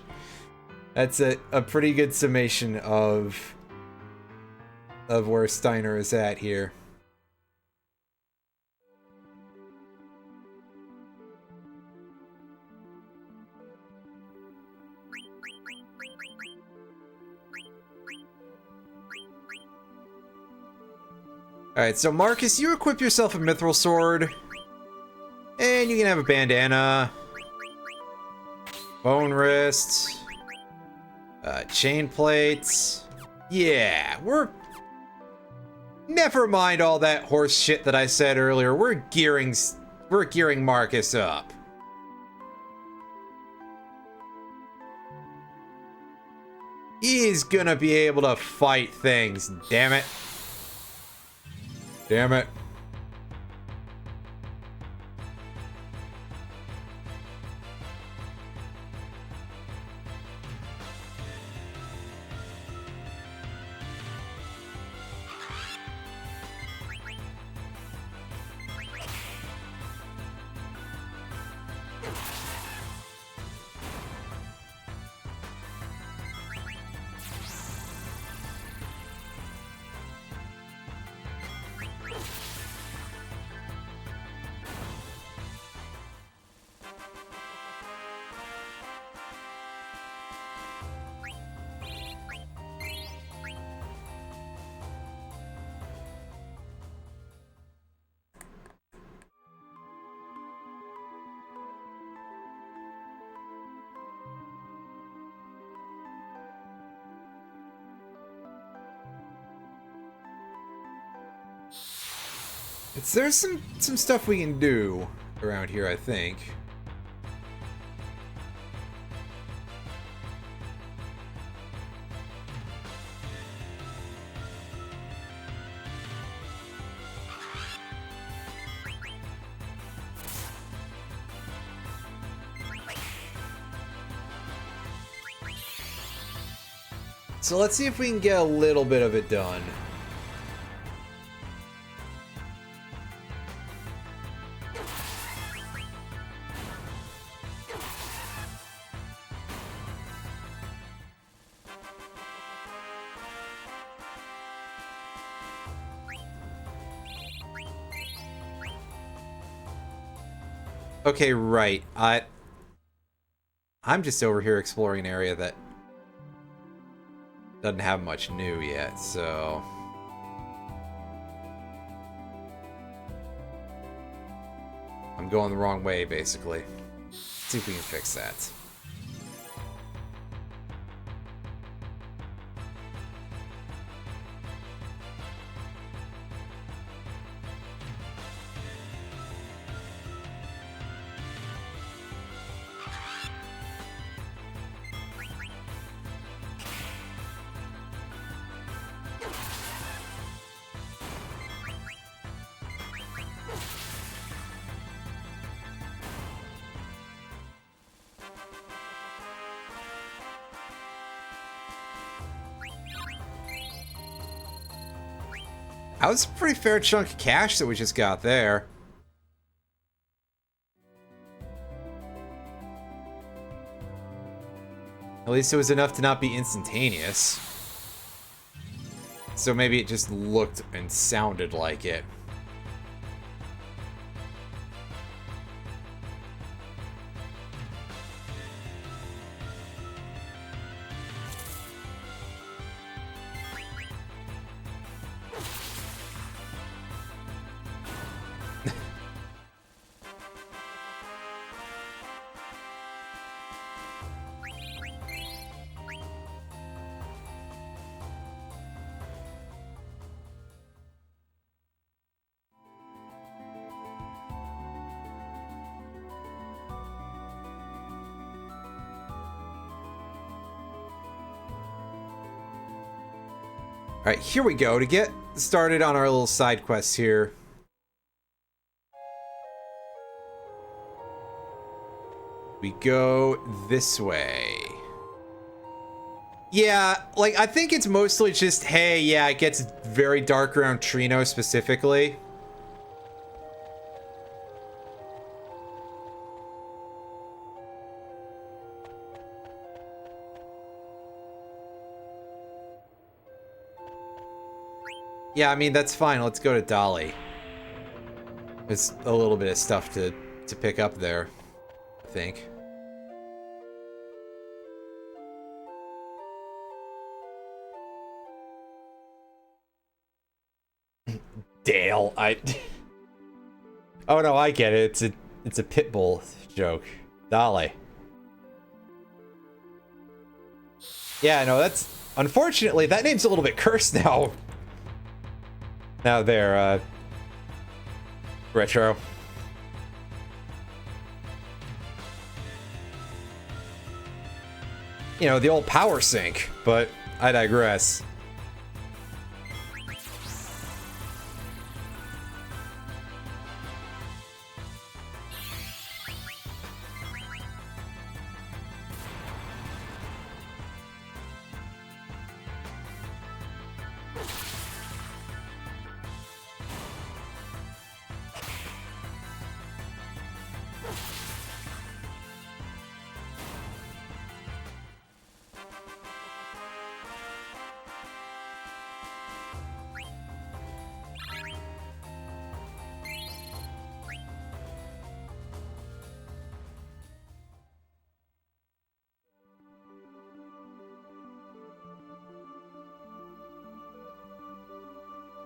That's a pretty good summation of where Steiner is at here. Alright, so Marcus, you equip yourself a mithril sword. And you can have a bandana. Bone wrist. Chain plates. Yeah, we're... Never mind all that horse shit that I said earlier. We're gearing Marcus up. He's gonna be able to fight things, damn it. Damn it. There's some stuff we can do around here, I think. So let's see if we can get a little bit of it done. Okay, right. I'm just over here exploring an area that doesn't have much new yet, so... I'm going the wrong way, basically. Let's see if we can fix that. That was a pretty fair chunk of cash that we just got there. At least it was enough to not be instantaneous. So maybe it just looked and sounded like it. Alright, here we go. To get started on our little side quest here. We go this way. Yeah, like, I think it's mostly just, hey, yeah, it gets very dark around Trino specifically. Yeah, I mean, that's fine. Let's go to Dolly. There's a little bit of stuff to pick up there, I think. Dale, Oh no, I get it. It's a Pitbull joke. Dolly. Yeah, no, that's... Unfortunately, that name's a little bit cursed now. Now there, Retro. You know, the old power sync, but I digress.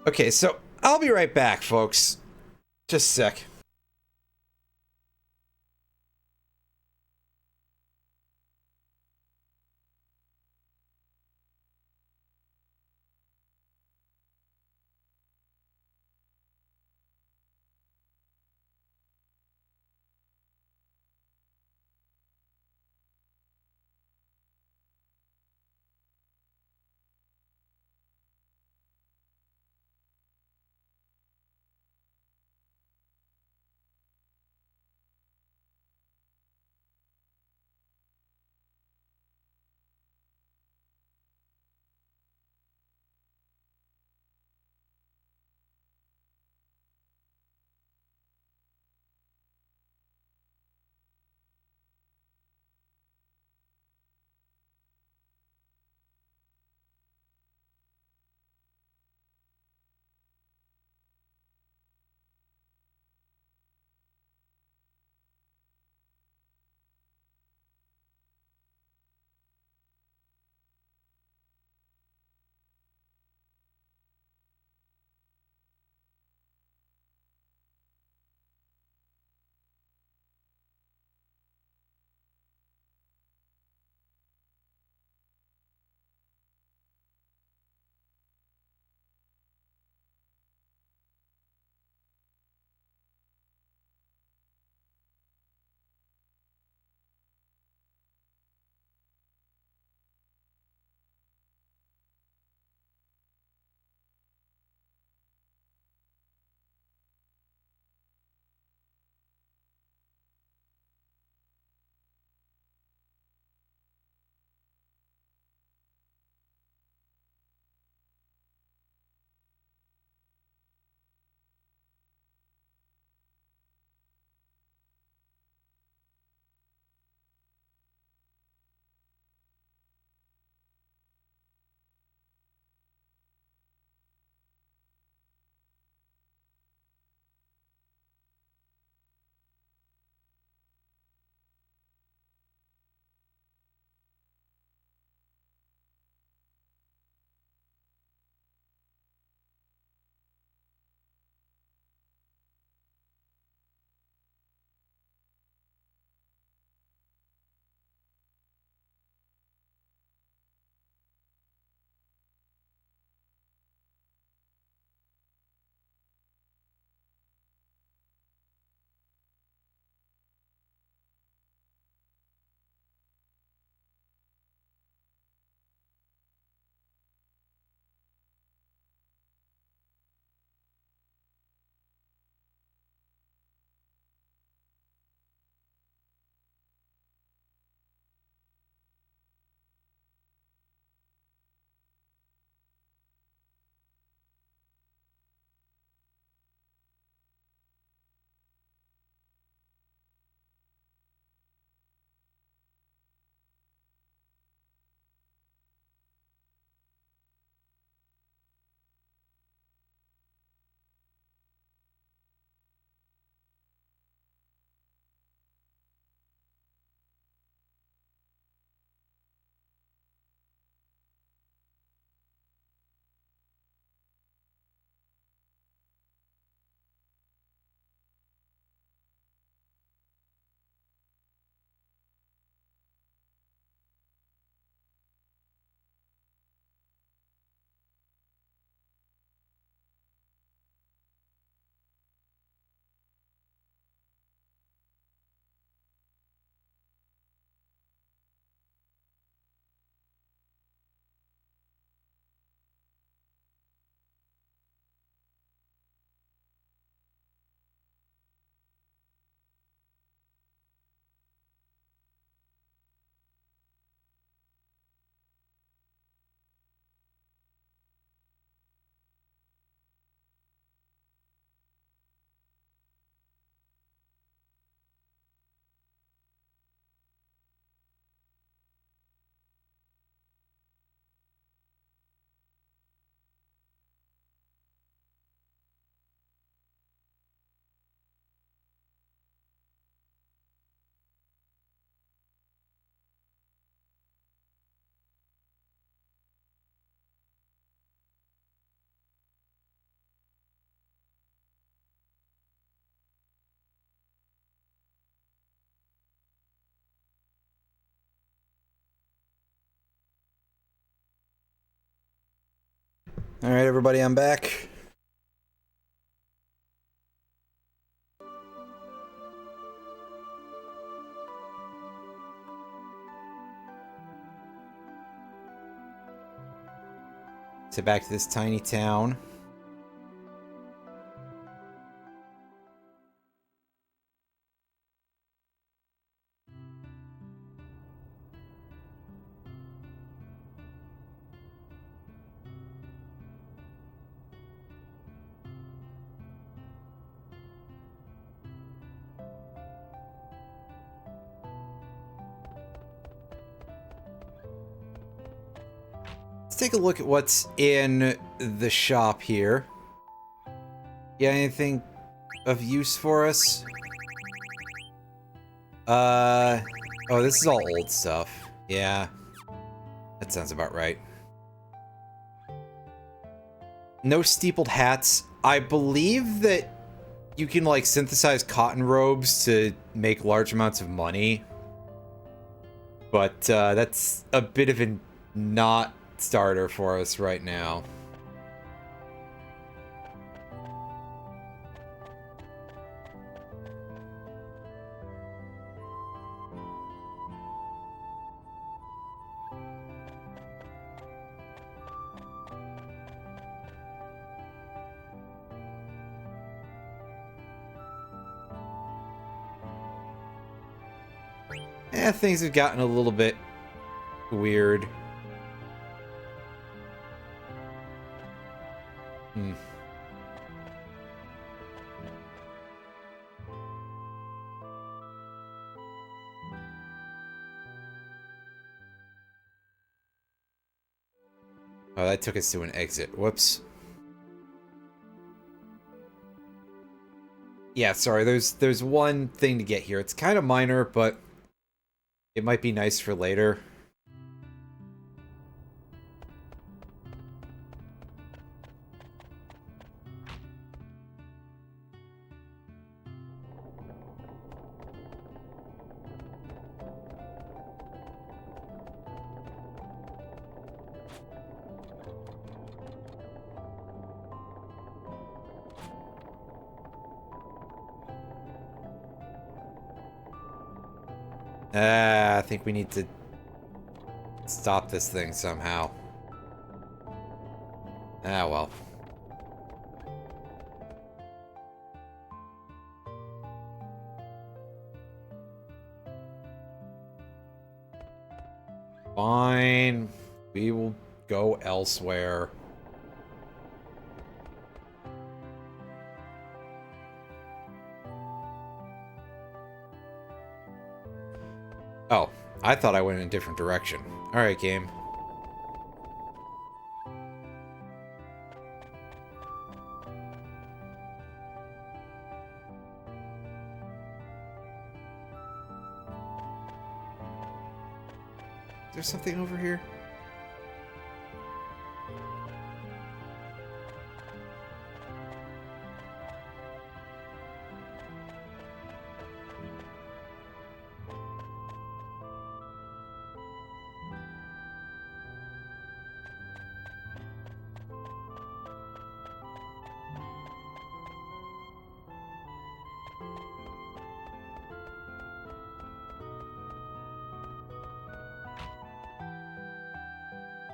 Okay, so I'll be right back, folks. Just a sec. Alright, everybody, I'm back. So back to this tiny town. Let's take a look at what's in the shop here. Yeah, anything of use for us? Oh, this is all old stuff. Yeah, that sounds about right. No steepled hats. I believe that you can, like, synthesize cotton robes to make large amounts of money. But, that's a bit of a not starter for us right now. Yeah, things have gotten a little bit weird. Oh, that took us to an exit. Whoops. Yeah, sorry, there's one thing to get here. It's kind of minor, but it might be nice for later. I think we need to stop this thing somehow. Ah, well. Fine. We will go elsewhere. Oh, I thought I went in a different direction. Alright, game. Is there something over here?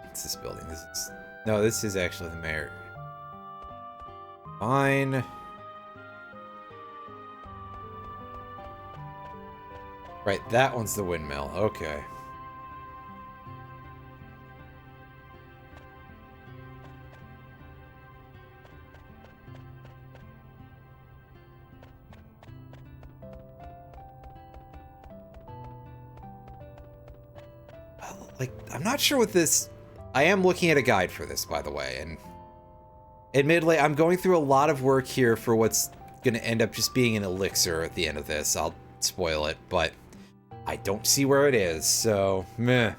What's this building? This is... No, this is actually the mayor. Fine. Right, that one's the windmill. Okay. Like, I'm not sure what this... I am looking at a guide for this, by the way, and admittedly, I'm going through a lot of work here for what's going to end up just being an elixir at the end of this. I'll spoil it, but I don't see where it is, so meh.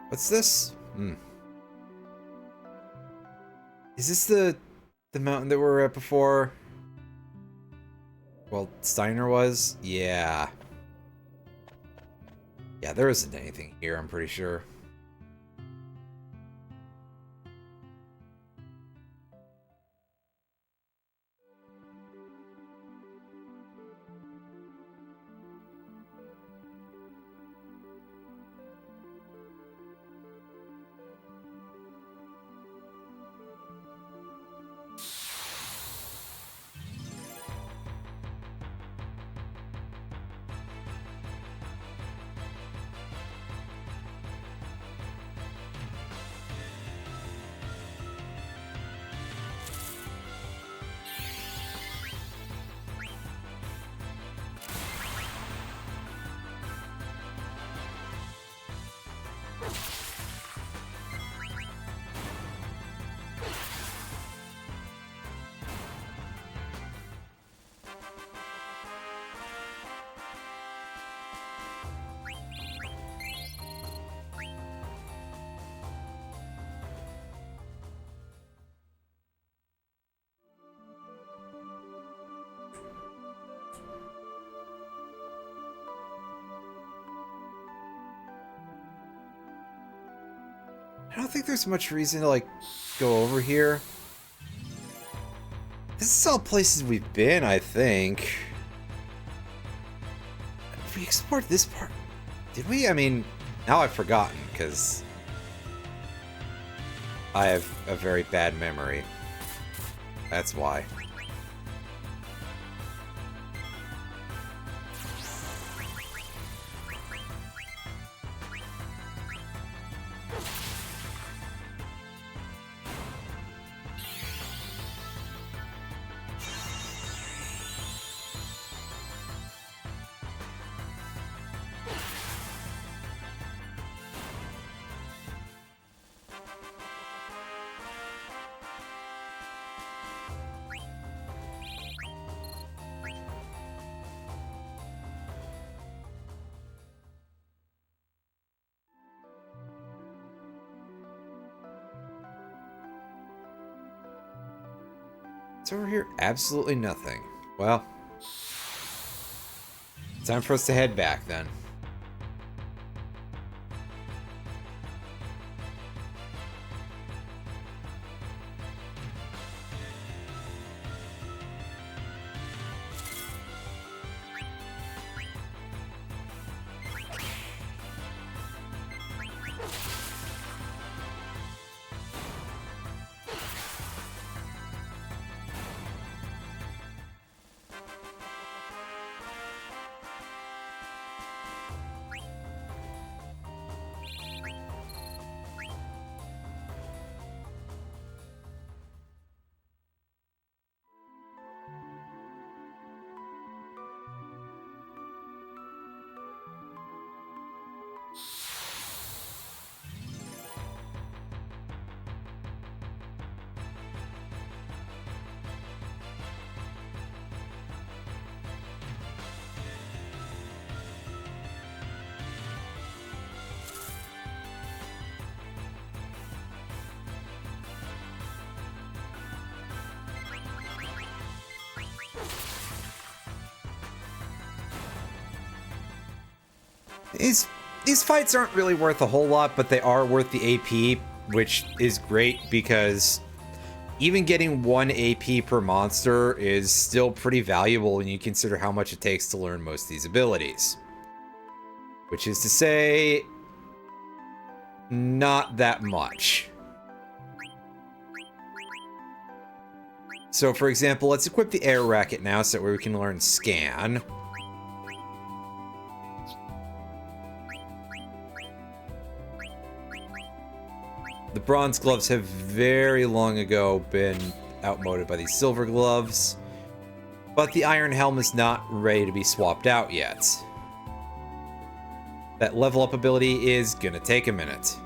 What's this? Is this the mountain that we were at before? Well, Steiner was? Yeah. Yeah, there isn't anything here, I'm pretty sure. I don't think there's much reason to, like, go over here. This is all places we've been, I think. We explored this part. Did we? I mean, now I've forgotten, because I have a very bad memory. That's why. It's over here. Absolutely nothing. Well, time for us to head back then. These fights aren't really worth a whole lot, but they are worth the AP, which is great because even getting 1 AP per monster is still pretty valuable when you consider how much it takes to learn most of these abilities. Which is to say, not that much. So for example, let's equip the air racket now so that we can learn scan. The bronze gloves have very long ago been outmoded by these silver gloves, but the iron helm is not ready to be swapped out yet. That level up ability is gonna take a minute.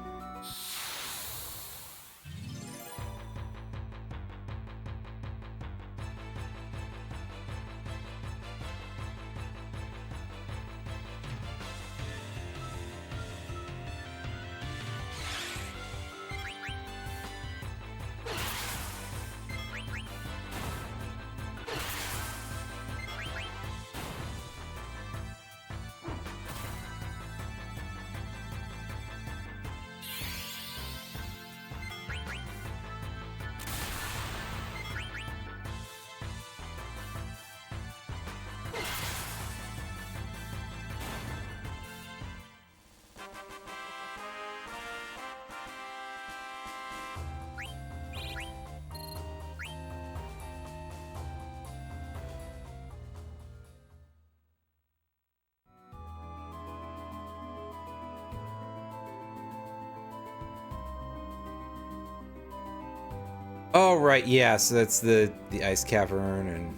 Oh, right, yeah, so that's the ice cavern and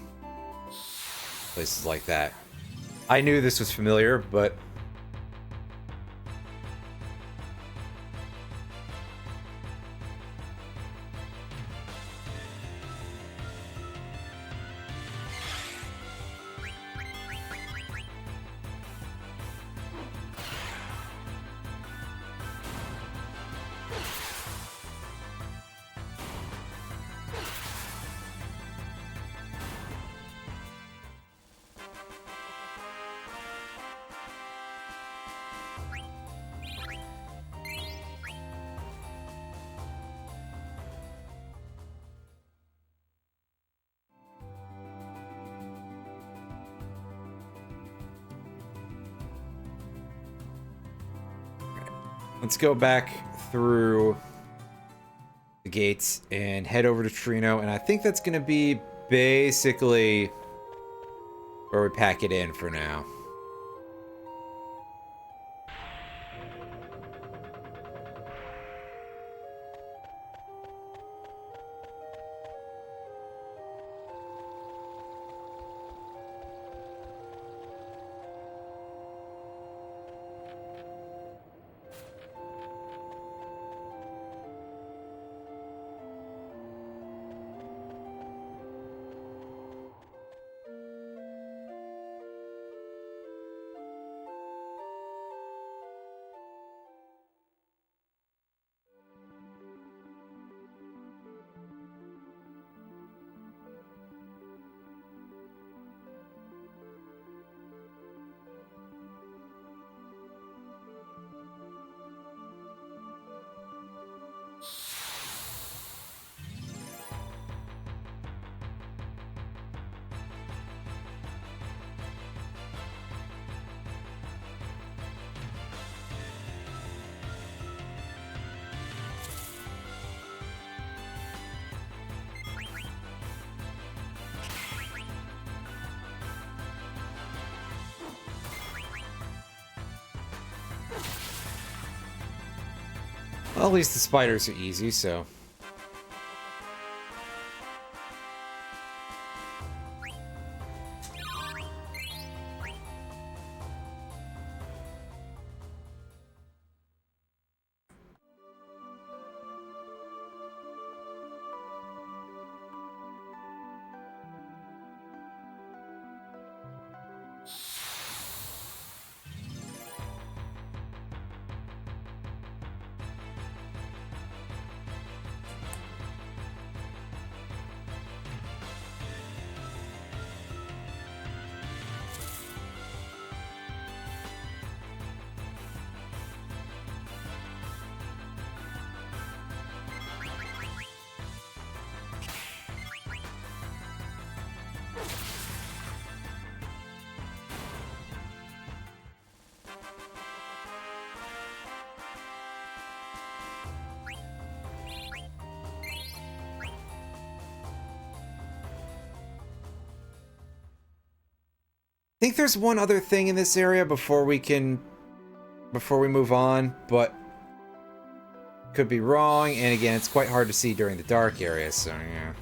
places like that. I knew this was familiar, but... Let's go back through the gates and head over to Trino, and I think that's going to be basically where we pack it in for now. Well, at least the spiders are easy, so... I think there's one other thing in this area before we move on, but could be wrong, and again, it's quite hard to see during the dark area, so yeah.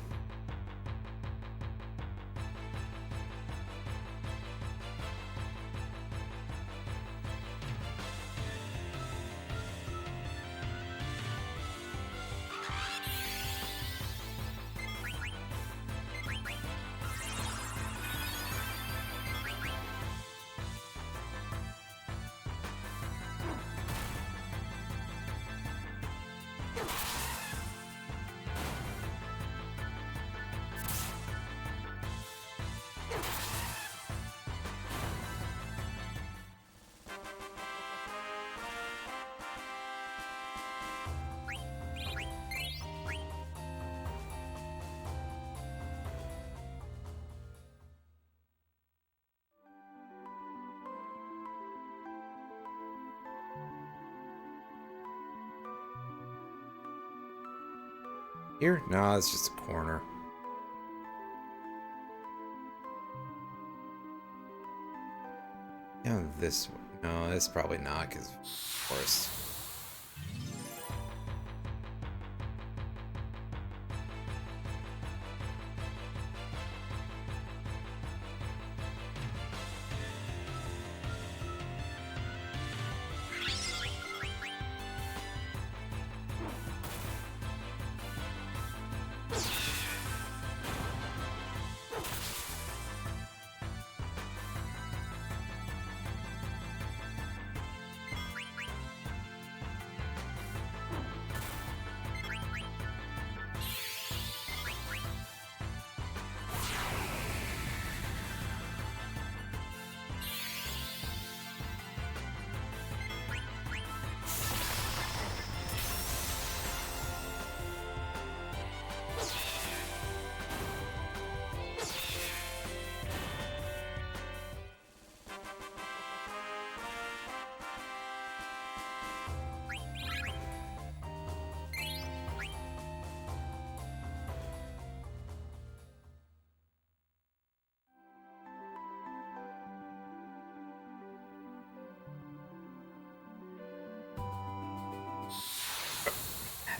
Here? No, it's just a corner. Yeah, this one. No, this probably not, because of course.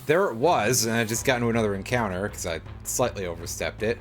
there it was, and I just got into another encounter because I slightly overstepped it.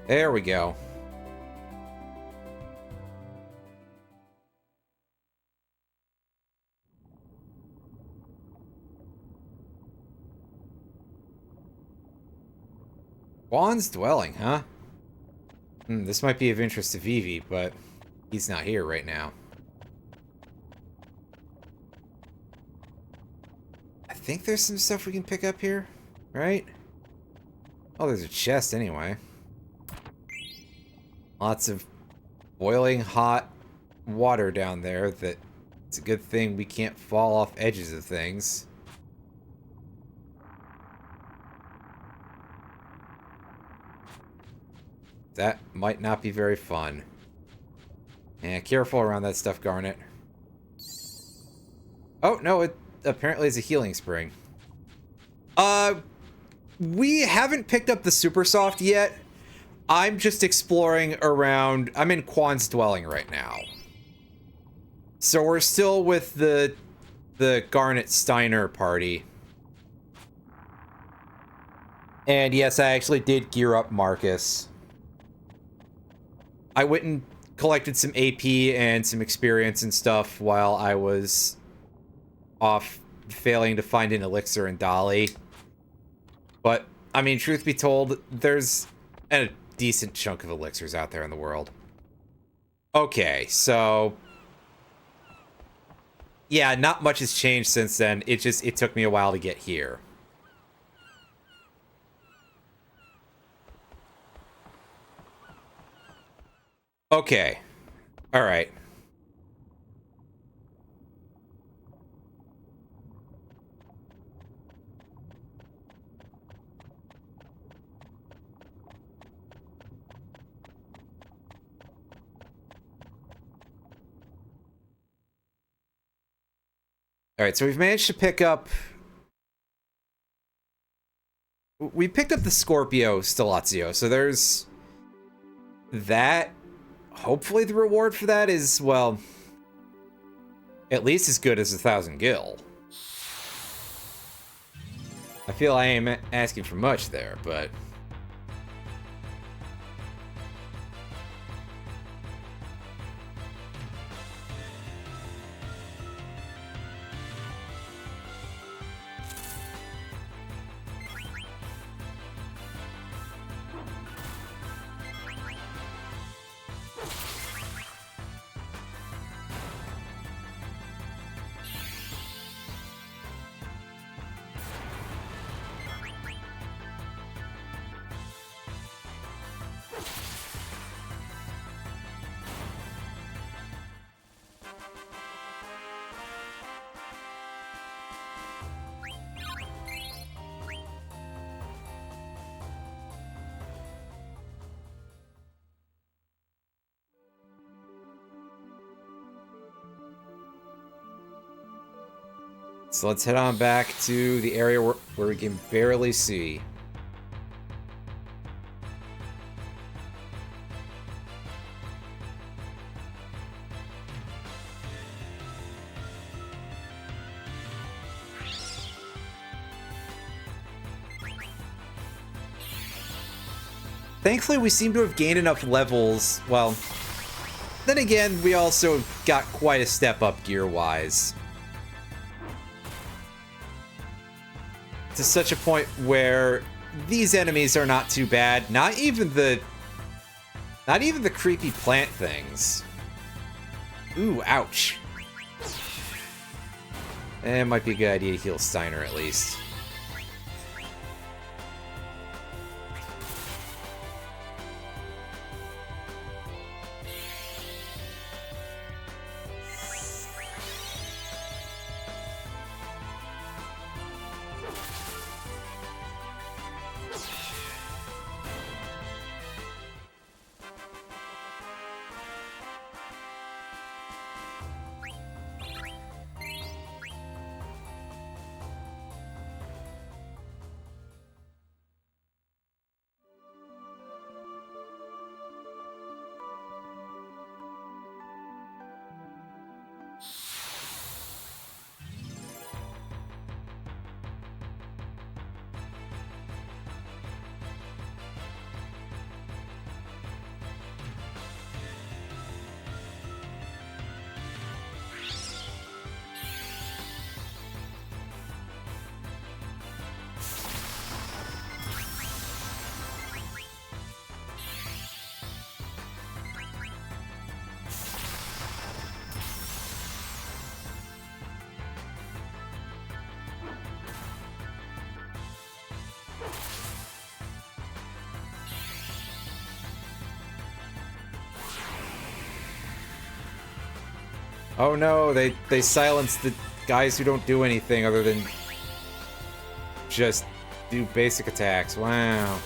There we go. Juan's dwelling, huh? This might be of interest to Vivi, but he's not here right now. I think there's some stuff we can pick up here, right? Oh, there's a chest anyway. Lots of boiling hot water down there that it's a good thing we can't fall off edges of things. That might not be very fun. Yeah, careful around that stuff, Garnet. Oh, no, it apparently is a healing spring. We haven't picked up the Super Soft yet. I'm just exploring around. I'm in Quan's dwelling right now. So we're still with the Garnet Steiner party. And yes, I actually did gear up Marcus. I went and collected some AP and some experience and stuff while I was off failing to find an elixir in Dolly. But, I mean, truth be told, there's a decent chunk of elixirs out there in the world. Okay, so yeah, not much has changed since then. It took me a while to get here. Okay. All right. All right, so we've managed to pick up... We picked up the Scorpio Stilazio, so there's that. Hopefully the reward for that is, well, at least as good as 1,000 gil. I feel I ain't asking for much there, but... So let's head on back to the area where we can barely see. Thankfully, we seem to have gained enough levels. Well, then again, we also got quite a step up gear-wise. To such a point where these enemies are not too bad. Not even the creepy plant things. Ooh, ouch. It might be a good idea to heal Steiner at least. Oh no, they silence the guys who don't do anything other than just do basic attacks. Wow.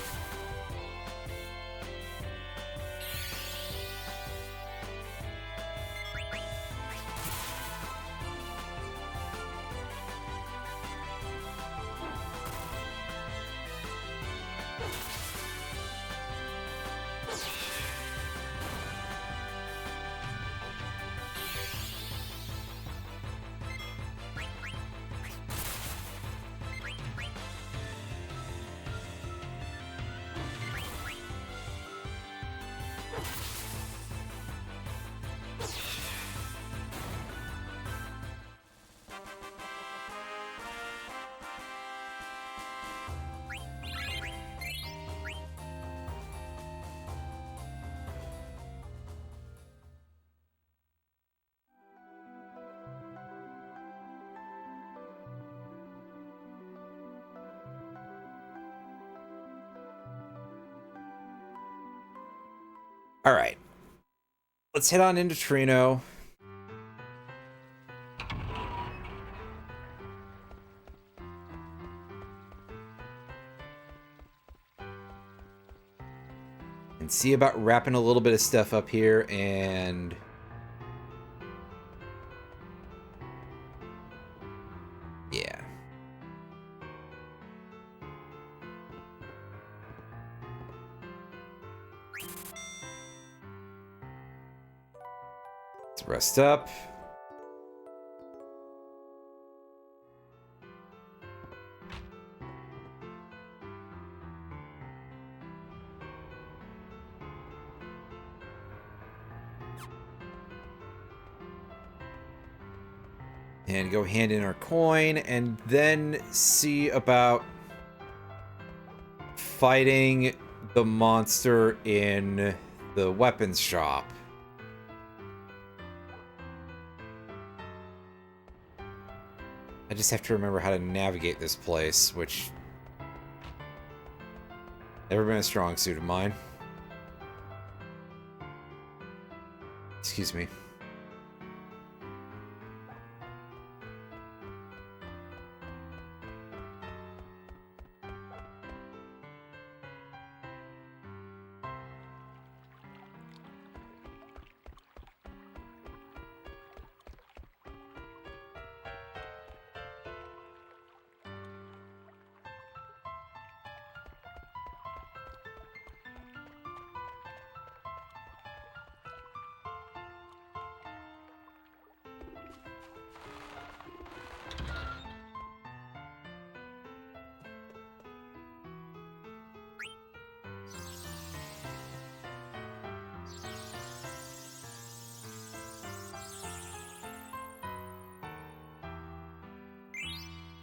All right. Let's head on into Trino. And see about wrapping a little bit of stuff up here and... yeah. Let's rest up. And go hand in our coin, and then see about fighting the monster in the weapons shop. I just have to remember how to navigate this place, which... never been a strong suit of mine. Excuse me.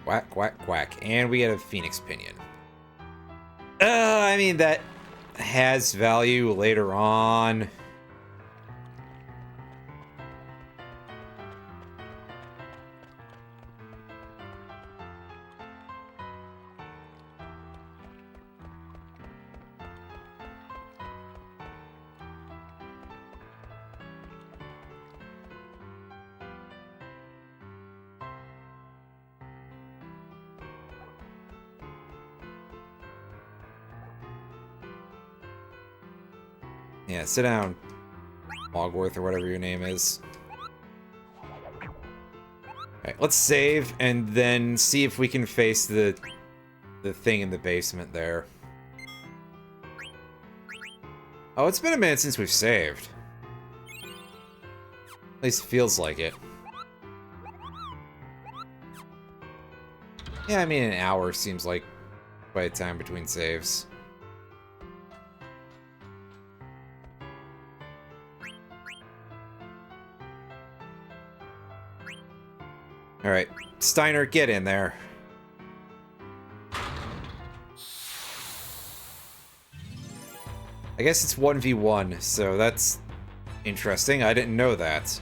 Quack, quack, quack. And we get a Phoenix Pinion. I mean, that has value later on. Yeah, sit down, Mogworth, or whatever your name is. Alright, let's save, and then see if we can face the thing in the basement there. Oh, it's been a minute since we've saved. At least it feels like it. Yeah, I mean, an hour seems like quite a time between saves. Alright, Steiner, get in there. I guess it's 1v1, so that's interesting. I didn't know that.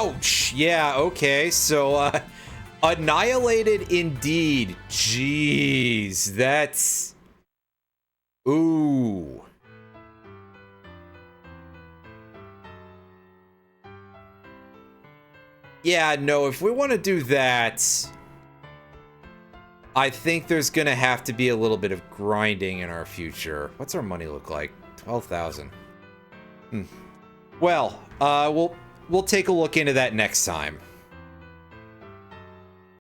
Ouch! Yeah, okay, so, annihilated indeed. Jeez, that's... Ooh. Yeah, no, if we want to do that, I think there's going to have to be a little bit of grinding in our future. What's our money look like? 12,000. Well, we'll take a look into that next time.